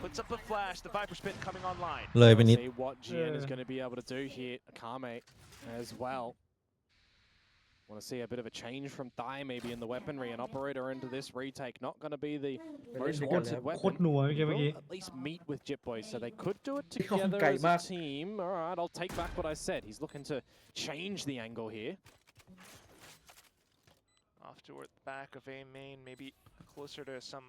puts up a flash. The Viper Spin coming online. เลยไปนิด See what GN is going to be able to do here. Akame as well. Want to see a bit of a change from Thai maybe in the weaponry. An operator into this retake. Not going to be the most wanted โคตร weapon. นัวเมื่อกี้ Will at least meet with Jit Boys, so they could do it ที่เขา together ไกล as มา a ก team. All right, I'll take back what I said. He's looking to change the angle here. Off toward the back of A main, maybe closer to some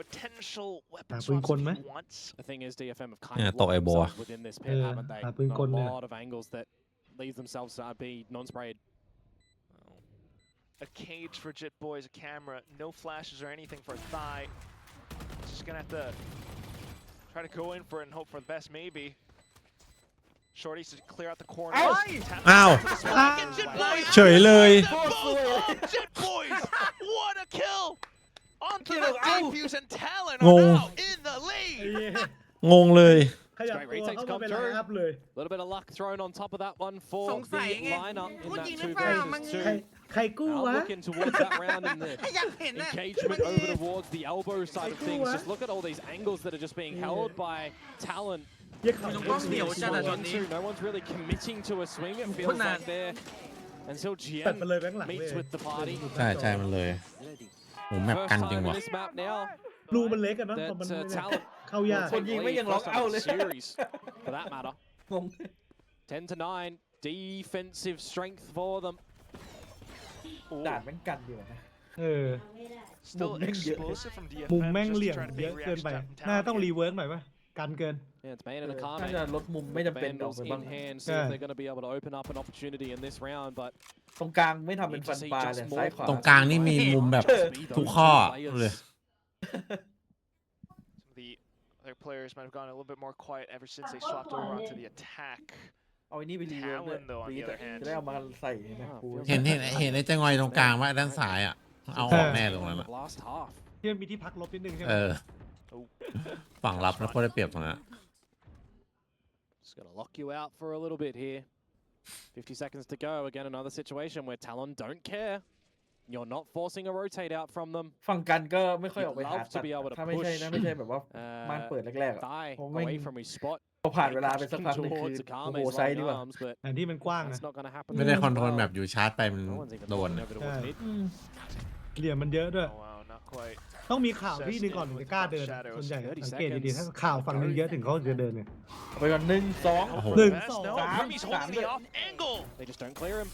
potential weapon Ah, swapsปืนกล if ไหม he wants. The thing is, DFM have kind เนี่ย of ตก locked ไอโบอะ themselves within this pit, haven't they? หาปืนกล Got เนี่ย a lot of angles that leave themselves to be non-sprayed. A cage for Jit Boys, a camera, no flashes or anything for Thai. Just gonna have to try to go in for it and hope for the best, maybe. Shorty's to clear out the corner. Ow! Ow! Jit Boys! เฉยเลย Both of Jit Boys! What a kill! Onto the defuse and Talon Ngô. are now in the ไอ้ lead! เหี้ย งงเลย ขยับตัวเข้ามาเป็นไลน์อัพเลย A little bit of luck thrown on top of that one for สงสัย the ไง lineup in พูด that จริงหรือ two เปล่ามัน versus ใคร two. ใครกู้ Now วะ looking towards that round and the อยากเห็นนะ engagement over towards the elbow side of things. Just look at all these angles that are just being held by Talent. เยี่ยเขา มันต้องเหนียวจัดอะตอนนี้ No one's really committing to a swing. It feels困難 like they're until ตัด GN ไปเลยแบงค์หลังเลย meets with the party. ใช่ใช่มันเลยโหแมป First กันจริง time in ว่ะ this map now รูมันเล็กอะเนาะ that พอมัน Talent เข้ายาก คนยิงไม่ยังล็อกเอาเลย series for that matter. งง 10 to 9 defensive strength for them. ด่านแม่งกันอยู่นะ เออ Still Mùng đen dữ. explosive from DFM. มุมแม่ง just to เหลี่ยม try to เย bait อะเกิน reaction ไป from น่า Talon ต้อง here. รีเวิร์กหน่อยปะกันเกิน Yeah, it's Bane and น่าจะ Akame. ลดมุมไม่จำเป็นออก Vandals ไปบ้าง in hand, see if they're going to be able to open up an opportunity in this round, but ตรงกลางไม่ทำเป็นฟันปลาเลยซ้ายขวา ตรงกลางนี่มีมุมแบบ ทุกข้อเลย Some of the other players might have gone a little bit more quiet ever since they swapped over onto the attack. เอาไอ้นี่ไปรีเวิร์กด้วย Talon, though, on the รีด other hand. จะได้เอามาใส่ในคู เห็นไอ้เจ้างอยตรงกลางว่าด้านซ้ายอ่ะ เอาออกแน่ตรงนั้นอะ last half. ที่มันมีที่พักลบนิดนึงใช่ไหม เออ ฝั่งรับแล้วก็ได้เปรียบตรงนั้น Just going to lock you out for a little bit here. 50 seconds to go. Again, another situation where Talon don't care. You're not forcing a rotate out from them. ฝั่งกันก็ไม่ค่อยออกไปหา Love ตั to ด be able to ถ้าไม่ใช่นะ ไม่ใช่แบบว่าม่านเปิดแรกๆอะ Thigh Oh, man. away from his spot. พอผ่านเวลาไปสักพักหนึงคือ Towards โอ้โห Akame's ไซด์ long ดีกว่า arms, but แผนที่มันกว้างนะ that's not going to happen. ไม่ได้ as คอนโทรล well. แบบอยู่ชาร์จไปมัน No one's even โดน looking over towards mid. เหลี่ยมมันเยอะด้วย Oh wow, not quite. ต้องมีข่าวที่หนึ่งก่อนถึงจะกล้าเดิน ส่วนใหญ่สังเกตดีๆถ้าข่าวฝั่งนึงเยอะถึงเขาจะเดินเนี่ย เอาไปก่อนหนึ่งสอง โอ้โห หนึ่ง Best, สอง no, สาม Primi's holding the off angle. They just don't clear him.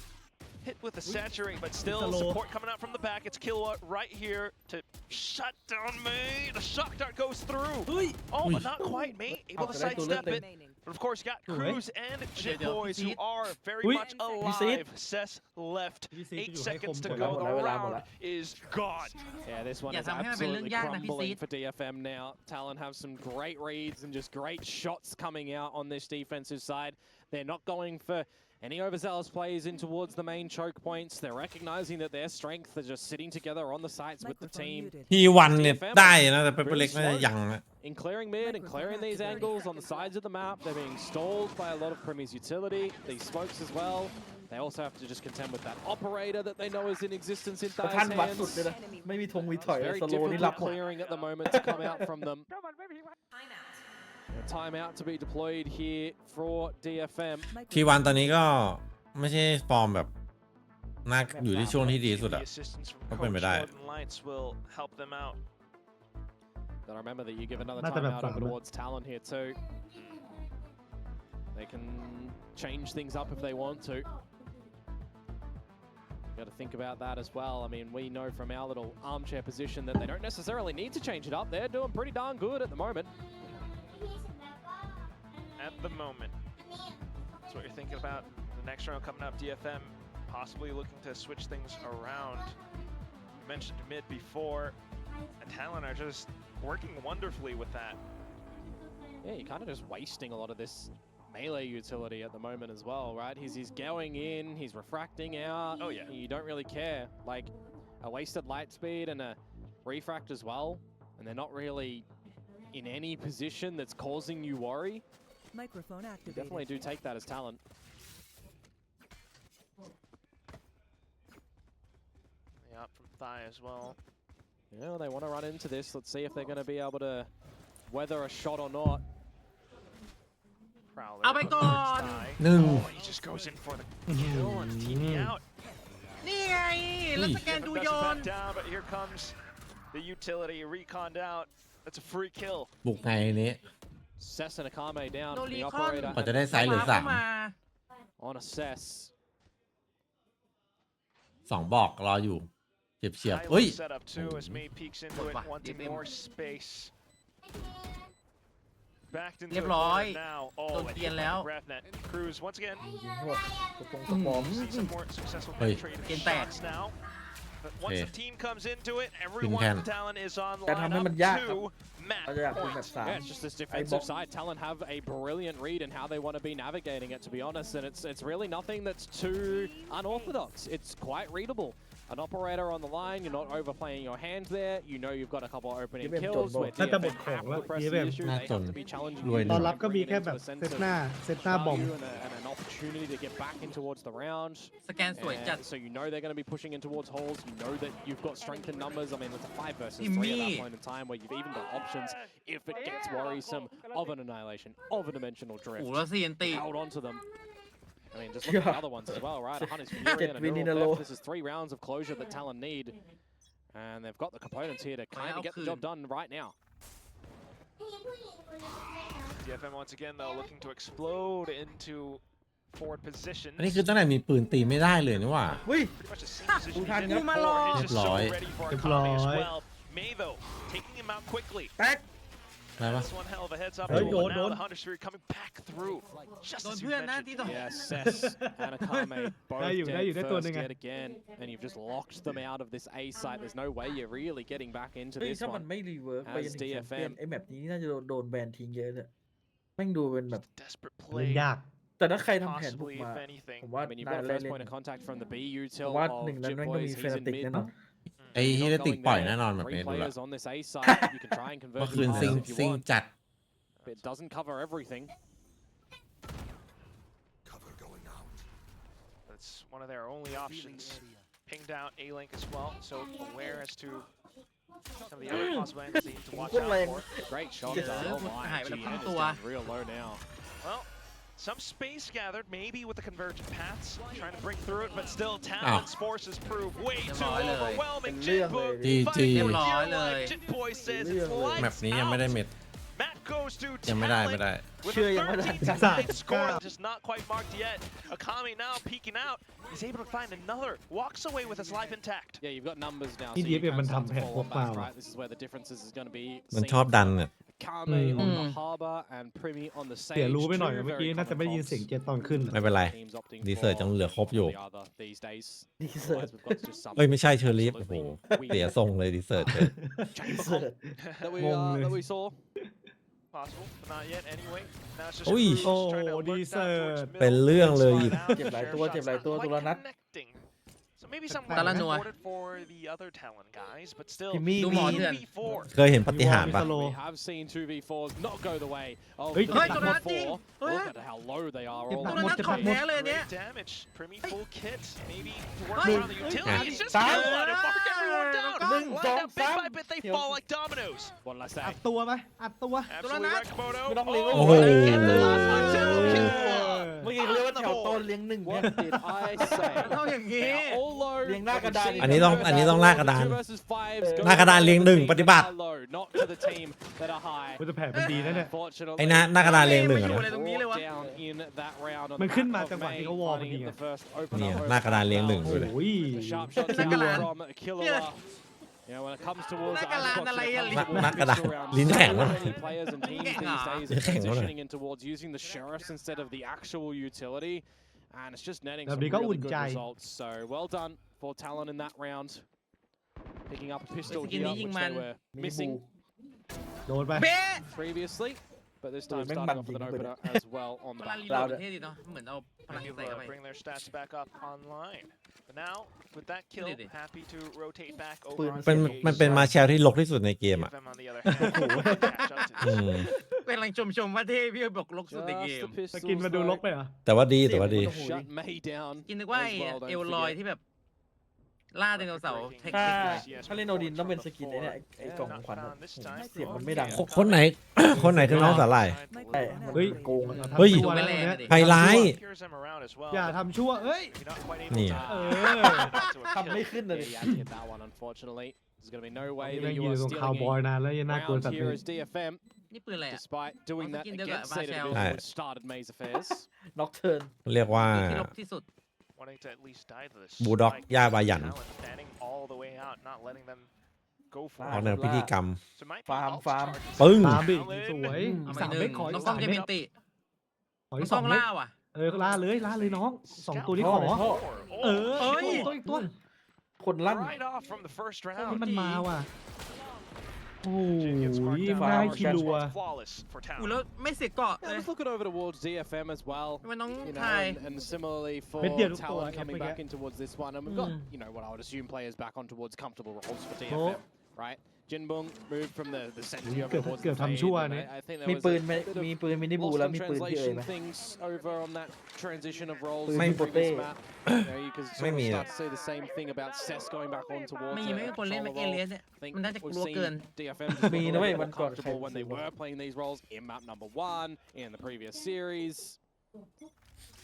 Hit with the saturate, but still Hello. support coming out from the back. It's Killua right here to shut down May. The shock dart goes through. Oh, but not quite. May able to sidestep it. Remaining. But of course, got Correct. Cruz and Jit Boys who are very Wait. much VCT. alive. Cess left. VCT 8 อยู่ให้ seconds to คม go. หมด The แล้วเวลาหมด round แล้ว is gone. Yeah, this one Yeah, is somehow I've been absolutely looking at the crumbling VCT. for DFM now. Talon have some great reads and just great shots coming out on this defensive side. They're not going for any overzealous plays in towards the main choke points. They're recognizing that their strength are just sitting together on the sites with the team. P1 เนี่ยได้นะแต่เปเปอร์เล็กน่าจะยังนะ In clearing mid and clearing these angles on the sides of the map, they're being stalled by a lot of Primi's utility. These smokes as well. They also have to just contend with that operator that they know is in existence in ประ Thai's ทันวัดสุด hands. เลยนะไม่มีธงมีถอย Very สโลนี่รับ difficult หมด clearing at the moment to come out from them. A timeout to be deployed here for DFM. P1 ตอนนี้ก็ไม่ใช่ฟอร์มแบบน่าอยู่ที่ช่วงที่ดีที่สุด The อะ assistance from ก็เป็นไปได้ Coach Northern Lights will help them out. But remember that you give another Not the timeout best over one, towards Talon here too. They can change things up if they want to. Got to think about that as well. I mean, we know from our little armchair position that they don't necessarily need to change it up. They're doing pretty darn good at the moment. At the moment. That's what you're thinking about. The next round coming up, DFM possibly looking to switch things around. You mentioned mid before, and Talon are just working wonderfully with that. Yeah, you're kind of just wasting a lot of this melee utility at the moment as well, right? He's going in, he's refracting out. Oh yeah. You don't really care. Like a wasted light speed and a refract as well, and they're not really in any position that's causing you worry. Microphone You activated. definitely do take that as talent. Yeah, up from thigh as well. Yeah, they want to run into this. Let's see if they're going to be able to weather a shot or not. Prowler. เอาไปก่อน 1 Oh, he just goes in for the kill and TP out. นี่ไง แล้วสแกน Devin ดู doesn't โยน back down, but here comes the utility reconned out. That's a free kill. บุกไงนี้ Cess and Akame down โน from รี the คอน operator กว่าจะได้ไซส์เหลือ เข้ามา on a Cess. 2 บอกรออยู่เฉียบ Highly เฮ้ย set up too as May peeks into it, wanting DFM. more space. Backed into เรีย the บร้อย corner now. โดน Oh, เกียนแล้ว Revnet. Cruz once again. ยิงพวกกระโปรงกระปอม See some more successful Hey. penetrative Quién está? shots now. But once Okay. the team comes into it, everyone can. in Talon is on แต่ทำให้ line มัน up ยากครับ to match เราจะอยากเป็นแบ point. บ 3 Yeah, it's just this defensive side. Talon have a brilliant read in how they want to be navigating it, to be honest, and it's really nothing that's too unorthodox. It's quite readable. An operator on the line, you're not overplaying your hand there. You know you've got a couple of opening DFM kills where น่าจะหม DFM ดของ have แล้ว to press the DFM issue. น่า They จน have to be challenging รวย you ตอน to รับก็มี bring แค่ it แบบ into a เซ sense ต of หน้าบอม value and an opportunity to get back in towards the round. สแกนสวยจัด And so you know they're going to be pushing in towards holes. You know that you've got strength in numbers. I mean, it's a 5 versus 3 at Me. that point in time where you've even got options if it gets worrisome of an annihilation, of a dimensional โอ้ drift. โหแล้วซีเอ็นตี Held onto them. I mean, just look at the other ones as well, right? A Hunter's Fury and a win in a Neural row. Theft. This is 3 rounds of closure that Talon need. And they've got the components here to kind of get the job done right now. DFM once again though looking to explode into forward positions. อันนี้คือตั้งแต่มีปืนตีไม่ได้เลยนี่หว่า เฮ้ย Pretty much the same position he did ดูทัน before. He's เรี just ยบร้อย so ready for เรียบ Akame as ร้อย well. May though taking him out quickly. แตก ได้ปะ That's one hell of a heads up. Hey, But don't, now don't. the Hunter's Fury coming back through. Just โดน as you เพื่อนนะ mentioned. ที่ต้อง Yeah, Cess and Akame bothได้อยู่ dead ได้ตัวห first นึ่งอะ yet again. And you've just locked them out of this A site. There's no way you're really getting back into เฮ้ย this ถ้ามัน one. ไม่รีเวิร์กไป As จนถึงแชมเปี้ยน DFM ไอ้แมปนี้น่าจะโดนแบนทิ้งเยอะเลยแม่งดูเป็นแบบ Desperate เล่น play. ยาก แต่ถ้าใครทำแผนบุก Possibly, มา if anything. ผมว่า I mean, you've น่า got a เล่น first เล่น point of contact from the B ผม util ว่า of หนึ่งนั้น Jip แม่งต้อง Boys. มีเฟ He's นา in ติก mid. แน่นอน ไอ้ฮิเดติกปล่อยแน่นอนแบบ Three นี้ดูละ players on this A site. You can try and เมื่อ convert คืน them ซิง all if you ซิง want. จัด But it doesn't cover everything. That's one of their only options. Pinged out A-Link as well, so aware as to some of the other possible angles they need to watch โคตรแรง out for. Great shot. Yes. Oh my, Hãy bật GN thắng is tua. down real low now. Well, some space gathered, maybe with the convergent paths, trying to break through it, but still Ah. Talon's forces prove way too Rồi lời. overwhelming. Tình Jit lương Boy rồi. Đi, fighting đi. for Rồi dear lời. life. Jit Boy says Tình it's lương rồi. แมป lights นี้ยังไม่ได้ out. เม็ด Map goes to ยังไม่ได้ไม่ Talon ได้ with เชื่อ a ยังไม่ได้ 13 score, just not quite marked yet. Akame now peeking out. He's able to find another. Walks away with his life intact. Yeah, you've got numbers now. Ni So you DFM can มัน start to ทำแผน fall พวก on เปล่า back, right? This is where the differences is going to be มัน seen. ชอบดันเนี่ย Kame on the harbor and Primi on the เสีย stage. รู้ไปหน่อย Two เมื่อ very กี้น่าจะ common ไม่ได้ยิน comps. เสียงเจ็ตตอนขึ้น ไม่เป็นไร Teams opting ดีเซอร์ for ยังเหลือครบอยู่ the other these days. ดีเซิร์ Otherwise, we've got just some เอ้ยไม่ใช่เชอร์ลีฟโอ้โห absolutely เสีย weird ทรงเลยดีเซอร์ chamber ดี comp เซิร์ that we saw. Possible, but not yet anyway. Now it's just Ui. Cruz trying to Oh, work that decent. towards middle. เป็นเรื่องเลย Slide out, เจ็บหลาย share ตัว shots เจ็บหลายตัว not ตัวละ quite นัด connecting. So maybe some Tala work Nua. afforded for the other Talon guys, but still, พิมมี่ ดู มี หมอเถื่อน 2v4. เคยเห็นปาฏิหาริย์ปะ Hello. We have seen 2v4s not go the way of Hey, the hey, top Donut four. Ding. Look at how low they are. Get all back, on Mod, the get ของ back, page. แท้เลยเนี่ย Great damage. Primi full kit. Maybe to work Hey. around the utility. Hey. It's just Stop. kill out and mark everyone down. Đừng Lined dọn up bit by Sam. bit, they Hiểu. fall like dominoes. One last อั day. ดตัวไปอัดตัว Absolutely Donut. right, Komodo.ไม่ต้องเลี้ยง Oh, โอ้โห and get the last one too. Kill. เมื่อกี้เขาเรียกว่า แถวต้นเลี้ยงหนึ่งเนี่ย What did I say? ต้องอย่างนี้ Now, all low. เลี้ยงหน้ากระดาน อันนี้ต้องหน้ากระดาน Two versus fives. หน้ากระดานเลี้ยงหนึ่งปฏิบัติ Low, not to the team that are high. มันจะแผลเป็นดีนะเนี่ย Unfortunately, ไอ้หน้ากระดานเลี้ยงหนึ่งอะ ไม่อยู่ นะ เลยตรงนี้เลยวะ down in that round on มัน the ขึ้น back มา of จังหวะที่ May เขาวอลพอ finding ดี it อะ the first open เนี่ย up หน้ากระดานเลี้ยงหนึ่ง โอ้ ด้วยเลย ย The sharp shots หน้ากระดาน from Killua. You know, when it comes towards หน้ากระดานอะไรอะ หน้ากระดานลิ้นแข็งวะ players and teams these days ลิ้น are แข็งวะ transitioning in towards using the sheriffs instead of the actual utility, and it's just netting แบบ some นี้ก็ really อุ่น good ใจ results. So well done for Talon in that round, picking up a pistol สกิน here, นี้ยิง which มัน they were missing โดนไป เบ๊ะ previously, but this time Ôi, mấy starting bằng off with an gì opener vậy? as well on เว the ลา back. รีโหลดประเทศดีเนาะเหมือนเอาพลัง Maybe ใส่เข้าไป bring their stats back up online. But now, with that kill, Really? happy to rotate back ปื over น on มันเป็นมาแชลที่ลกที่สุดในเกมอ่ะ DFM on the other hand. Catch up to อื this. ม กำลังชมว่าเท่พี่บอกลกสุดในเก Just ม the สกิน pistols มาดูลก though. ไปเหรอ แต่ว่าดีแต่ว่าดี Shut May down กินนึกว่า as ไอ้ well, don't เอลลอย forget. ที่แบบล่าไดโนเสาร์เทค ถ้า นิค ถ้าเล่นโอดินต้องเป็นสกินไอ้เนี่ยไอ้กล่องของขวัญอะเสียงมันไม่ดัง คนไหน คนไหนคือน้องสาหร่าย เอ้ย เฮ้ย โกงอะ ทำ เฮ้ย ชั่ว ไม่ นะ แรง เนี่ย อะดิ ไฮไลท์ Here's them around as well. อย่าทำชั่วเอ้ย Maybe not quite able Nè. to เออ ทำไม่ขึ้นเลย Yeah, you had to hit that one, unfortunately. There's going to be no way นี่ that แม่ง you ยืน are ตรงคาว stealing บอย a นานแล้วยังน่ากลัว round สัตว์ here เลย as DFM, นี่ปืนอะไรอ่ะ despite doing that Masuk in juga, against State Marcel. of Hai. which started May's affairs. น็อกเทิร์น เรียกว่า ที่ลบที่สุด wanting to at least die to this. บูลด็อก spike. ย่าบายัน Talon standing all the way out, not letting them go for ออก it. แนวพิธีกรรม So it might be Farm, alt farm. charges. ปึ้ง ตามดิสวย เอา สาม ไปห เม็ นึ่ ด ง ขออี น้อก งกล้ สา อง ม จะ เม็ เป็ ด นติ ขออี น้อก ง ส กล้ อ อง ง เม็ด ล่าว่ะ ล่าเลยน้องสองตัวนี้ขอ ในท่อ เออ เอ้ย อีกตัว คนลั่น Right off from the first นี่ round. มันมาว่ะโอ้ Jin gets marked ย down. ง่าย Power คิ shots รัว were flawless for อู้ Talon. แล้วไม่เสียเกาะ Yeah, เลย let's look it over towards DFM as well. มันต้อง You ถ่าย know, and similarly for Biết điều đúng Talon rồi, coming em back phải in towards this one, and we've got, you know, what I would assume players back on towards comfortable roles for Oh. DFM, right? Jinbong moved from the sentry over เกือบ towards เกือบ the fade, ทำชั่ว and เนี่ย I think there มี was ปืน a ไหม bit of มีปืนมินิบู lost แล้ว in มีปืนที่เอ่ย translation ไหม things over on that transition of rolesปืน in มี the โปรเต้ previous map. You know, you can sort of ไม่มี start to say the same thing about Cess going back on towards ไม่ a ไม่มีคนเล่นแม็กเอ controller เลีย role. สเนี่ย I think มันน่าจะก we've ลัว seen เกิน DFM justมี got a นะเว้ย little วัน more ก่อนใคร comfortable when they รู้ were playing these roles in map number 1 in the previous series.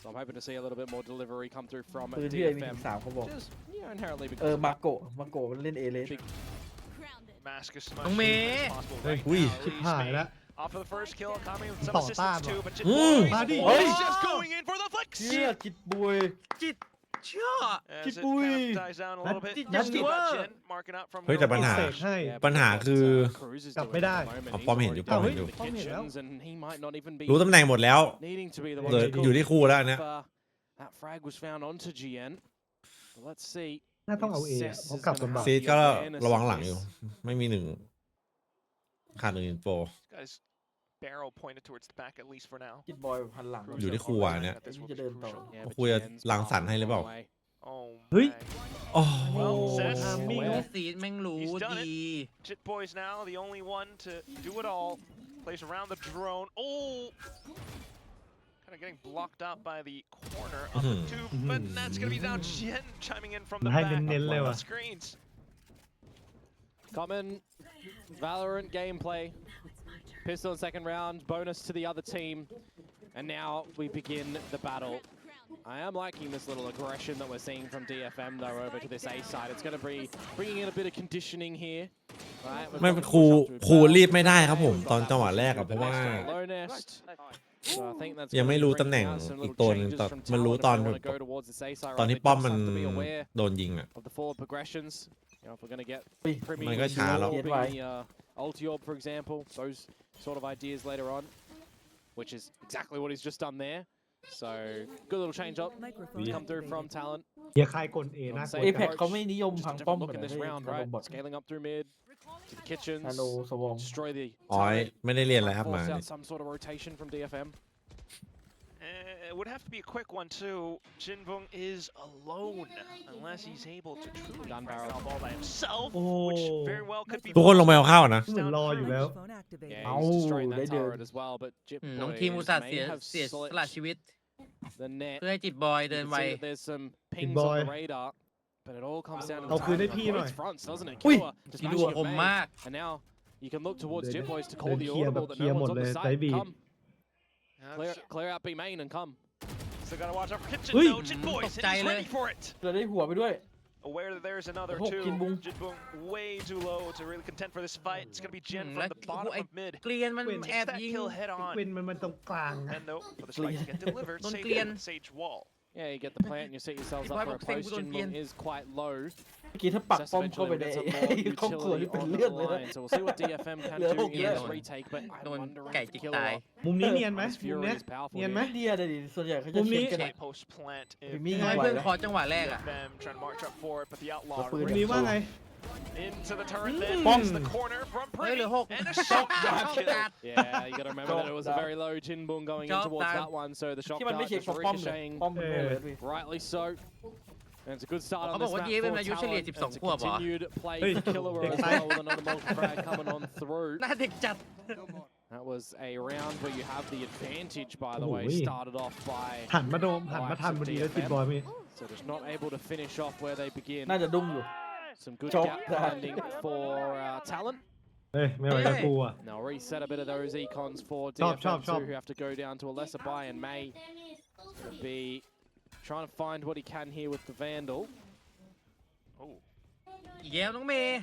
So I'm hoping to see a little bit more delivery come through from ปืนที่เอ่ยมี DFM. ถึง3เขาบอก Just, you know, inherently เอ because อ of มา that โกะมาโกะมันเล่นเอเลส big Mask as much น้องเมย์ as possible เฮ้ย right อุ้ย now, ชิบ Lee's หาย made แล้ว Off of the first kill, coming with some ต่อต้าน assistance ว่ะ too, but Jin มาดิ Boy is เฮ้ย just going in for the flex. เชี่ยจิตบุย จิตเชื่อ As Chip it Boy. kind of dies down a little bit. Chip Just Boy. about Jin marking out from เฮ้ยแต่ no ปัญหา เสกให้ ปัญหาคือ กลับไม่ได้ อ๋อป้อมเห็นอยู่ป้อมเห็นอยู่ ป้อมเห็นแล้ว รู้ตำแหน่งหมดแล้ว needing to be the เหลือ one อยู่ที่ครูแล้วอันเนี้ย that frag was found onto GN. But let's see. น่าต้องเอาเอ Cess เขา is กลับ gonna ลำบาก have ซีด the ก็ awareness ระวัง of หลังอยู่ this. ไม่มีหนึ่งขาดหนึ่งอินโฟ Got his barrel pointed towards the back at least for now. จิตบอยหันหลัง อยู่ที่ครูอ่ะเนี่ย This will beจะเดินต่อ crucial. Yeah, but คุยจะ GN's รังสรรค์ให้หรือเปล่า far away. Oh เฮ้ย my. โอ้ Well, โอ้ Cess ทามมิ่ง aware. ซีดแม่งรู้ He's done ดี Jit Boy's now the only one to do it all. Plays around the drone. Oh! Kind of getting blocked out by the corner of the tube, but that's going to be down Jin chiming in from the ให้ back เน้นๆเลย of ว่ะ the screens. Common Valorant gameplay. Pistol in second round, bonus to the other team. And now we begin the battle. I am liking this little aggression that we're seeing from DFM though over to this A side. It's going to be bringing in a bit of conditioning here. Right? We've ไม่ got the ครู push up through ครู Bell. รีบไม่ได้ครับผม We've got ตอน that จังหวะ push แรก through อะเพราะว่า Bell, low nest. So I think that's ยัง gonna ไม่ be รู้ bringing ตำแหน่ง out some อีก little ตัวหนึง changes ตอน from มันรู้ Talon ตอน if they wanna go towards this A side, ตอน right? ที่ They ป้อม just มัน have to be aware โดนยิงอะ of the forward progressions. You know, if we're going to get เฮ้ย Premier มันก็ช้าแล้ว Orb being the ulti orb, for example, those sort of ideas later on, which is exactly what he's just done there. So good little change up Microphone come through from activated. Talent. เฮียใครกดเอน่ากลัว เอ Say แพคเขาไม่นิยม Just พั a งป้อม different เหมื look อน in ใน this round, นาโน right? บอท Scaling up through mid to the kitchens. นาโนสวอง Destroy the อ๋อย turret, ไม่ได้เรียนอะไรครับมา force out some sort of rotation from DFM. It would have to be a quick one too. Jinbong is alone unless he's able to truly Gun crack barrel. it all by himself, Oh. which very well could be. ทุกคนลงไปเอาข้าวนะ เหมือนรออยู่แล้ว Microphone activated. Yeah, Ow, he's destroying they that did. turret as well, but Jip น้องทีมอุตส่าห์ Boys เสีย may have เสียสละ slipped ชีวิต the net. เพื่อให้จิตบอย You เดิน can ไว see that there's some pings boy. on the radar, but it all comes down to เอาคืนให้ Talon พี่ on หน่อย both fronts, doesn't it? Ui, Killer just đi managing đùa. to คม bait. มาก And now you can look towards Đền- Jip Boys to đền call the kia audible bập that kia no một one's on the lên, site. tại vì- Come, Đấy. clear out B main and come. Still gotta watch out for Kitchen. Ui. No, Jit Boys, and he's ready for it. เราได้หัวไปด้วย Aware that there's another Oh, two. Jinbong. Jinbong way too low to really contend for this fight. It's gonna be Jin และ from the bottom of mid. เกลียนมัน Win. แอบ That ยิง kill head วิ on. นมันตรงกลางอะ And no, for the spike to get delivered, Don't save clean. Sage Wall. Yeah, you get the plant and you set yourselves up for a post. Jinbong is quite low. เมื่อกี้ถ้าปัก Cess ป้อมเข้า eventually ไปใน gets some more ครอบครัว utility นี่เป็น on เลือด the เลยนะ line. So we'll see what DFM can Yeah, do in yeah. this retake. But I'm โดน wondering ไก่ if จิก Killer ตาย มุมนี้เนียนไหม His มุม Fury เนี้ย is powerful เนียน here. ไหม ไม่เดียเลยดิส่วนใหญ่เขาจะ มุมนี้ เช็คกัน Tight post plant. If มี ยังไง ไหว เพื่อน แล้ว ขอจังหวะแรกอะ DFM trying to march up for it, but the outlaw But มุม we're นี้ว่าไง into the turret then Bom. hits the corner from เฮ้ยเหลื Pretty อ 6 and a shot kill. Yeah, you got to remember that it was a very low Jinbong going in Chop towards down. that one. So the shot ที่มันไม่ dart เช็ค just กับป้อมเลย ricocheting. ป้อมมันโง่เลยพี่ Rightly so. And it's a good start เขา on บอก this ว่า map DFM for อายุเฉลี่ย Talon. 12 And ขวบเหรอ continued play Hey, for Killer as ด็กไป well with another multi-frag coming on through. หน้าเด็กจัด That was a round where you have the advantage, by the way, Ui. started off by หันมาโดมหันมาทันพอดีแล้วจิตบอยมี so just not able to finish off where they begin. น่าจะดุ้งอยู่ Some good Chop gap that. finding for Talon. เฮ้ยไม่ไหวกับกูอ่ะ Now reset a bit of those econs for Chop, chop, DFM2 chop. who have to go down to a lesser buy, and May will be trying to find what he can here with the Vandal. Oh. อีกแล้วน้องเมย์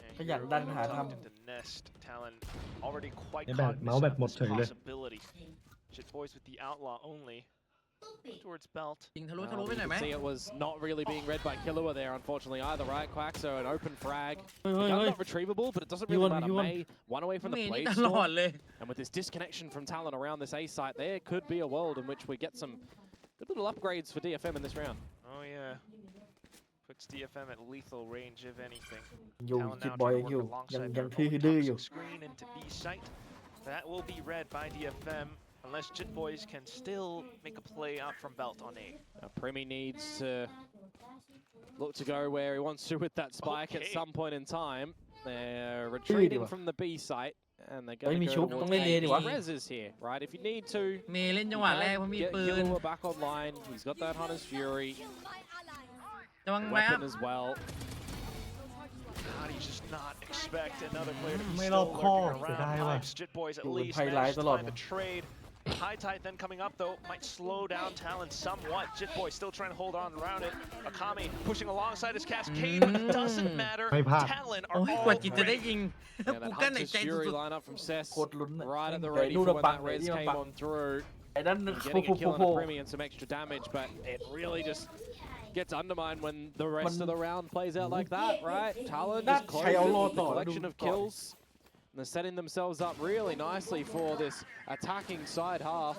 And ขยันดันหา tucked ทำ into nest. Talon already quite ไอ้แบบเมาส์แบต cognizant หม of ด this เฉยเลย possibility. Jit Boys with the outlaw only. Towards belt. ยิงทะลุ Well, ทะลุไป you หน่อยไหม can see it was not really being read by Killua there, unfortunately, either, right, Quack? So an open frag. เฮ้ย The เฮ้ย gun's เฮ้ย not retrievable, but it doesn't You really want- matter. you want- May one away from เม the ย์นี่ blade ตลอด storm. เลย And with this disconnection from Talon around this A site, there could be a world in which we get some good little upgrades for DFM in this round. Oh yeah. Puts DFM at lethal range if anything. อยู่ Talon จิต now บอย trying ยั to งอยู่ work ยัง alongside ยัง their ทื่อ own ดื้ออยู่ toxic screen into B site. That will be read by DFM unless Jit Boys can still make a play out from belt on A. Primi needs to look to go where he wants to with that spike at Okay. some point in time. They're retreating from the B site, and they're going Ôi, to mi go chụp, towards không lên A. đi đi quá. Rezzes here, right? If you need to, เมย์เล่น you จังหวะแรก can เพราะมี get ปืน Killua back online. He's got that Hunter's Fury ระวังแม weapon ป as well. God, he just not expect another player to be May still love call, lurking around cái hai pipes. Jit Boys at Dù least hay lái managed to tao lọt find the mà. trade. High Tide then coming up though might slow down Talon somewhat. Jit Boy still trying to hold on around it. Akami pushing alongside his cascade, but it doesn't matter. ไม่พลาด Talon โอ้ are ย all กว่าจิตจะได้ ready. ยิง Yeah, กู that กั้นใน Hunter's ใจ Fury สุด lineup from Cess โคตรลุ้นอะ right at the แต่ ready นู่ for น when ปัก that เลย res นี่มัน came ปัก on through. ไอ้นั่น Getting a kill on โผ the ล่ Primi and some extra damage, but it really just gets undermined when the rest of the round plays out like that, right? Talon just That's closed it how with the Lord collection do of kills. And they're setting themselves up really nicely for this attacking side half.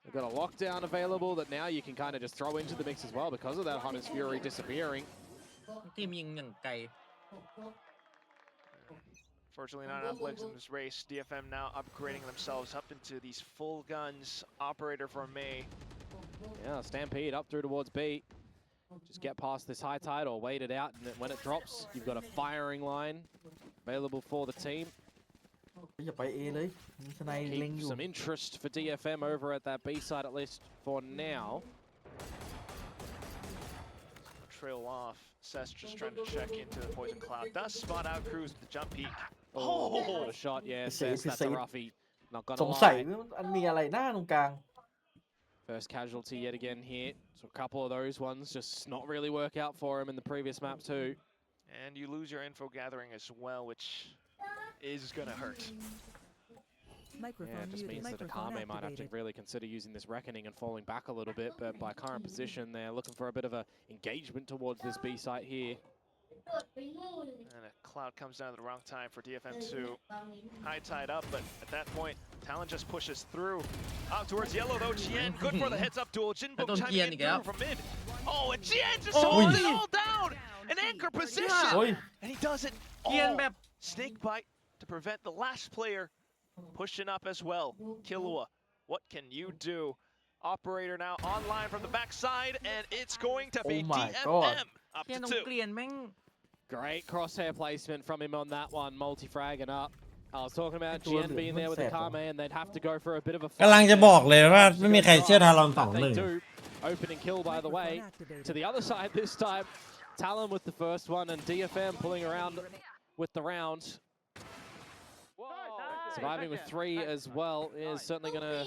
They've got a lockdown available that now you can kind of just throw into the mix as well because of that Hunter's Fury disappearing. ทีมยิงอย่างไกล Fortunately, not enough legs in this race. DFM now upgrading themselves up into these full guns. Operator for May. Yeah, Stampede up through towards B. Just get past this high tide or wait it out, and then when it drops, you've got a firing line available for the team. อย่าไปเอเลยมีสไนเล็ง Keep อยู่ some interest for DFM over at that B side at least for now. Trail off. Cess just trying to check into the poison cloud. Does spot out Cruz with the jump peek. Oh, what a shot, yeah, Cess, that's a roughie. Not ส gonna งสัย lie. มันมีอะไรหน้าตรงกลาง First casualty yet again here. So a couple of those ones just not really work out for him in the previous map too. And you lose your info gathering as well, which is gonna hurt. Yeah, Microphone it just muted. means that Microphone Akame might have to activated. really consider using this Reckoning and falling back a little bit, but by current position, they're looking for a bit of a engagement towards this B site here. And a cloud comes down at the wrong time for DFM2. High tide up, but at that point, Talon just pushes through. Out towards yellow though, Chien, good for the heads up duel. Jinbok Don't chiming Chien in again. through from mid. Oh, and Chien just Oh, holds it ui. all down! An anchor position! โอ้ย And he does it เกียน all. แบบ Snake bite to prevent the last player pushing up as well. Killua, what can you do? Operator now online from the backside, and it's going to be Oh my DFM up เกียน to ตรง two. เกลียนแม่ง Great crosshair placement from him on that one, multi-fragging up. I was talking about Cái tua Jien lửa being nó there with xẹp Akame, and they'd have to go for a bit of a กำลังจะบอกเลยว่าไม่มีใครเชื่อทารอน They 2-1 do. Opening kill, by the way. Microphone activated. To the other side this time, Talon with the first one, and DFM pulling around with the round. Surviving with 3 as well is certainly going to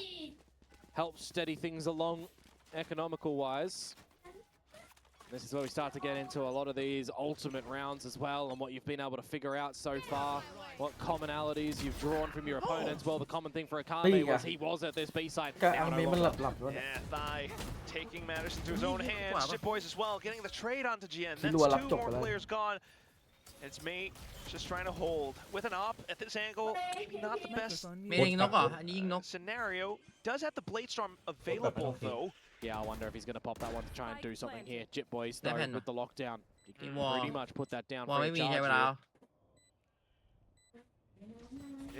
help steady things along economical-wise. This is where we start to get into a lot of these ultimate rounds as well, and what you've been able to figure out so far, what commonalities you've drawn from your opponents. Well, the common thing for Akame was he was at this B side. ก็ Now อา no เมมัน longer. หลับๆด้วยนะ Yeah, Thai taking matters into his own hands. Shit Boys as well, getting the trade onto GN. That's ที่รัวรับ two จบ more ไปแล้ว players gone. It's Mate just trying to hold with an op at this angle. Maybe not the best Microphone เม muted. ย์ยิงนกเหรออันนี้ยิงนก scenario. Does have the Blade Storm available though. Yeah, I wonder if he's going to pop that one to try and do something here. Jit Boys, Step though, in. with the lockdown. You can Wall. pretty much put that down วอล free ไม่ of มี charge ใช้เว here. ลา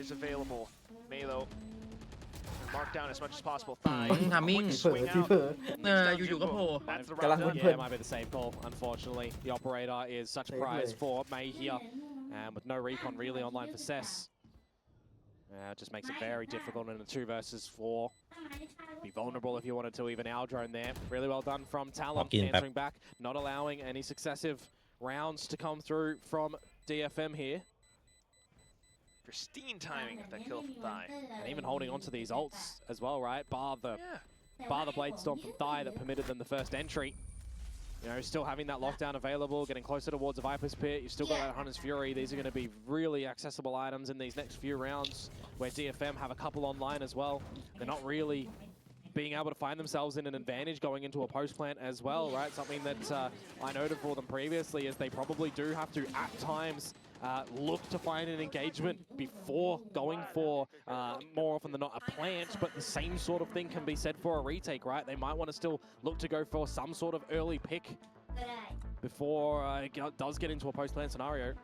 Is available. Melo. Mark down as much as possible. Thai. Timing. Quick เผลอ swing ที่ out. เผลอ อยู่ๆก็โผล่ That's the Galang round done. Put- Yeah, it might be the same call, unfortunately. The operator is such a Save prize play. for May here, and with no recon really online for Cess. It just makes it very difficult in a 2 versus 4. Be vulnerable if you wanted to, even our drone there. Really well done from Talon, Lock in, answering back, not allowing any successive rounds to come through from DFM here. Pristine timing with that kill from Thai. And even holding on to these ults as well, right? Bar the Blade Storm from Thai that permitted them the first entry. You know, still having that lockdown available, getting closer towards the Viper's Pit. You've still got that Hunter's Fury. These are going to be really accessible items in these next few rounds, where DFM have a couple online as well. They're not really being able to find themselves in an advantage going into a post plant as well, right? Something that I noted for them previously is they probably do have to, at times, look to find an engagement before going for, more often than not, a plant, but the same sort of thing can be said for a retake, right? They might want to still look to go for some sort of early pick before it does get into a post plant scenario.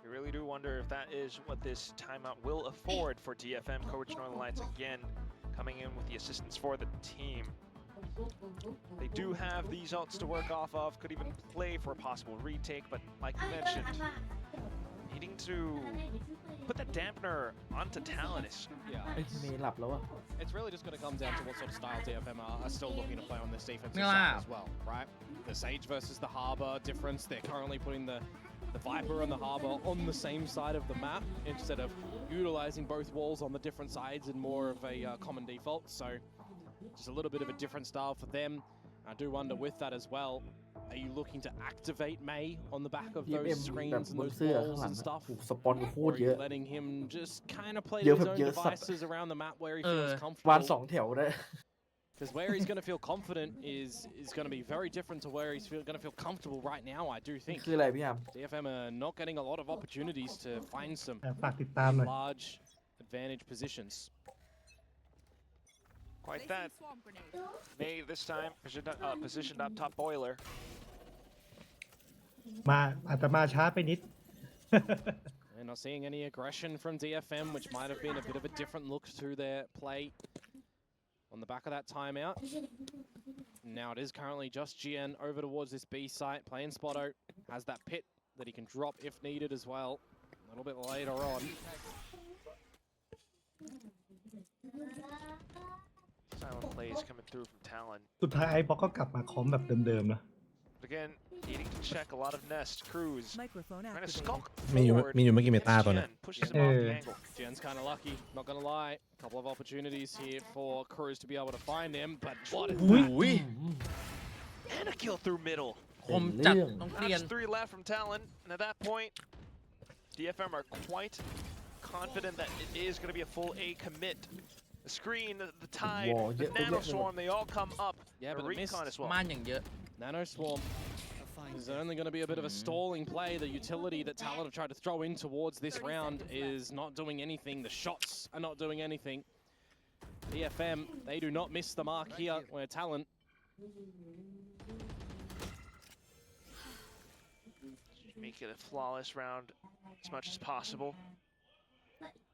You really do wonder if that is what this timeout will afford for DFM. Coach Northern Lights again coming in with the assistance for the team. They do have these ults to work off of, could even play for a possible retake, but like you mentioned, needing to put that dampener onto Talon is Yeah. ไอ้เมย์หลับแล้วอะ It's really just going to come down to what sort of style DFM are still looking to play on this defensive Yeah. side as well, right? The Sage versus the Harbor difference, they're currently putting the Viper and the Harbor on the same side of the map instead of utilizing both walls on the different sides in more of a common default. So just a little bit of a different style for them. I do wonder with that as well, are you looking to activate May on the back of DFM those แบบ screens and บน those เสื้อข้าง walls หลัง and อะ stuff? โอ้โหสปอนโค Or ตร are เย you อะ letting him just kind of play Dễ his thật, own dễ thật. devices around the map where he feels วาน comfortable? 2 แถวได้ Because where he's going to feel confident is going to be very different to where he's going to feel comfortable right now, I do think. คืออะไรพี่ยาม DFM are not getting a lot of opportunities to find some ฝากติดตามหน่อย large advantage positions. quite that. May this time positioned up top boiler. มาอาจจะมาช้าไปนิด They're not seeing any aggression from DFM, which might have been a bit of a different look to their play on the back of that timeout. Now it is currently just GN over towards this B site. Playing Spotto has that pit that he can drop if needed as well. A little bit later on. Silent plays coming through from Talon. สุดท้ายไอ้บ็อกก็กลับมาคอมแบบเดิมๆนะ But again, needing to check a lot of nest crews. Microphone Trying to activated. skulk มีอยู่ forward เมื่อกี้เมตา against ตัวเนี้ย Jen, pushes him off the angle. Jen's kind of lucky, not going to lie. A couple of opportunities here for Cruz to be able to find him, but what is อุ้ย And a kill through middle. คมจัดต้องเปลี่ยน That's 3 left from Talon, and at that point, DFM are quite confident that it is going to be a full A commit. The screen, the tide, Whoa, the yeah, nano swarm, they all come up. Yeah, but the it missed. recon as well. ม่านอย่างเยอะ Nano Swarm is only going to be a bit of a stalling play. The utility that Talon have tried to throw in towards this round is not doing anything. The shots are not doing anything. DFM, they do not miss the mark here, where Talon Make it a flawless round as much as possible.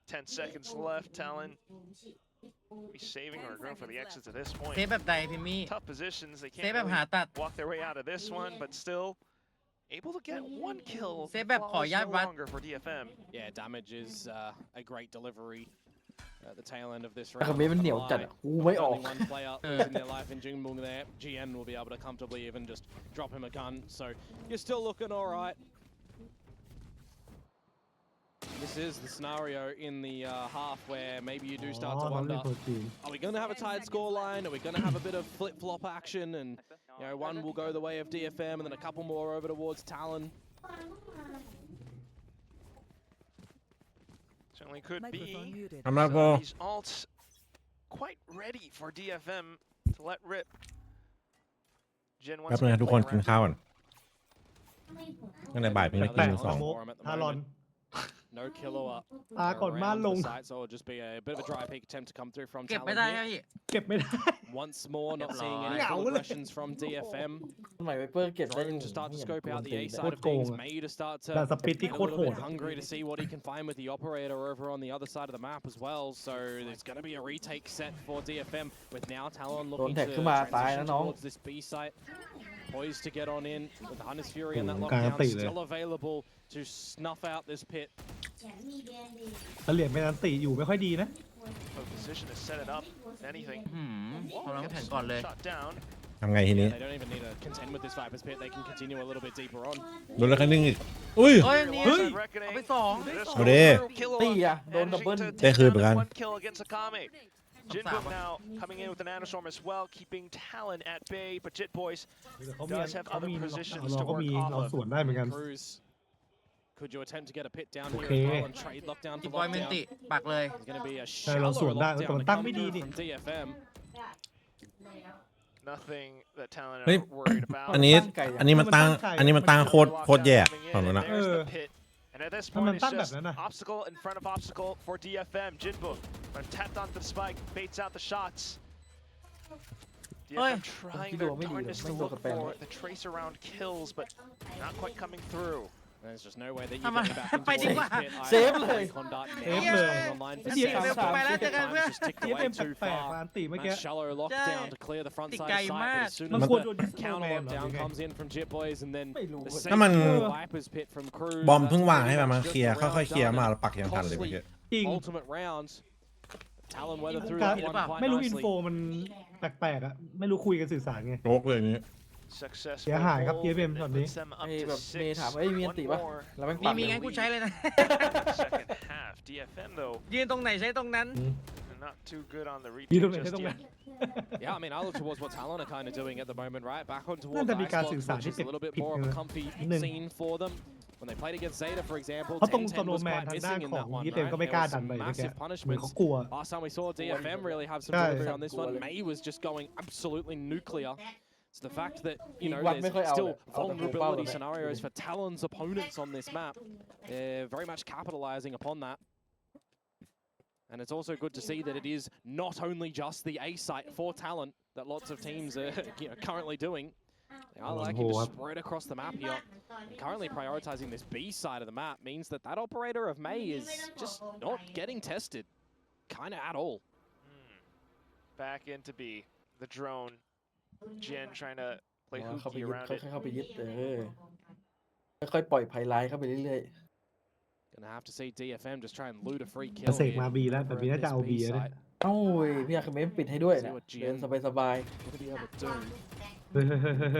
10 seconds left. Talon be saving or going for the exits at this เซฟ point. แบบใดพิมมี่ Tough positions. They เซฟ can't แบบหา really ตัด walk their way out of this one, but still able to get 1 kill. Save แบบขอ Flawless ย้าย no วัด longer for DFM. Yeah, damage is a great delivery at the tail end of this แต่ round. คำนี้มันเหนียวจัดอะกูไม่ออก Only one player losing their life in Jungmung there. GN will be able to comfortably even just drop him a gun. So you're still looking all right. This is the scenario in the half where maybe you do start to wonder, are we going to have a tied scoreline? Are we going to have a bit of flip-flop action? And, you know, one will go the way of DFM and then a couple more over towards Talon. Certainly could be. Microphone muted. I'm not So these alts quite ready for DFM to let rip. Gen ครับนะทุกคนกินข้าวก่อนตั้งแต่บ่ายเพิ่งได้กิน แปะ มื้อ ส สอง โมกทารอน No killer up. ก่อนม่านลง So it'll just be a bit of a dry peek attempt to come through from เก็บ Talon ไม่ได้ค here. รับพี่ เก็บไม่ได้ Once more, not seeing any Ngạo full lắm. aggressions from DFM. ทำไมไวเปอร์เก็บได้ยัง Trying to start to scope out the A โค side ตร of โกง things. อะ May to start แต่ to สปิดที่ get โค a ตร little โหด bit hungry to see what he can find with the operator over on the other side of the map as well. So there's going to be a retake set for DFM with now Talon โดน looking แท็ก to ขึ้นมาตาย transition นะน้อง towards this B site. Poised to get on in with the Hunter's Fury and that โอ้โหกลาง lockdown ตีเลย still available to snuff out this pit. แต่เหรียญเป็นอันติอยู่ไม่ค่อยดีนะ Well, position to set it up. If anything. เอาน้ำแข็งก่อนเลย Shot down. ทำไงทีนี้ They don't even need to contend with this Viper's pit. They can continue a little bit deeper on. โดนแล้วคันนึงอีกอุ้ย เฮ้ยนี่ Alongside เอา Reckoning. ไปสอง Just เอาดิ Killua ตีอ่ะโดนดับเบิล managing to ได้ take คืน down เหมือนกัน this one kill against Akame. Jinbuk now coming in with an Anastorm as well, keeping Talon at bay, but Jit Boys เขามี does have เขา other มี positions เรา to ก็ work มี off เรา of. สวนได้เหมือนกัน Cruz, could you attempt to get a pit down here Okay. as well and trade lockdown จิ for บอยเมน lockdown? ติปักเลย It's going to be a ใช่เรา shallow สวนได้แต่ lockdown มัน to ตั้ง come ไม่ดี through นี่ from DFM. Nothing that Talon เฮ้ย are worried about. อันนี้มันตั้งโคตรแย่ฝั่งนั้นนะ There's the pit. And at this ทำไม point, มัน it's ตั้งแบบ just นั้นน่ะ obstacle in front of obstacle for DFM. Jinbuk, when tapped onto the spike, baits out the shots. DFM trying their darndest to look for the trace around kills, but not quite coming through. There's just no way that you ทำไม get back into ไปดีกว่า the pit. เซฟเลย Conduct เซ now ฟเลย coming online for เดี๋ยว CS. ไปแล้วเจอกันเพื่อน Just ticked ที่ away เป็น too แปลก far. ๆอันติเมื่อกี้ That shallow lockdown to clear the front Tick side of guy sight, but mad. as soon มัน as ควร the โดนดิสโน counter แมนเหรอ lockdown หรือไง comes in from Jit Boys and then ไม่รู้ the เว้ย safety ถ้ามัน of the Viper's pit from Cruz. บอมเพิ่ง that's วางให้ pretty มา much เคลียร์ just ค่อยๆเคลียร์ around มา done แล้วปักยังทันเลย and เมื่อกี้ จริง ultimate round. Talon weather through การ that one quite ไม่รู้อิน nicely. โฟมันแปลกๆอ่ะไม่รู้คุยกันสื่อสารไง โรกเลยนี้ Successful เสียหายครับ hold, TFM and ช็อต it นี้ puts them up ไอ้ to แบบเมย์ 6. ถามว่าไอ้มีอันติ One ปะ more แล้วแม่ง มี ปัด มีงั้นกูใช้เลยนะ second half. DFM though ยืนตรงไหนใช้ตรงนั้น not too good on the มี retake ตรงไหน just ใช่ตรงไหน yet. Yeah, I mean, I look towards what Talon are kind of doing at the moment, right? Back on towards น่าจะมีการ Icebox, สื่อสาร which ที่ is a little bit ผิด more of นะ a comfy นิดนึง scene for them. When they played against Zeta, for example, เพราะตรง 10-10 สโน was ว์แมน quite ทางด้าน missing in ของ that one, ยี่เต็ม right? ก็ไม่ There กล้า was ดัน some ไปเมื่อกี้ massive เหมือนเขา punishments. กลัว Last time we saw DFM really have some Yeah. delivery on this one. May was just going absolutely nuclear. It's the fact that, you know, One there'sไม่ค่อยเอา still เลยเอาแต่หัวเป้า vulnerability เลย scenarios for Talon's opponents on this map. They're very much capitalizing upon that. And it's also good to see that it is not only just the A site for Talon that lots of teams are currently doing. They are liking to spread across the map here. And currently prioritizing this B side of the map means that that operator of May is just not getting tested, kind of at all. Back into B. The drone. Jen trying to play เข้าไป hooky ยึด around ค่อย it. ๆเข้าไปยึดค่อยๆปล่อยไพไลท์เข้าไปเรื่อย Gonna have to see DFM just try and loot a free แต่ kill เสก here มาบีแล้วแต่ over บี at น่าจะ this เอา B บีนะ site. ๆเอ้าเว้ยพี่อาคาเมมปิดให้ด้วยนะ See what เดิน Jen สบาย What did he ever do? เฮ้ย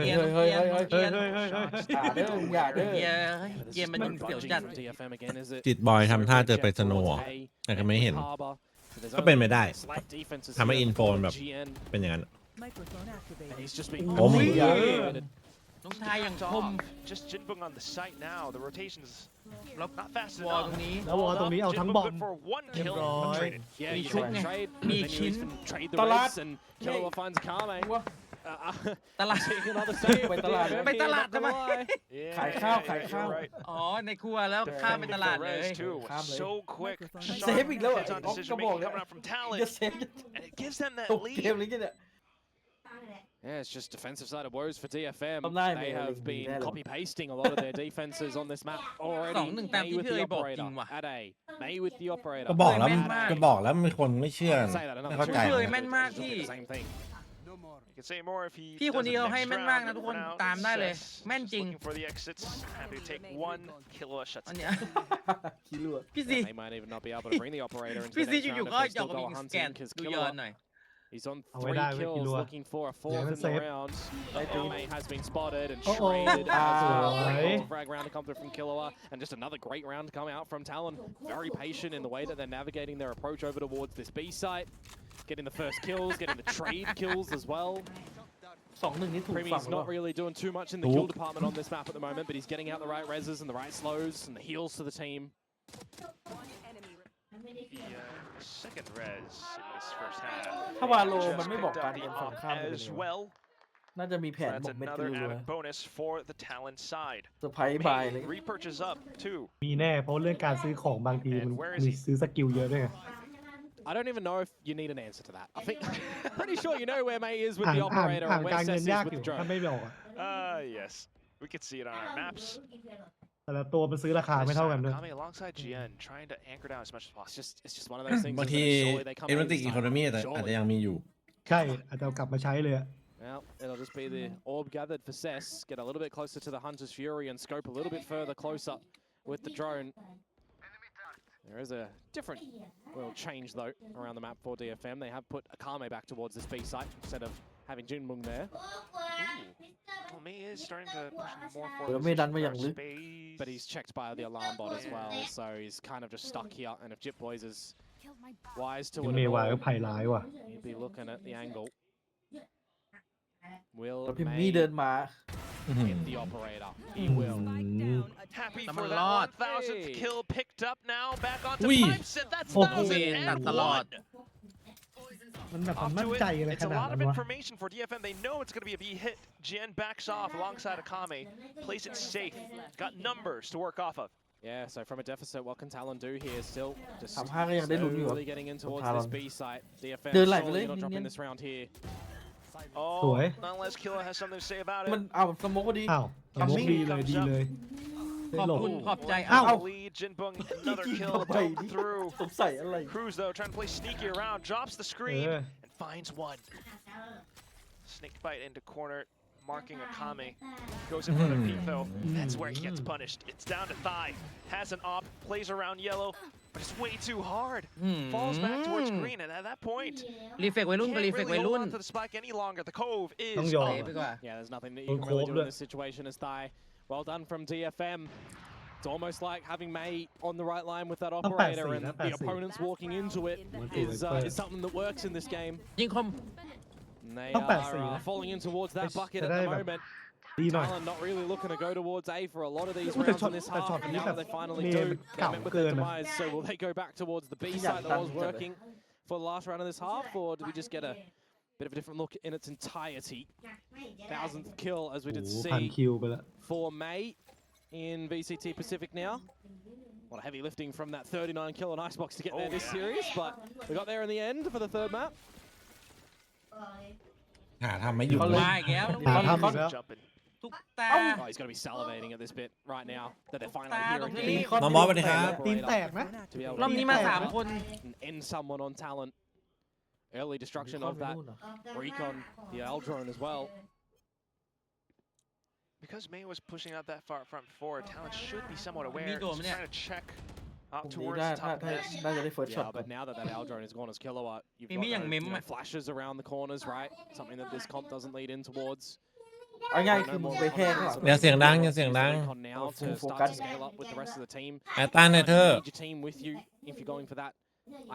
เกีย เฮ้ย ร์ เฮ้ย เกียร์ เฮ้ย เกียร์ ๆอย่าเด้ออย่าเด้อ เกียร์ But this เกียร์ is มัน no ยิงเสียว budging จัด from DFM again, is it? จิตบอยทำท่า So จะไป Jet สโนว์ towards A, แต่ก็ไม่เห็น Harbor. So there's ก็เป็นไปได้ only slight defenses ทำให้ here อินโฟ for แบบ GN. เป็นอย่างนั้น Microphone And activated. he's just been โอ้ย obliterated. น้องชายอย่างคม Just Jinbuk on the site now. The rotations แล้ว not fast วอล enough. ตรงนี้ แล้ววอลตรงนี้เอาทั้งบอม Jinbuk good for one kill. เรียบร้อย Traded. Yeah, Ni you chúc take the này. trade, Ni then you chín. even trade the Talat. race, and Killua finds Kame. ๆว่า ตลาด Taking another save.ไปตลาด DFM ไป here, ตลาด not gonna ทำไม lie. Yeah, ขายข้าว yeah, ขาย you're ข้าว right. อ๋อในครัวแล้วข้ามไปตลาดเลย Res too wasข้ามเลย so quick. Microphone Sharp เซฟอีกแล้ว hits on ออก decision ก็บอก making แล้ว coming out from จะ Talon, เซฟ and it gives them that ตกเกม lead. เลยกันเนี่ย Yeah, it's just defensive side of woes for DFM. Hôm nay They mày have lình been ra rồi. copy pasting a lot of their defenses on this map already. 2-1 ตาม May ที่ with พี่ the เอ๋ยบอก operator จริงว่ะ at A. May with the operator. ก็บอกแล้ว แม่นมาก ก็บอกแล้วมีคนไม่เชื่อ Say that ไม่ another เข้า two ใจ เชื่อ times, แม่นมาก it's just พี่ the same thing. You can say more if he พี่คน does นี้ it เขาให้ next แม่นมาก round, นะทุกคน but for now, ตามได้เลย Cess แม่น just จริง looking for the exits. Happy to take one. Killua shuts อัน it เนี้ย ขี้รั่ว พี่ซี They might even not be able to bring the operator into พี่ the ซี next อยู่ round ๆ if ก็ they อยาก still มา go ยิงสแกน hunting because ดูย้อน Killua หน่อย He's on เอาไว้ 3 ได้เว้ย kills, กิลัว looking for a 4th Yeah, in that's the safe. round. May has been spotted and Uh-oh. traded as well. Right. Frag round to come through from Killua, and just another great round to come out from Talon. Very patient in the way that they're navigating their approach over towards this B site. Getting the first kills, getting the trade kills as well. 2-1 นี่ถูกฝั่ง Premi's หรือเป not ล่า really doing too much in the kill department on this map at the moment, but he's getting out the right reses and the right slows and the heals to the team. The second res in this first half. ถ้าวาโล Just มันไม่บอก picked การ up เดิน the ฝั่ง op ข้ามเลย as well. น่าจะมีแผน That's บอกเม็ดกัน another รัว added bonus for the Talon side. ๆเซอร์ไพรส์บายเลย Repurchase up too. มีแน่เพราะเรื่องการซื้อของบางทีมันมีซื้อสกิลเยอะด้วยไง I don't even know if you need an answer to that. I think pretty sure you know where May is with อ่าน the operator อ่าน and การ where เงิน Cess ยาก is อยู่ with the ถ้า drone. ไม่บอกอะ Yes. We can see it on our maps. แต่ละตัวมันซื้อราคาไม่เท่ากันด้วย Kame alongside GN trying to anchor down as much as possible. It's just one of those things. บางที Surely they come เอเวน in ติก this อี time. โคโนมีอาจจะ Surely. ยังมีอยู่ ใช่อาจจะเอากลับมาใช้เลยอะ Well, it'll just be the orb gathered for Cess. Get a little bit closer to the Hunter's Fury and scope a little bit further closer with the drone. There is a different little change though around the map for DFM. They have put Akame back towards this B site instead of having Junmung there. Well, May is starting to push more แล้ว forward ไม่ดันมาอย่าง position ลึก for space. But he's checked by the alarm bot as well, so he's kind of just stuck here. And if Jip Boys is wise to ยัง it เม at วายก็ all, ไผ่ร้ายว่ะ he'd be looking at the angle. Will แล้วพิม May มี่เดินมา hit the operator? He will. Happy Tama for lot. that 1,000th Hey. kill picked up now. Back onto Ui. pipes, and that's Oh. ตัดตลอด 1,001. มันแบบมัน Off มั่น to ใจ it. อะไร It's ข a นาด lot นั้ of นวะ information for DFM. They know it's going to be a B hit. Jien backs off alongside Akame. Plays it safe. Got numbers to work off of. Yeah, so from a deficit, what can Talon do here? Still just 3-5 ก็ยังได้ลุ้นอยู่ slowly getting in towards this B site. DFM เดินไหลไปเลย surely not dropping เนียนๆ this round here. Oh, สวย unless Killa has something to say about มัน it. เอาสโมกพอดี อ้าวสมมติดีเลยดีเลยได้ ขอบ หลบ คุณขอบใจ อ้าว Lead, Jinbung, another ยิง kill เข้าไป broke ดิ through. สงสัยอะไร Cruz, though, trying to play sneaky around, drops the screen Yeah. and finds one. Snake bite into corner, marking Akame. Goes in for the peek, though. That's where he gets punished. It's down to thigh. Has an op, plays around yellow, but it's way too hard. Falls back towards green, and at that point, รีเฟกวัยรุ่นก็ can't รีเฟก really วัย hold รุ่น on to the spike any longer. The cove ต้อง is ยอม เตะ up. ไปกว่า Yeah, there's nothing that you Don't can really call do in it. this situation as Thai. Well done from DFM. It's almost like having May on the right line with that operator, and the opponents walking into it is something that works in this game. ยิงคม And they Not bad for you. are falling in towards that It's bucket at today, the but- moment. ดีหน่อย Talon not really looking to go towards A for a lot of these แต่ rounds ช็อต in this แต่ช็อ half, ต and นี้ now แบ that บ they finally เน do, ม they เก่า met with เกิ their นอะ demise. So will they go back towards the B Yeah, site that was done. working for the last round of this half, or do we just get a bit of a different look in its entirety? 1,000th kill, as we โอ้ did โหพัน see คิวไปแล้ว for May in VCT Pacific now. A lot of heavy lifting from that 39 kill on Icebox to get there this series, but we got there in the end for the third map. หาทำไม่หยุด เขา เล เลย ย มาอีกแล้ว หาทำอีกแล้ว Jumping. ทุกตา Oh, he's going to be salivating at this bit right now that they're finally Bad here on again. me. น้องบอสสวัสดีครับ ตีนแตกนะ To be able รอบ to นี้มา3 คน and end someone on Talent. Early destruction of that recon, the Aldrone as well. Because May was pushing out that far front before, Talent should be somewhat aware. Migo, Just yeah. trying to check ผ out มนี้ towards ได้ the top of ได้ this. ได้จะได้เฟิร์สช็อต Yeah, ก่อน but now that Aldrone has gone as Kilowatt, you've Mimi got yang those, meme. flashes around the corners, right? Something that this comp doesn't lead in towards. เอาง่ายคือมึงไปแห้งก่อน อย่าเสียงดังอย่าเสียงดัง Recon now to Full start focus. to scale up with the rest of the team. แอตตันเนเธอร์ Need your team with you if you're going for that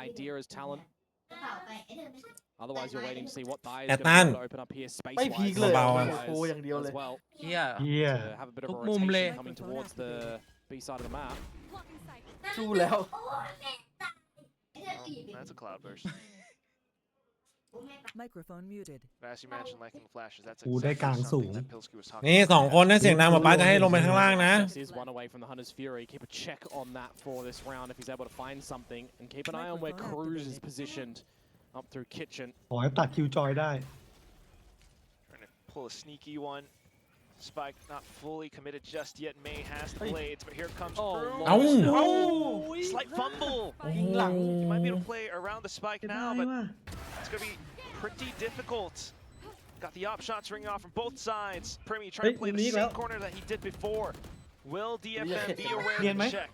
idea as Talent. Otherwise, you're waiting to see what Thai is going to be able to open up here ไม่พีคเลย เบา อะ ๆ โชว์อย่างเดียวเลย as well เฮีย เฮีย to have a bit of a Tuk mum le. rotation coming towards the B side of the map. สู้แล้ว That's a cloudburst. Microphone muted. But as you mentioned, liking flashes, that's กูได้กลาง exactly สูง something that Pilsky was talking นี่ about. 2 คนนะเสียงดังป๊าป๊าจะให้ลงไปข้างล่างนะ This is one away from the Hunter's Fury. Keep a check on that for this round if he's able to find something. And keep an eye on where Cruz is positioned up through Kitchen. ขอให้ตัดคิวจอยได้ Trying to pull a sneaky one. Spike not fully committed just yet. May has the Hey. blades, but here comes Oh, Cruz. Lord. เอ้า Slight fumble. ยิงหลัง You might be able to play around the spike now, but it's going to be pretty difficult. Got the op shots ringing off from both sides. Primi trying to play the Hey, same Nico. corner that he did before. Will DFM be Yeah. aware Yeah, of the mate. check?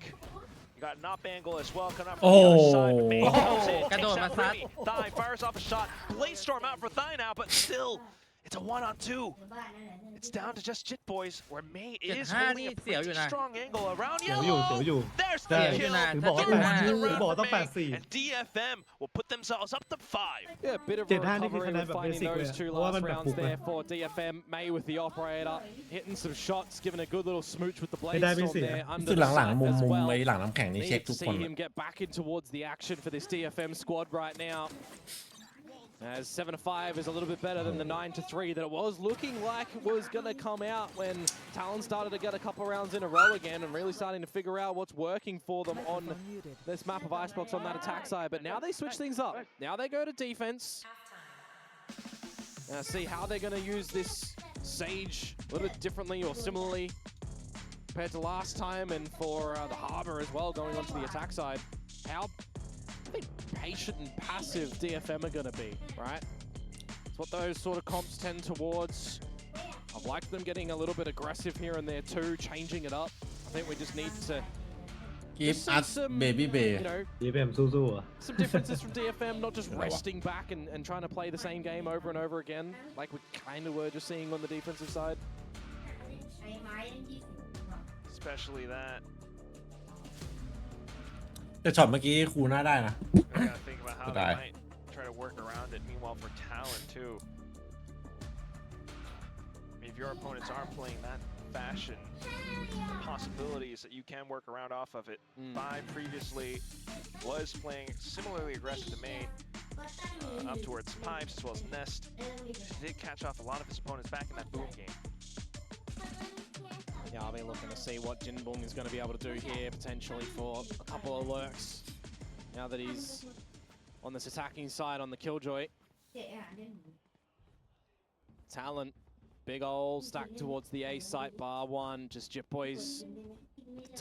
You got an up angle as well coming out Oh. from the other side. Main comes in, กระโดด takes มา out ซัด Remy. Thigh fires off a shot. Blade Storm out for Thigh now, but still, it's a 1-on-2. It's down to just Jit Boys, where May is 75 holding a นี่เสียวอยู่ pretty นะ strong angle around เสียวอยู่ yellow. เสียวอยู่ There's ใช่ the kill. ถือบอกว่า The 8 third ถือ round บอก for ว่าต้อง May, 8-4 and DFM will put themselves up to 5. Yeah, a bit of a 7-5 นี่คือ recovery คะแนน with แบบ finding basic เลย those อะ two เพราะว่า last มันแบบ rounds ปุกเลย there for DFM. May with the operator, hitting some shots, giving a good little smooch with the ไม่ได้ blade ไม่ storm เสีย there under คือ the หลัง side ๆมุม as มุม well. ไอ้หลังน้ำแข็งนี่เช็ค Need ทุ to กคน see him get back in towards the action for this DFM squad right now. As 7-5 is a little bit better than the 9-3 that it was looking like it was going to come out when Talon started to get a couple rounds in a row again and really starting to figure out what's working for them on Microphone muted. this map of Icebox on that attack side. But now they switch things up. Now they go to defense. Now see how they're going to use this Sage a little bit differently or similarly compared to last time, and for the Harbor as well going onto the attack side. How patient and passive DFM are going to be, right? It's what those sort of comps tend towards. I've liked them getting a little bit aggressive here and there too, changing it up. I think we just need to Give see us some, baby bay you know, DFM สู้ๆอ่ะ some differences from DFM, not just resting back and trying to play the same game over and over again, like we kind of were just seeing on the defensive side. Especially that. แต่ช็อตเมื่อกี้ครูน่าได้นะ We gotta think about how they Die. might try to work around it. Meanwhile, for Talon too, if your opponents are playing that fashion, the possibilities that you can work around off of it. Five previously was playing similarly aggressive to main, up towards pipes as well as nest. Did catch off a lot of his opponents back in that boom game. Yeah, I'll be looking to see what Jinbong is going to be able to do here, potentially for a couple of lurks. Now that he's on this attacking side on the Killjoy. Talent, big ol' stack towards the A site, bar one. Just Jip Boys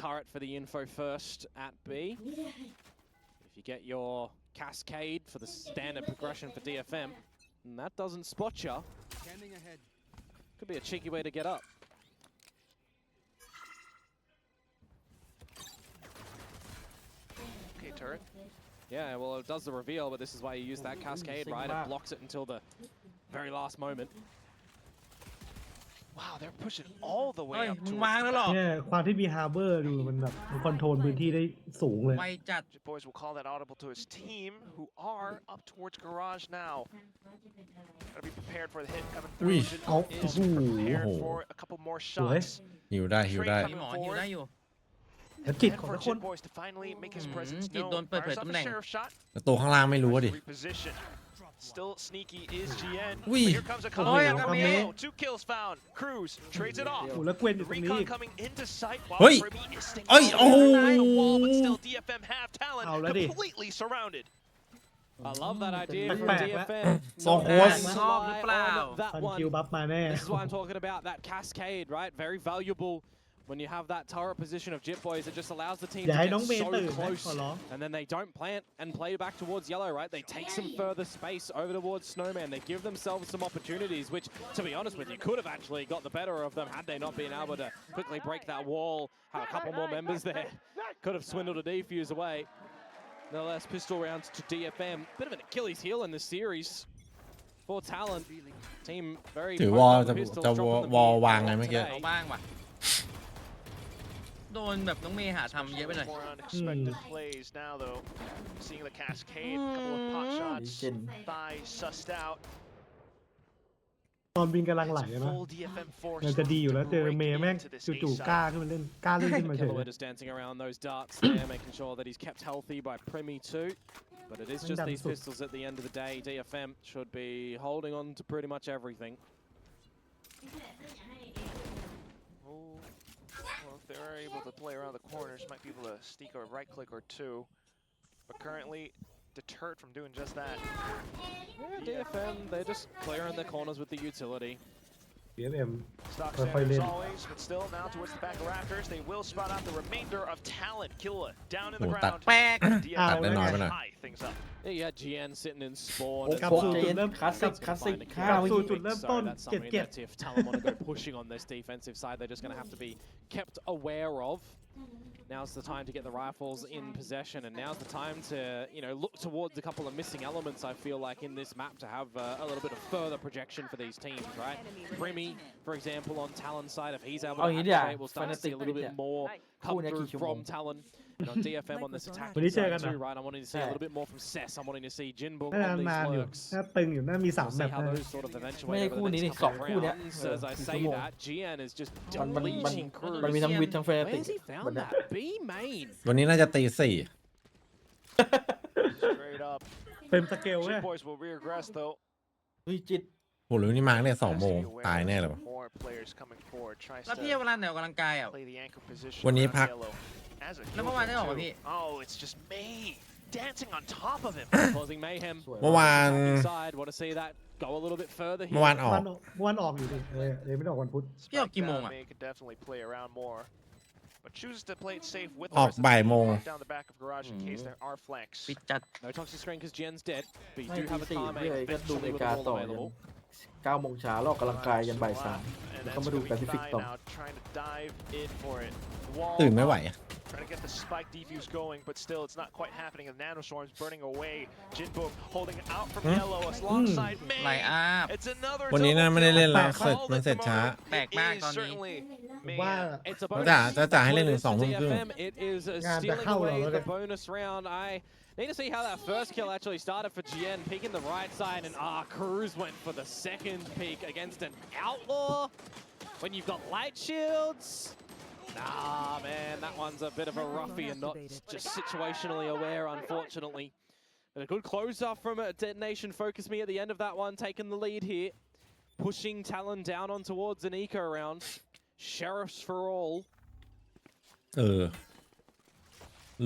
turret for the info first at B. If you get your cascade for the standard progression for DFM, and that doesn't spot you, could be a cheeky way to get up. Okay, turret. Yeah, well, it does the reveal, but this is why you use that cascade, right? It blocks it until the very last moment. Wow, they're pushing all the เฮ้ way ย up มึง towards วางแล้วเหรอ เนี่ยความที่มีฮาร์เบอร์ดูมันแบบมันคอนโทรลพื้นที่ได้สูงเลย ไวจัด Jit Boys will call that audible to his team, who are up towards garage now. Gotta be prepared for the hit coming through. Ui. Jit Oh. is prepared Oh. for a couple more shots. หิวได้หิวได้ มีหมอหิวได้อยู่ แล้วจิต And ของ for ทุกคน Jit Boys to finally make his presence จิต known. โดนเปิดเผย Fires off ตำ a แหน่ง sheriff shot. แต่ตัวข้างล่างไม่รู้อะดิ Reposition. Still sneaky is GN. Ui. But here comes a Oh, couple. yeah, From Kami. yellow. 2 kills found. Cruz trades it off. โอ้แล้วเกวนอยู่ตรงนี้ Recon อีก coming into sight while Oi. Remy is staying Oi, on the oh. wall, but still DFM have Talonเอาแล้วดิ completely surrounded. I love that idea Back from back. DFM. So Not close. to Long rely plow. on that ฟัน one. คิวบัฟมาแน่ This is what I'm talking about, that cascade, right? Very valuable when you have that turret position of Jit Boys. It just allows the team อย่า to ให้ get น้องเมย์ so ตื่นนะ close. ขอร้อง And then they don't plant and play back towards yellow, right? They take some further space over towards Snowman. They give themselves some opportunities, which, to be honest with you, could have actually got the better of them had they not been able to quickly break that wall. Have a couple more members there. Could have swindled a defuse away. Nonetheless, pistol rounds to DFM. Bit of an Achilles heel in this series for Talon. Team very ถือ focused วอล on the จะ pistols, จะ dropping them วอล here วางไงเมื่อกี้ today. เอาบ้างว่ะ โดนแบบน้องเมย์หาทำเยอะไปหน่อย More unexpected plays now, though. Seeing the cascade, a couple of pot shots. Thigh sussed out. ตอนบินกำลังไหล It's a นะ full DFM force มันจะดีอยู่แล้วเจอ break เมย์แม่ง into this จู่ A ๆกล้า side. ขึ้นมาเล่นกล้าเล่นขึ้นมาเฉย Killer just dancing around those darts there, making sure that he's kept healthy by Primy too. But it is just these pistols at the end of the day. DFM should be holding on to pretty much everything. Oh, well, if they're able to play around the corners, might be able to sneak a right click or two. But currently, deterred from doing just that. Yeah, DFM, they're just clearing the corners with the utility. DFM Stock Well, standard as played in. always, but still now towards the back of Raptors. They will spot out the remainder of Talent. Killa down in the Oh, ground. แป๊ก DFM Tac will nói với này. tie things up. Yeah, you had GN sitting in spawn. กลับสู่จุดเริ่มคลาสสิก5 กลับ เมื่อ สู่ กี้ จุดเริ่มต้น That's เก็บ something เก็บ that if Talon want to go pushing on this defensive side, they're just going to have to be kept aware of. Now's the time to get the rifles in possession, and now's the time to, you know, look towards a couple of missing elements, I feel like, in this map to have a little bit of further projection for these teams, right? Primi, for example, on Talon's side, if he's able to activate, we'll start to see a little bit more come through from Talon. And on DFM on this attacking side too, right? I'm wanting to see a little bit more from Cess. I'm wanting to see Jinbong น่า on นาน these อยู่ lurks. น่าตึงอยู่น่ามี We'll 3 แม see ตช์ how นะ those sort of eventuate ไม่ใช่ over คู่ the นี้ next นี่ couple of 2 คู่เนี้ย rounds. As I say that, GN is just มัน deleting crews. มันมีทั้งวิทย์ทั้งเฟรติก Where's he found that? B main. วันนี้น่าจะตี Straight up. เป็นสเกลเว้ย Jit boys will regress though. วิจิต 4โหหรือนี่มาเนี่ย2 โมงตายแน่เลยวะ More players coming forward. Tries แล้ว to พี่เวลาไหนออกกำลังกายอ่ะ play the anchor position. วันนี้ around พัก yellow. As a แล้วเมื่อวานได้ออกป่ะพี่ Oh, it's just May dancing on top of him. Causing mayhem. สวย เมื่อวาน Side, want to see that go a little bit further เมื่อวาน here. ออก วันออกอยู่ดิเลยไม่ได้ออกวันพุธ พี่ออกกี่โมงอะ May could definitely play around more. But chooses to play it safe with ออกบ่ายโมง down the back of garage in case there are flanks. ปิดจัด No toxic screen because Jen's dead, but you ไม่ do ตี have a 4 car เพื่อ mate ก็ดู eventually นาฬิ with กา the ball ต่อยัน available. 9 โมงเช้าแล้วออกกำลังกายยันบ่าย 3 And แล้วก็ that's มาดู gonna แป be ซิฟิก Thai ต่อ now trying to dive in for it. Wall ตื่นไม่ไหว trying to get the spike defuse going, but still it's not quite happening. The nanoswarm's burning away. Jinbook holding out from yellow alongside ไล May. น์อัพ It's another วันนี้น่าไม่ได้เล่นแล้ว double เสร็จ kill. มันเสร็จช้า แปลกมาก It is ตอนนี้ certainly ว่า mayhem. It's a แล้ว bonus. จะให้เล่น What ถึ it ง is to 2 ทุ่มครึ่ง DFM, it is stealing away the bonus round. I need to see how that first kill actually started for GN, peeking the right side, and Cruz went for the second peek against an outlaw. When you've got light shields. Nah, man, that one's a bit of a roughie and not just situationally aware, unfortunately. But a good close-off from Detonation Focus Me at the end of that one, taking the lead here. Pushing Talon down on towards an eco round. Sheriffs for all.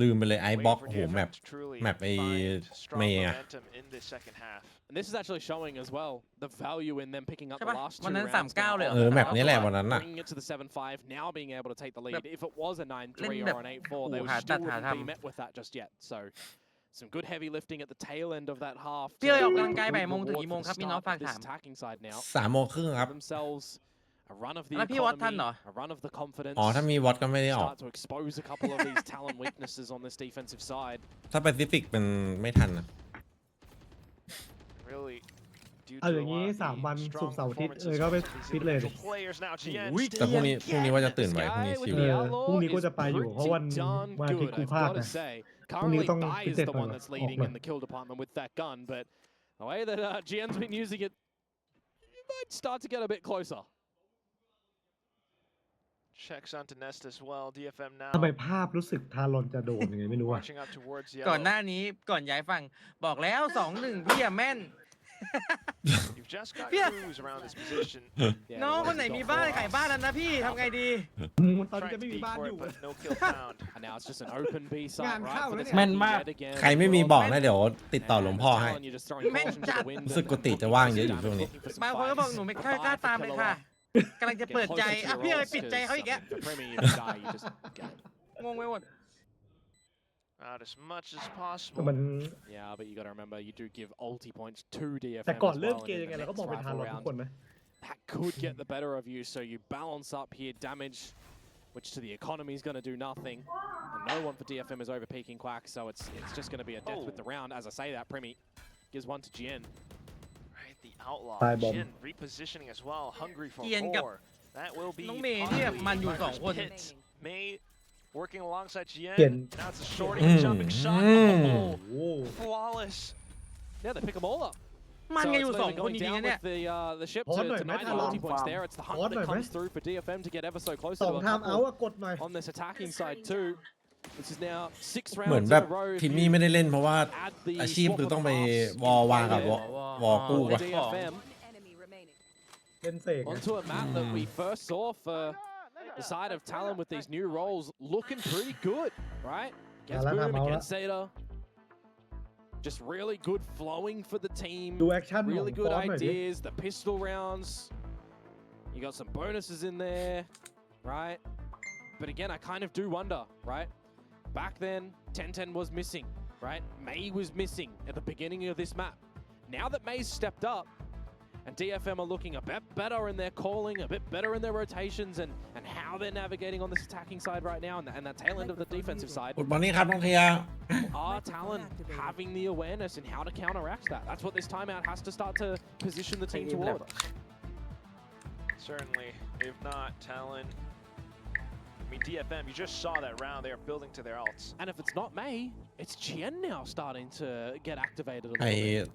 ลืมไปเลยไอบ็อก Waiting โอ้ for โหแม DFM ป to truly แมปไอ้ find strong เมย์อะ momentum in this second half. And this is actually showing as well the value in them picking up the ใช่ปะ last วัน two นั้น rounds. 39เลยเหรอ แมปนี้แหละวันนั้นน่ะ Bringing it to the 7-5, now being able to take the lead. If it was a 9-3 เล่น or แบบ an 8-4, they หา would ตั still ดหา wouldn't be ทำ met with that just yet. So some good heavy lifting at the tail end of that half. พี่เลยออกกำลัง to กายบ่ายโมง reward ถึงกี่โมง for ครับ the พี่น้อง start ฝาก of this ถาม attacking side now. 3 โมงครึ่งครับ Give themselves a run of the แล้วพี่วัดทัน economy, เหรอ a run of the confidence. อ๋อ ถ้ามีวอตก็ไม่ได้ออก Start to expose a couple of these talent weaknesses on this defensive side. ถ้าแปซิฟิกมันไม่ทันนะ Really due เอา to อ a ย่างนี้ lot of 3 วัน the ศุก strong ร์เสาร์อาทิตย์ performances ก็ไป of these ฟิตเลย individual players now. GN แต่พรุ่งนี้ still ว่าจะ again. ตื่นไว้พรุ่งนี้ This ชิว guy with the พรุ่งนี้ outlaw ก็จะไปอยู่ is เพราะวัน pretty darn วันอาทิต good, ย์กู I've พลาด got to นะ say. พรุ่งนี้ Currently, ต้อง Bai พิ is เศษ the หน่อย one ว่ะ that's ออก leading มา in the kill department with that gun, but the way that GN's been using it, you might start to get a bit closer. Checks onto Nest as well. DFM now ทำไมภาพรู้สึกทารอนจะโดนยังไงไม่รู้อ่ะ marching up towards ก่อน yellow. หน้านี้ก่อนย้ายฝั่งบอกแล้ว 2-1 พี่อะแม่น You've just got Yeah. crews around this position. Yeah, น้อง well, คนไหน he's มี got บ้าน four ขาย eyes. บ้านแล้วนะพี่ทำไงดี ตอนนี้ Trying จะ to ไม่มี peek บ้าน for อ it, ยู่ but no kill found. And now it's just an open B side, Ngàn right? khao For the đấy. แม่น taking มาก yet again. ใครไม่มีบอกนะเดี๋ยวติดต่อหลวงพ่อให้ And you're just throwing Man, caution to the wind รู้สึก and กุฏิจะว่างเยอะอยู่ช่วงนี้ looking for some บางคนก็บอก fights. หนูไม่ค่อยกล้าตามเลยค่ะกำลังจะเปิดใจ Get closer to อ่ะ your พี่เลย roles, ปิดใจเขาอีกแก 'cause, for Premi, if you die, you just get it. งงไปหมด Out as much as แต่ possible. มัน Yeah, but you got to remember, you do give ulti points to DFM แต่ก่อน as เริ่ม well, เก and ม in ยังไง the เราก็ next มองเป็นทาร rifle อนทุก round, คนนะ that could get the better of you. So you balance up here damage, which to the economy is going to do nothing. And no one for DFM is over peaking Quack, so it's just going to be a death with the round. As I say that, Premi gives one to GN. Right, the outlaw. Bye, Bob. Jin repositioning as well, hungry for Ianกับ more. That will be น้องเมย์เนี่ยมันอยู่ Parker's 2 คน hits. May working alongside Jin. Jen. Now it's a shorty jumping shot. Oh, โอ้ flawless. Yeah, they pick them all up. มัน So กันอ it's ยู่ not 2 even คน going จริงๆ down นะเนี่ย with the ship Hold to on, deny mate, the how multi long? points there. It's the hunt Hold that on, comes mate. through for DFM to get ever so close ส to อง a ไทม์เอา couple อะกดหน่อย on this attacking side too. This is now 6 เหมือน rounds แบ in บ a row. If พิมมี่ you ไม่ได้เล่นเพราะว่า add the อาชีพ swap คือ of ต้องไป halves วอล in วางกับ play วอลกู้ for ปะ DFM enemy remaining. เล่นเสกอะ onto a map that we first saw for the side of Talon with these new roles looking pretty good, right? Against Talon Boom, have all against Zeta. Just really good flowing for the team. ดูแอคชั่นของ Really ฟ good อนต์หน่อยดิ ideas. The pistol rounds. You got some bonuses in there, right? But again, I kind of do wonder, right? Back then, 10-10 was missing. right? May was missing at the beginning of this map. Now that May's stepped up, and DFM are looking a bit better in their calling, a bit better in their rotations, and how they're navigating on this attacking side right now, and that tail end of the defensive side. ฟุตบอลนี่ครับน้องเทีย Are Talon having the awareness in how to counteract that? That's what this timeout has to start to position the team toward. Certainly, if not Talon. I mean, DFM, you just saw that round. They are building to their ults. And if it's not May, it's Chien now starting to get activated a ไอ little bit.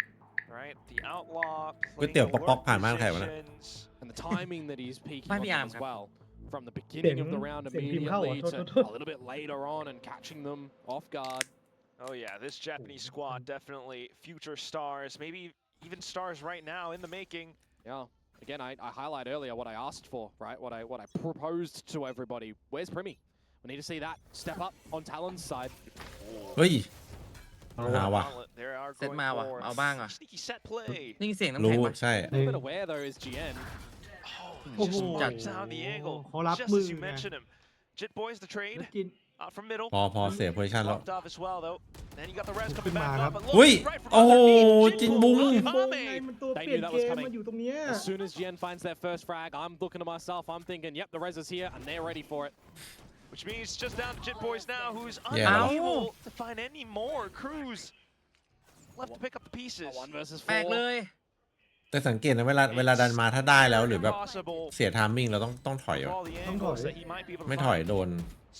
Right, the outlaw ก๋วยเตี๋ยวป๊อกๆผ่านบ้านใครวะเนี่ย And the timing that he's peaking Might on be them Arm, asครับ well. From the beginning of the round เสียงพิมพ์เข้า immediately อ่ะ to a little bit later on and catching them off guard. Oh yeah, this Japanese squad definitely future stars, maybe even stars right now in the making. Yeah. Again, I highlight earlier what I asked for, right? What I proposed to everybody. Where's Primi? We need to see that step up on Talon's side. เฮ้ย เอา หา ว่ะ ว่ะ They are เซต going มาว่ะ for เอาบ้างอ่ะ sneaky set play. นี่เสียงน้ำ รู้ แข็งวะ ใช่ A little bit aware though is GN. Just Oh. marks down the angle, เขารับ just มือ as you ไง mentioned him. Jit Boys the แล้ว trade กิน out from middle. พอเสียโพซิชันแล้ว Locked off as well though. Then you got the rest coming ขึ้นมา back ครับ up. And อุ้ย look, right from โอ้โห underneath, จิน Jit บุ้ง Boys, โบงไง Ame. มันตัว They เปลี่ย knew น that เก was ม coming. มันอยู่ตรงเนี้ย As soon as GN finds their first frag, I'm looking to myself, I'm thinking, yep, the res is here and they're ready for it. Which means just down to Jit Boys now, who's Yeah. unable to find any more. Cruz left to pick up the pieces. 1 versus แปลกเล 4. ย แต่สังเกตนะเวลาดันมาถ้าได้แล้วหรือแบบ Possible เสียทามมิ่งเราต้องถอย of ว่ะ all the Không angles khỏi. that he might be able to ไม่ถอย find. โดน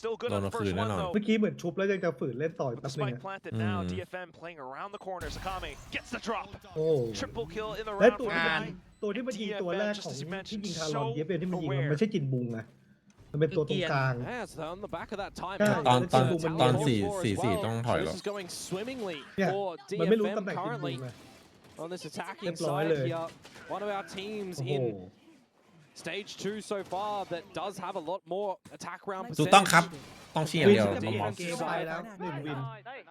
Still good on the Đồn first khử one nữa though. เมื่อกี้เหมือนชุบแล้วยังจะฝืนเล่นต่ออีก With the แป๊บนึง spike อะ planted now, DFM playing around the corner. Sakame gets the drop. โอ้ Triple kill in the และ round ตัว for ที่ the มัน night. ตัวที่มันยิงตัวแรกของ just as you ที่ mentioned, ยิงคาร์ลอน so เยฟเป็นที่มันยิงมัน aware. ไม่ใช่จินบุงนะมันเป็นตัวตรงกลาง Yeah, so on the back of that time. Yeah, ตอน Talon ตอน on สี่ floor as สี่ well. ต้องถ So อยหร this อ is going swimmingly เนี่ย for มันไม่รู้ DFM ตำแหน่งจินบุ currently งนะ on this attacking เรียบร้อย side เลย here. One of our teams โอ้โห in stage 2 so far that does have a lot more attack round ถูกต้องครับ percentage. ต้องชี้อย่าง วิน เดียว จะ ม มี อง เกมไปแล้ว1 วิน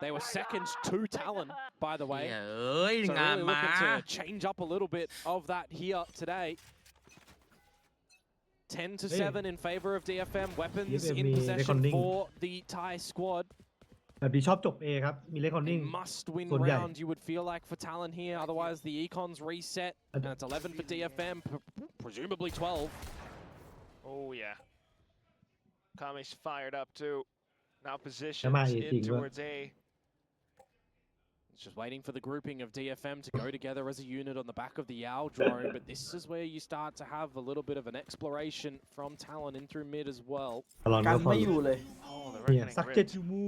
They were second to Talon, by the เฮ้ way. ย So งาน really มา looking to change up a little bit of that here today. 10 to 7 in favor of DFM. Weapons DFM in มี possession recording. for the Thai squad. แบบนี้ชอบจบ A ครับ มีเลคคอนนิ่ง Must win ส่วนใหญ่ round, you would feel like, for Talon here. Otherwise, the econs reset. And it's 11 for DFM, presumably 12. Oh yeah. Kame's fired up too. Now Am positioned I in eating, towards A. It's just waiting for the grouping of DFM to go together as a unit on the back of the Yao drone. But this is where you start to have a little bit of an exploration from Talon in through mid as well. คาร์ลอน กั ก็ น พอ ไม่อยู่เลย Oh, the เนี่ย reckoning ซักเจ็ด ripped. ยูมู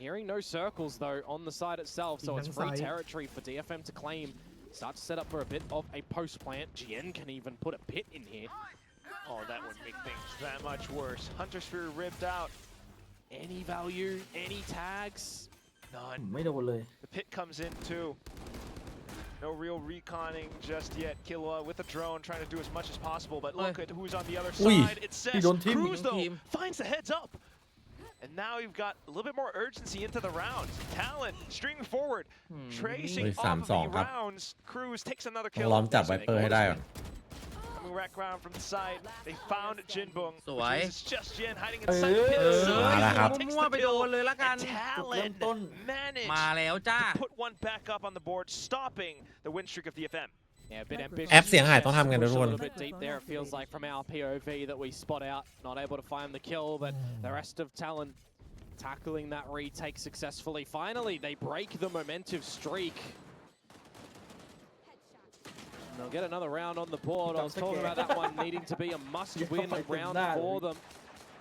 Hearing no circles, though, on the side itself, so it's free Inside. territory for DFM to claim. Start to set up for a bit of a post plant. GN can even put a pit in here. Oh, that would make things that much worse. Hunter Sphere ripped out. Any value, any tags? None. ไม่โดนเลย The pit comes in too. No real reconning just yet. Killua with the drone trying to do as much as possible, but look at who's on the other Ui. side. It says don't team, Cruz don't though team. finds the heads up. And now you've got a little bit more urgency into the round. Talon streaming forward, tracing Ui, off of the 3-2 ครับ rounds. Cruz takes another ต้อง kill. ล้อมจับไวเปอร์ให้ได้ก่อน Coming back around from the side, they found Jinbung. สวย It's just Jin hiding inside the pit. มาแล้วครับ Takes มั่ว the ไปโด kill. นเลยละกัน And เริ่ม Talon ต้น managed มาแล้วจ้า to put one back up on the board, stopping the win streak of DFM. Yeah, a bit ambitious. แอปเสียงหายต้องทำกันทุก Push ค a น little bit deep there, it feels like, from our POV that we spot out. Not able to find the kill, but the rest of Talon tackling that retake successfully. Finally, they break the momentum streak. And they'll get another round on the board. I was talking about that one needing to be a must-win round for them.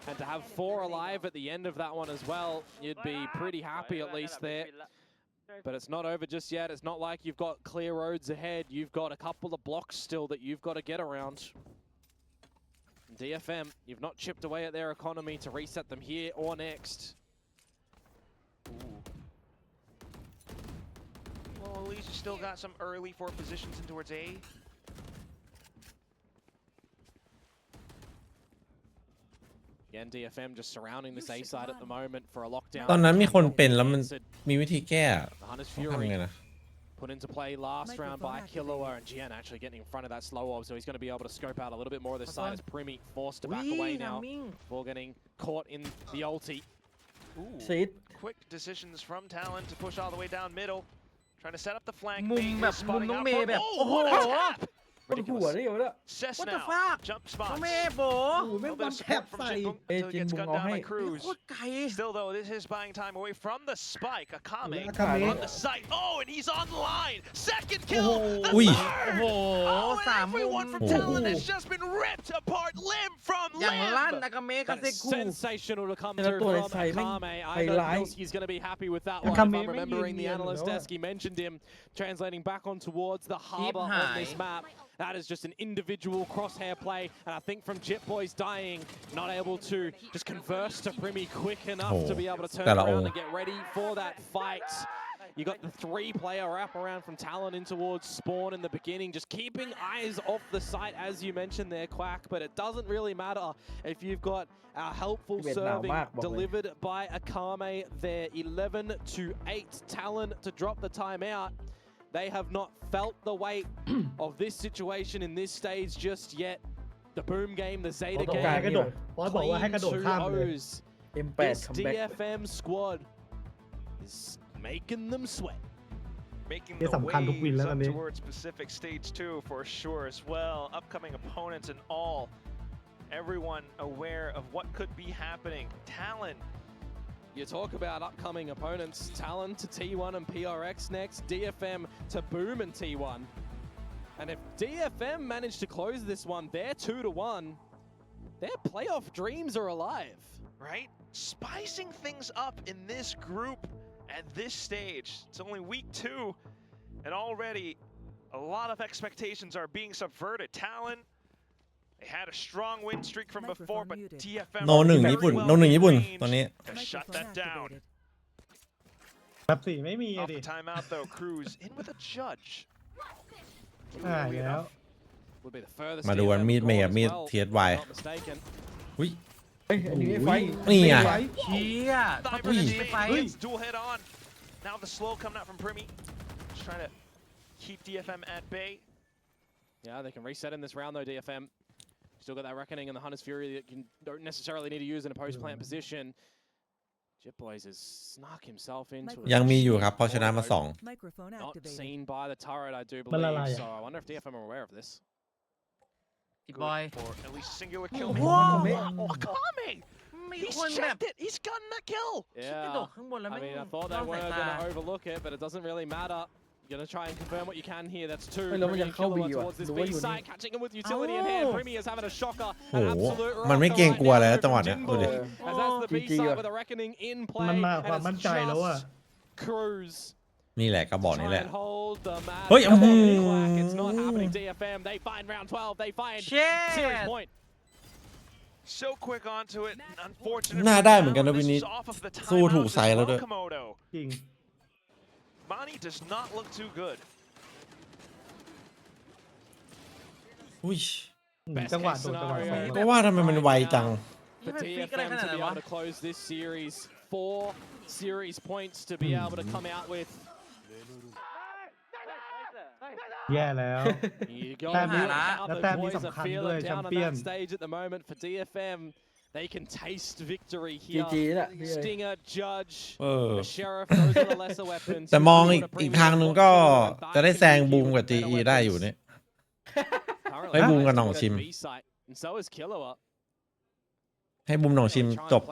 And to have 4 alive at the end of that one as well, you'd be pretty happy at least there. But it's not over just yet. It's not like you've got clear roads ahead. You've got a couple of blocks still that you've got to get around. DFM, you've not chipped away at their economy to reset them here or next. Ooh. Well, at least you still got some early forward positions in towards A. Again, DFM just surrounding this A side at the moment for a lockdown. ตอนนั้นมีคนเป็นแล้วมันมีวิธีแก้ The Hunter's ต้องทำ Fury ไงนะ put into play last round by Killua, and Gian actually getting in front of that slow orb, so he's going to be able to scope out a little bit more of this side as Primi forced to back away now before getting caught in the ulti. ซีด Quick decisions from Talon to push all the way down middle. Trying to set up the flank. มุมแบบมุมน้องเมย์แบบโอ้โห ปวดหัวนี่อยู่แล้ว Cess What the now. fuck? Jump น้อง spots. เมย์โบ โอ้โหแม่งบอลแทบใส่ Until he gets gunned down by Cruz. โคตรไกล Still though, this is buying time away from the spike. Akame Akame. on the site. Oh, and he's online. Second kill. The อุ้ย third. โอ้โห Oh, สาม and มุม everyone from Talon has just been ripped apart limb from อย่างลั่น limb. อากาเมะคา That เซ is คู sensational to come แต่ละ through ตัวใน from ไซด์แม่ง Akame. ไฮ I know ไลท์ Pilsky's going to be happy with that one. If Akame I'm remembering the ไม่ยืน analyst แล้วอะ desk, he mentioned him translating back on towards the harbor on this map. That is just an individual crosshair play, and I think from Jit Boys dying, not able to just converse to Primi quick enough to be able to turn around and get ready for that fight. You got the 3-player wraparound from Talon in towards Spawn in the beginning, just keeping eyes off the site, as you mentioned there, Quack, but it doesn't really matter if you've got our helpful serving delivered by Akame there, 11-8 Talon to drop the timeout. They have not felt the weight of this situation in this stage just yet. The boom game, the Zeta ต้องการกระ game, โดดบอสบอกว่าให้กระโดดข้ามเลย 2-0s. M8 This คัมแบ็ก DFM squad is making them sweat. Making นี่ the สำคัญทุกวิน waves แล้วตอน up นี้ towards Pacific Stage 2 for sure as well. Upcoming opponents and all. Everyone aware of what could be happening. Talon. You talk about upcoming opponents, Talon to T1 and PRX next, DFM to Boom and T1. And if DFM manage to close this one, they're 2-1. Their playoff dreams are alive. Right? Spicing things up in this group at this stage. It's only week 2, and already a lot of expectations are being subverted. Talon, they had a strong win streak from before, but TFM โนหนึ่งญี่ปุ่นโนหนึ่งญี่ปุ่นตอนนี้ to shut that down. แบบสี่ไม่มี Off ดิ the timeout though, Cruz in with a judge. แล้ว Would be the furthest มาดูกัน DFM มีดเมย์ score กับ as มีด well, เทียไว if I'm not mistaken. อุ้ย เฮ้ยอันนี้ไม่ไฟ นี่ไง เชี่ยท็อป Divers เท in น Spain ไฟ gets dual hit on. Now the slow coming out from Primi. Just trying to keep DFM at bay. Yeah, they can reset in this round though, DFM. Still got that Reckoning and the Hunter's Fury that you don't necessarily need to use in a post-plant position. Jit Boys has snuck himself into a ยังมีอยู่ครับเพราะชนะมา2 Microphone Not activated. seen by the turret, I do มันละ believe. ลาย So I wonder if DFM are aware of this. ติดบอย For at least a singular kill. Whoa. Oh, Akame! มี He's คนแบบ checked it. He's gotten that kill. กระโด Yeah. ดข้างบนแล้ว I ไม่ mean, I thought น they อกสาย were ตา going to overlook it, but it doesn't really matter. You're going to try and confirm what you can here. That's 2. ไม่แล้วมัน Primi ยังเข้า Killer บีว่ะ towards this หรือ B ว่าอยู่นี่ side, catching him with utility in hand. Primi is having a shocker. โอ้ An โห absolute มันไม่ rocker เกรง right กลัว now เลยนะ from จังหวะเนี้ย Jin ดูดิ Boy. As that's the B GG side ว่ะ with a Reckoning in play. มันมา and ความ it's มั่นใจแล้วอ่ะ just Cruz. นี่แหละกระบอกนี้ Try แหละ and hold the match. เฮ้ย Come on, Quack. It's not happening. DFM, they find round 12. They find เชี่ย series point. So quick onto it. Unfortunate. น่า for ได้เหมือนกัน Talon. นะวิน This นี้ is off of the สู้ถูก timeout ไซส์ as แล้ว well, ด้วย Komodo. จริง Mani does not look too good. อุ้ย Best จังหวะ case โดนจังหวะ scenario สอง ก็ว่าทำไมมันไวจัง for นี่มันฟิกอะไร DFM ขนาด to นั้น be วะ able to close this series. 4 series points to be able to come out with. แย่แล้ว You go แต้มนี้ how และ the แต้มนี้ boys are สำคัญ feeling ด้วยแช down ม on เปี้ยน that stage at the moment for DFM. They can taste victory จี here. จีน่ะพี่เอ้ย Stinger, Judge, เออ the Sheriff, those are the lesser weapons. แต่มองอีกทางหนึงก็จะได้แซงบูมกับ GE ได้อยู่เนี่ย ให้บูมกับหน่องชิม And so is Killua. ให้บูมหน่องชิมจบ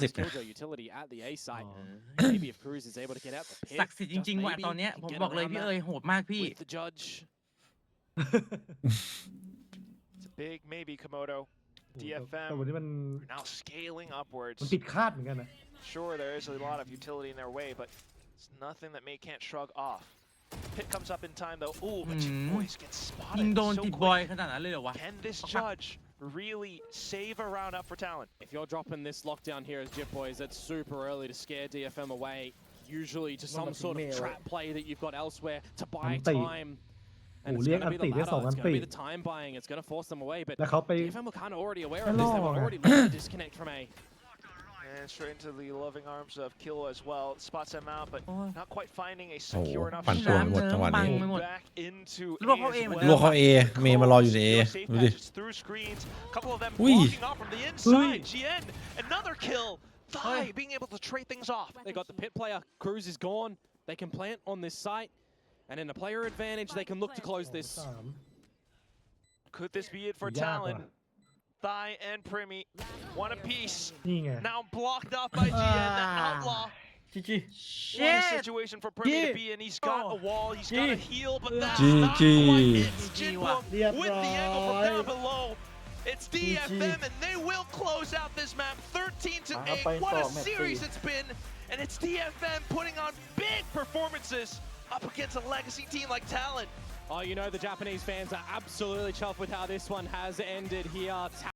90 utility at the A site. Maybe if Cruz is able to get out the pit. ศักดิ์สิทธิ์จริงๆว่ะตอนเนี้ยผมบอกเลยพี่เอ๋ยโหดมากพี่ With the Judge. It's a big maybe, Komodo. แต่วันนี้ DFM มัน now scaling upwards. มันผิดคาดเหมือนกันนะ Sure, there is a lot of utility in their way, but it's nothing that May can't shrug off. Pit comes up in time though. Ooh, but Jit Boys gets ยิง spotted โดน so ติดบอย quick. ขนาดนั้นเลยเหรอวะ Can this judge really save a round up for Talon? If you're dropping this lockdown here as Jit Boys, that's super early to scare DFM away. Usually to some sort of trap play that you've got elsewhere to buy time. And it's going to be the ladder, it's going to be the time buying, it's going to force them away. But แล้วเขาไป DFM were kind of already aware of this. They were already looking to disconnect from A. And straight into the loving arms of Killua as well. Spots him out, but Oh. not quite finding a โอ้โห secure enough ปั่นป่วน shot. หมดจังหวะนี้ ไม่หมด Back into ลวกเข้า A A as เหมือน well. เดิ ลวกเข้า A เมย์มารออยู่ใน A Safe ดูดิ passes through screens. A couple of them Ui. walking off from the inside. GN, another kill. Thai being able to trade things off. They got the pit player. Cruz is gone. They can plant on this site. And in a player advantage, they can look to close this. Could this be it for ยากว่ะ Talon? Thai and Primi, one apiece. นี่ไง Now blocked off by GN, the Outlaw. จีจี What a situation for Primi to be in. He's got a wall, he's got a heal, but that's GG. not quite it. It's Jinpok Yep, with the angle from right. down below. It's DFM, and they will close out this map 13-8. What a series it's been. And it's DFM putting on big performances up against a legacy team like Talon. Oh, you know the Japanese fans are absolutely chuffed with how this one has ended here.